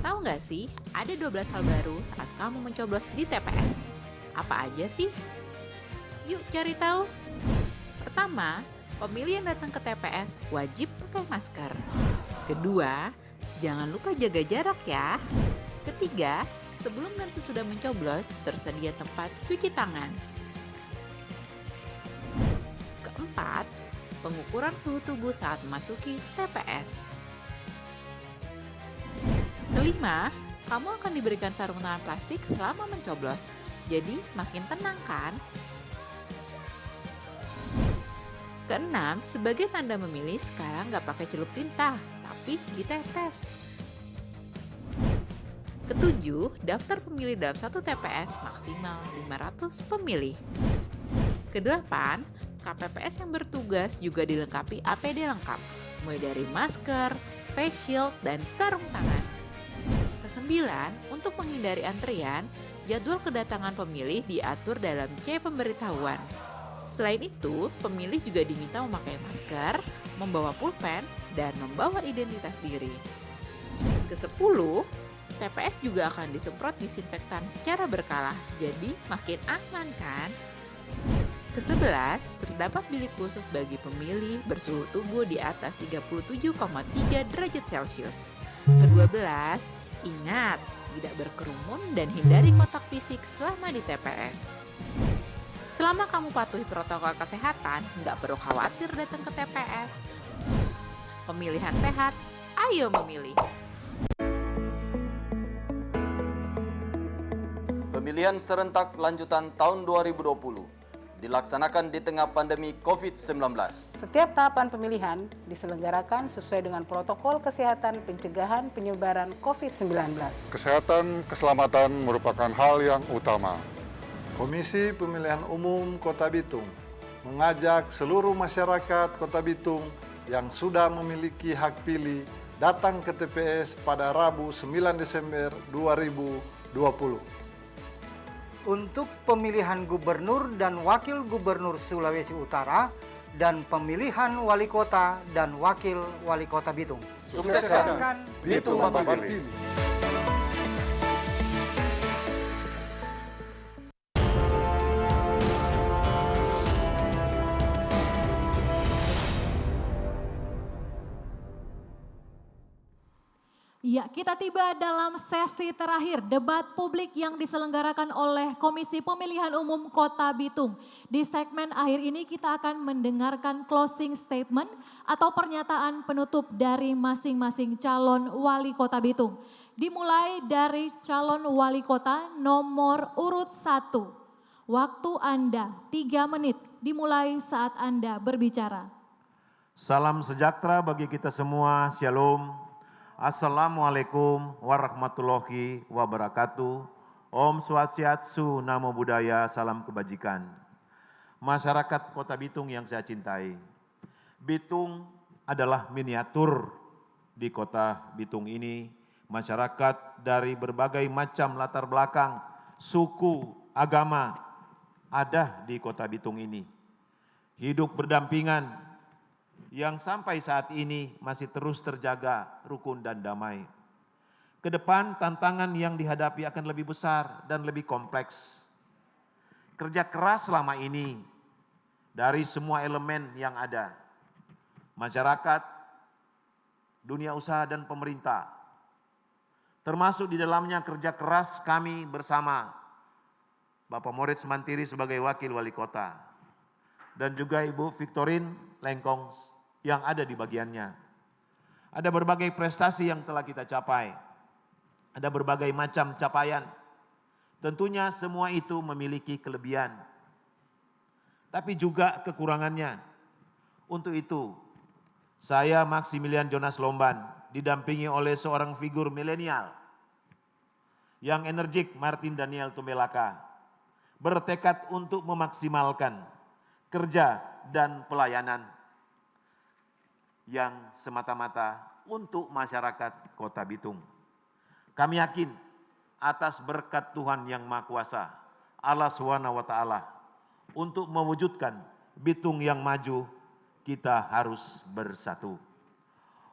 Tahu nggak sih, ada 12 hal baru saat kamu mencoblos di TPS. Apa aja sih? Yuk cari tahu. Pertama, pemilih yang datang ke TPS wajib pakai masker. Kedua, jangan lupa jaga jarak ya. Ketiga, sebelum dan sesudah mencoblos tersedia tempat cuci tangan. Keempat, pengukuran suhu tubuh saat memasuki TPS. Kelima, kamu akan diberikan sarung tangan plastik selama mencoblos, jadi makin tenang kan? Keenam, sebagai tanda memilih sekarang nggak pakai celup tinta, tapi ditetes. Ketujuh, daftar pemilih dalam satu TPS maksimal 500 pemilih. Kedelapan, KPPS yang bertugas juga dilengkapi APD lengkap, mulai dari masker, face shield, dan sarung tangan. Kesembilan, untuk menghindari antrian, jadwal kedatangan pemilih diatur dalam C pemberitahuan. Selain itu, pemilih juga diminta memakai masker, membawa pulpen, dan membawa identitas diri. Ke-10, TPS juga akan disemprot disinfektan secara berkala, jadi makin aman kan? Ke-11, terdapat bilik khusus bagi pemilih bersuhu tubuh di atas 37,3 derajat Celcius. Ke-12, ingat, tidak berkerumun dan hindari kontak fisik selama di TPS. Selama kamu patuhi protokol kesehatan, nggak perlu khawatir datang ke TPS. Pemilihan sehat, ayo memilih. Pemilihan serentak lanjutan tahun 2020 dilaksanakan di tengah pandemi COVID-19. Setiap tahapan pemilihan diselenggarakan sesuai dengan protokol kesehatan pencegahan penyebaran COVID-19. Kesehatan keselamatan merupakan hal yang utama. Komisi Pemilihan Umum Kota Bitung mengajak seluruh masyarakat Kota Bitung yang sudah memiliki hak pilih datang ke TPS pada Rabu 9 Desember 2020. Untuk pemilihan gubernur dan wakil gubernur Sulawesi Utara dan pemilihan wali kota dan wakil wali kota Bitung. Sukseskan Bitung memilih. Ya, kita tiba dalam sesi terakhir debat publik yang diselenggarakan oleh Komisi Pemilihan Umum Kota Bitung. Di segmen akhir ini kita akan mendengarkan closing statement atau pernyataan penutup dari masing-masing calon wali kota Bitung. Dimulai dari calon wali kota nomor urut 1. Waktu Anda 3 menit dimulai saat Anda berbicara. Salam sejahtera bagi kita semua, Shalom. Assalamualaikum warahmatullahi wabarakatuh. Om Swastiastu, Namo Buddhaya, salam kebajikan. Masyarakat Kota Bitung yang saya cintai. Bitung adalah miniatur di Kota Bitung ini. Masyarakat dari berbagai macam latar belakang, suku, agama ada di Kota Bitung ini. Hidup berdampingan yang sampai saat ini masih terus terjaga rukun dan damai. Ke depan tantangan yang dihadapi akan lebih besar dan lebih kompleks. Kerja keras selama ini dari semua elemen yang ada. Masyarakat, dunia usaha dan pemerintah. Termasuk di dalamnya kerja keras kami bersama Bapak Moritz Mantiri sebagai Wakil Wali Kota. Dan juga Ibu Victorine Lengkong yang ada di bagiannya. Ada berbagai prestasi yang telah kita capai. Ada berbagai macam capaian. Tentunya semua itu memiliki kelebihan. Tapi juga kekurangannya. Untuk itu, saya Maximilian Jonas Lomban didampingi oleh seorang figur milenial yang energik, Martin Daniel Tumbelaka, bertekad untuk memaksimalkan kerja dan pelayanan yang semata-mata untuk masyarakat Kota Bitung. Kami yakin atas berkat Tuhan Yang Maha Kuasa, Allah SWT, untuk mewujudkan Bitung yang maju, kita harus bersatu.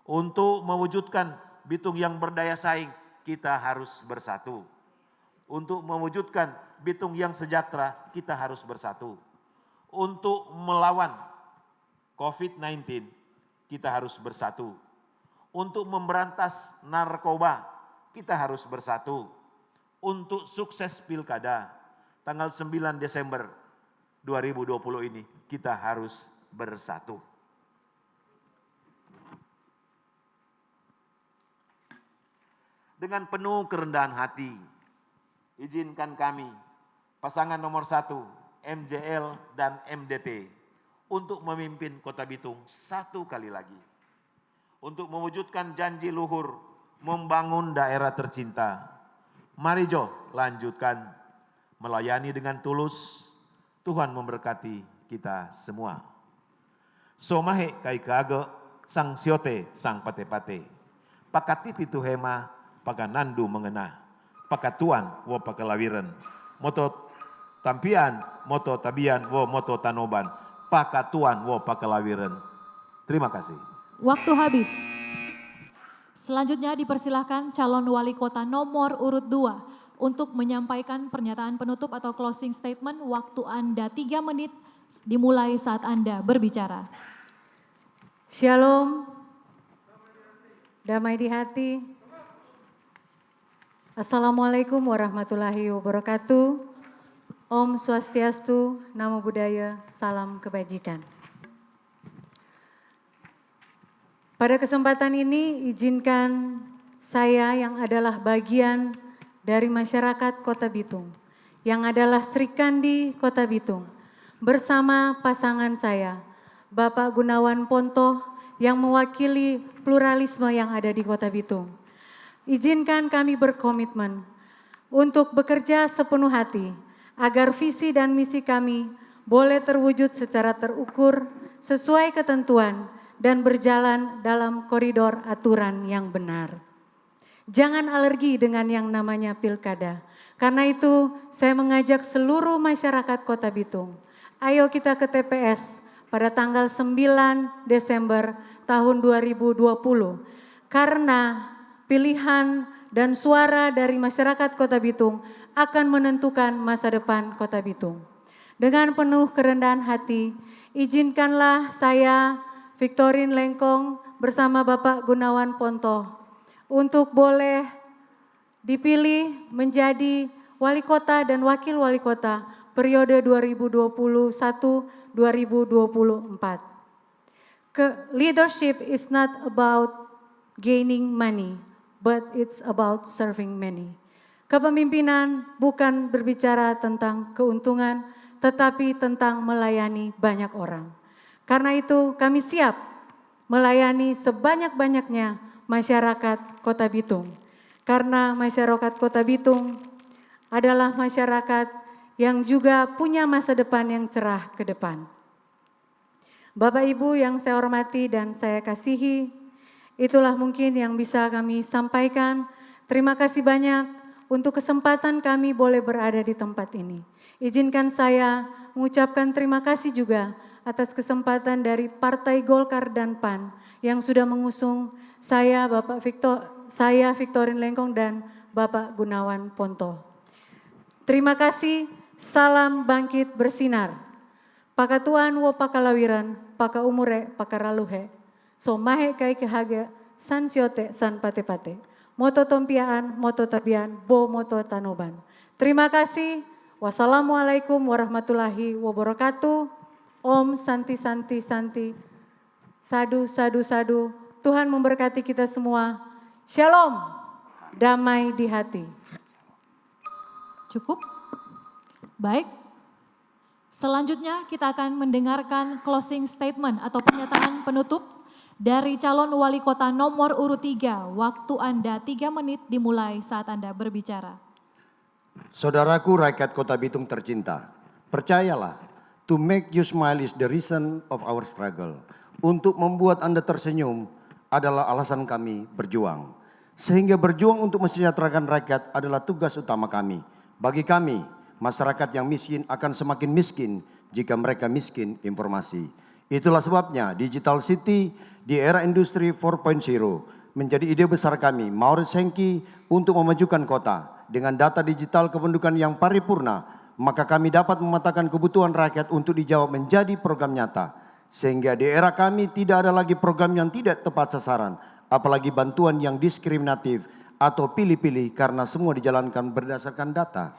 Untuk mewujudkan Bitung yang berdaya saing, kita harus bersatu. Untuk mewujudkan Bitung yang sejahtera, kita harus bersatu. Untuk melawan COVID-19, kita harus bersatu. Untuk memberantas narkoba, kita harus bersatu. Untuk sukses pilkada, tanggal 9 Desember 2020 ini, kita harus bersatu. Dengan penuh kerendahan hati, izinkan kami, pasangan nomor 1, MJL dan MDT, untuk memimpin Kota Bitung satu kali lagi. Untuk mewujudkan janji luhur membangun daerah tercinta. Mari Jo, lanjutkan melayani dengan tulus. Tuhan memberkati kita semua. Somahe kai kage sang siote sang pate-pate. Pakatiti tuhema paganandu mengena. Pakatuan wo pakalawiren. Moto tampian, moto tabian wo moto tanoban. Pakatuan wo pakalawiren. Terima kasih. Waktu habis. Selanjutnya dipersilahkan calon wali kota nomor urut 2 untuk menyampaikan pernyataan penutup atau closing statement. Waktu Anda 3 menit dimulai saat Anda berbicara. Shalom, damai di hati. Assalamualaikum warahmatullahi wabarakatuh. Om Swastiastu, Namo Buddhaya, salam kebajikan. Pada kesempatan ini izinkan saya yang adalah bagian dari masyarakat Kota Bitung, yang adalah Sri Kandi Kota Bitung, bersama pasangan saya, Bapak Gunawan Ponto, yang mewakili pluralisme yang ada di Kota Bitung. Izinkan kami berkomitmen untuk bekerja sepenuh hati, agar visi dan misi kami boleh terwujud secara terukur, sesuai ketentuan, dan berjalan dalam koridor aturan yang benar. Jangan alergi dengan yang namanya pilkada. Karena itu saya mengajak seluruh masyarakat Kota Bitung, ayo kita ke TPS pada tanggal 9 Desember tahun 2020. Karena pilihan dan suara dari masyarakat Kota Bitung akan menentukan masa depan Kota Bitung. Dengan penuh kerendahan hati, izinkanlah saya, Victorine Lengkong, bersama Bapak Gunawan Ponto, untuk boleh dipilih menjadi wali kota dan wakil wali kota periode 2021-2024. Leadership is not about gaining money, but it's about serving many. Kepemimpinan bukan berbicara tentang keuntungan, tetapi tentang melayani banyak orang. Karena itu kami siap melayani sebanyak-banyaknya masyarakat Kota Bitung. Karena masyarakat Kota Bitung adalah masyarakat yang juga punya masa depan yang cerah ke depan. Bapak Ibu yang saya hormati dan saya kasihi, itulah mungkin yang bisa kami sampaikan. Terima kasih banyak untuk kesempatan kami boleh berada di tempat ini. Izinkan saya mengucapkan terima kasih juga atas kesempatan dari Partai Golkar dan PAN yang sudah mengusung saya, Victorin Lengkong dan Bapak Gunawan Ponto. Terima kasih, salam bangkit bersinar. Pakatuan wo pakalawiran, paka umure pakaraluhe. So mahe kai kehaga san siote san pate-pate. Moto tompiaan, moto tabian, bo moto tanoban. Terima kasih. Wassalamualaikum warahmatullahi wabarakatuh. Om Santi Santi Santi. Sadu sadu sadu. Tuhan memberkati kita semua. Shalom. Damai di hati. Cukup? Baik. Selanjutnya kita akan mendengarkan closing statement atau pernyataan penutup dari calon wali kota nomor urut 3, waktu Anda 3 menit dimulai saat Anda berbicara. Saudaraku rakyat Kota Bitung tercinta, percayalah, to make you smile is the reason of our struggle. Untuk membuat Anda tersenyum adalah alasan kami berjuang. Sehingga berjuang untuk mensejahterakan rakyat adalah tugas utama kami. Bagi kami, masyarakat yang miskin akan semakin miskin jika mereka miskin informasi. Itulah sebabnya Digital City di era industri 4.0 menjadi ide besar kami, Maurits Henki, untuk memajukan kota. Dengan data digital kependudukan yang paripurna, maka kami dapat memetakan kebutuhan rakyat untuk dijawab menjadi program nyata. Sehingga di era kami tidak ada lagi program yang tidak tepat sasaran, apalagi bantuan yang diskriminatif atau pilih-pilih karena semua dijalankan berdasarkan data.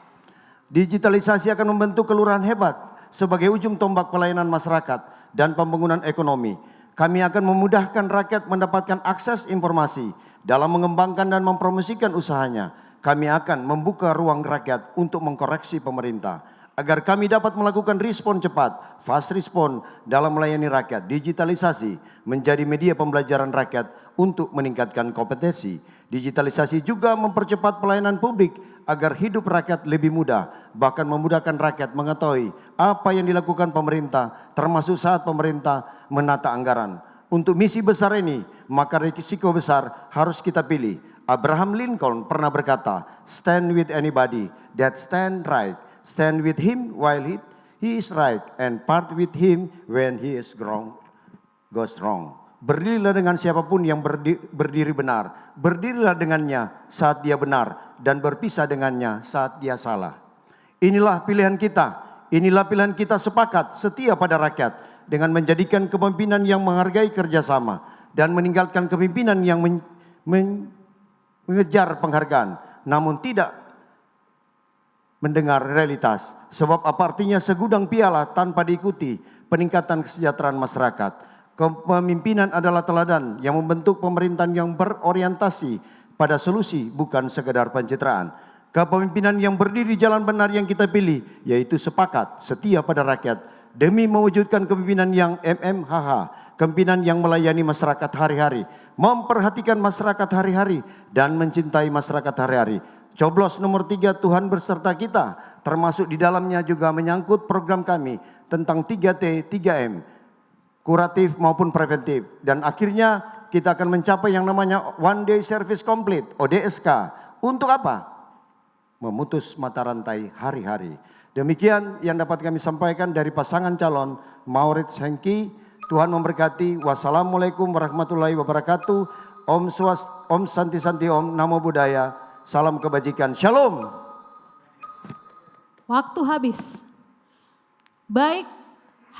Digitalisasi akan membentuk kelurahan hebat sebagai ujung tombak pelayanan masyarakat dan pembangunan ekonomi. Kami akan memudahkan rakyat mendapatkan akses informasi dalam mengembangkan dan mempromosikan usahanya. Kami akan membuka ruang rakyat untuk mengkoreksi pemerintah agar kami dapat melakukan respon cepat, fast respon dalam melayani rakyat. Digitalisasi menjadi media pembelajaran rakyat untuk meningkatkan kompetensi. Digitalisasi juga mempercepat pelayanan publik agar hidup rakyat lebih mudah, bahkan memudahkan rakyat mengetahui apa yang dilakukan pemerintah, termasuk saat pemerintah menata anggaran. Untuk misi besar ini, maka risiko besar harus kita pilih. Abraham Lincoln pernah berkata, stand with anybody that stand right, stand with him while he is right, and part with him when he is goes wrong. Berdirilah dengan siapapun yang berdiri benar, berdirilah dengannya saat dia benar, dan berpisah dengannya saat dia salah. Inilah pilihan kita sepakat setia pada rakyat dengan menjadikan kepemimpinan yang menghargai kerjasama dan meninggalkan kepemimpinan yang mengejar penghargaan, namun tidak mendengar realitas. Sebab apa artinya segudang piala tanpa diikuti peningkatan kesejahteraan masyarakat. Kepemimpinan adalah teladan yang membentuk pemerintahan yang berorientasi pada solusi, bukan sekedar pencitraan. Kepemimpinan yang berdiri jalan benar yang kita pilih, yaitu sepakat, setia pada rakyat, demi mewujudkan kepemimpinan yang MMHH, kepemimpinan yang melayani masyarakat hari-hari, memperhatikan masyarakat hari-hari, dan mencintai masyarakat hari-hari. Coblos nomor 3, Tuhan berserta kita, termasuk di dalamnya juga menyangkut program kami tentang 3T, 3M, kuratif maupun preventif. Dan akhirnya kita akan mencapai yang namanya One Day Service Complete, ODSK. Untuk apa? Memutus mata rantai hari-hari. Demikian yang dapat kami sampaikan dari pasangan calon Maurits Henki. Tuhan memberkati. Wassalamualaikum warahmatullahi wabarakatuh. Om Santi Santi Om, Namo Buddhaya. Salam kebajikan.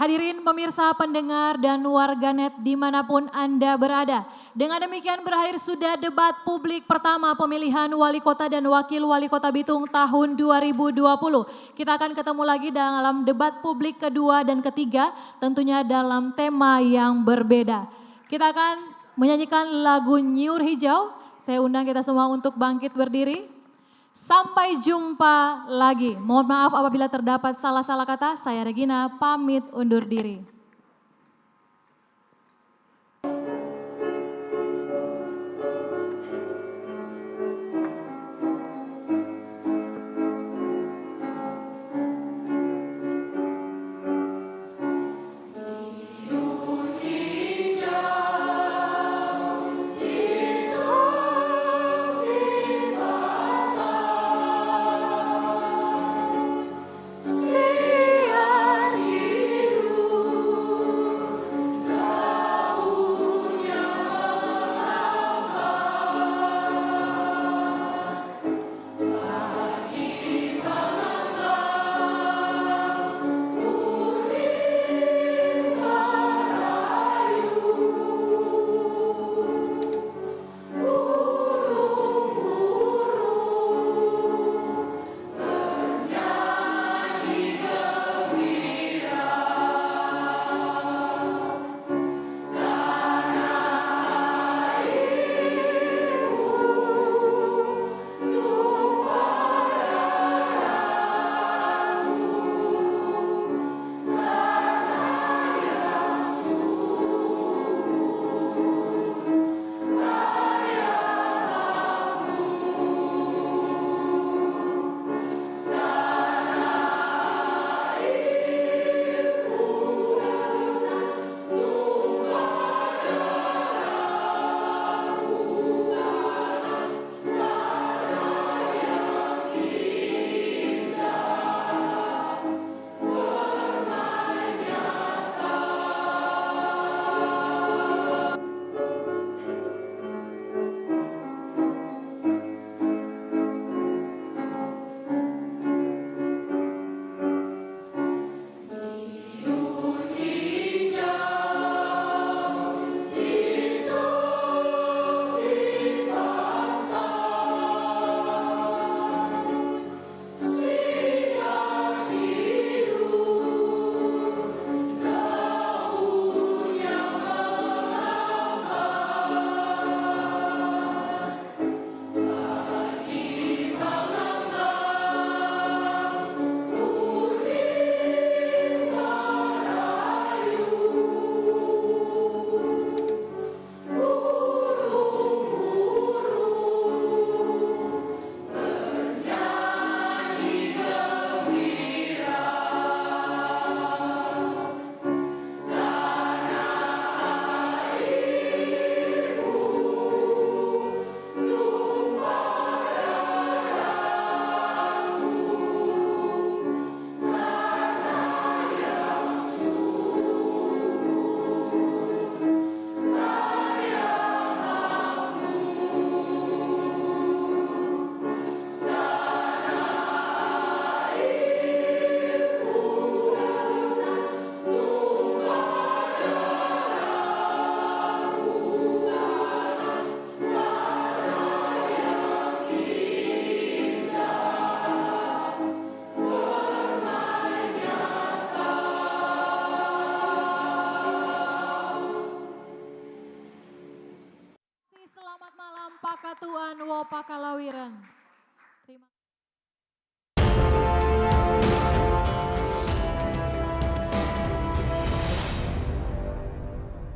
Hadirin pemirsa, pendengar, dan warganet dimanapun Anda berada. Dengan demikian berakhir sudah debat publik pertama pemilihan Wali Kota dan Wakil Wali Kota Bitung tahun 2020. Kita akan ketemu lagi dalam debat publik kedua dan ketiga, tentunya dalam tema yang berbeda. Kita akan menyanyikan lagu Nyur Hijau. Saya undang kita semua untuk bangkit berdiri. Sampai jumpa lagi. Mohon maaf apabila terdapat salah-salah kata. Saya Regina pamit undur diri. Pakatuan Wo Pakalawiran.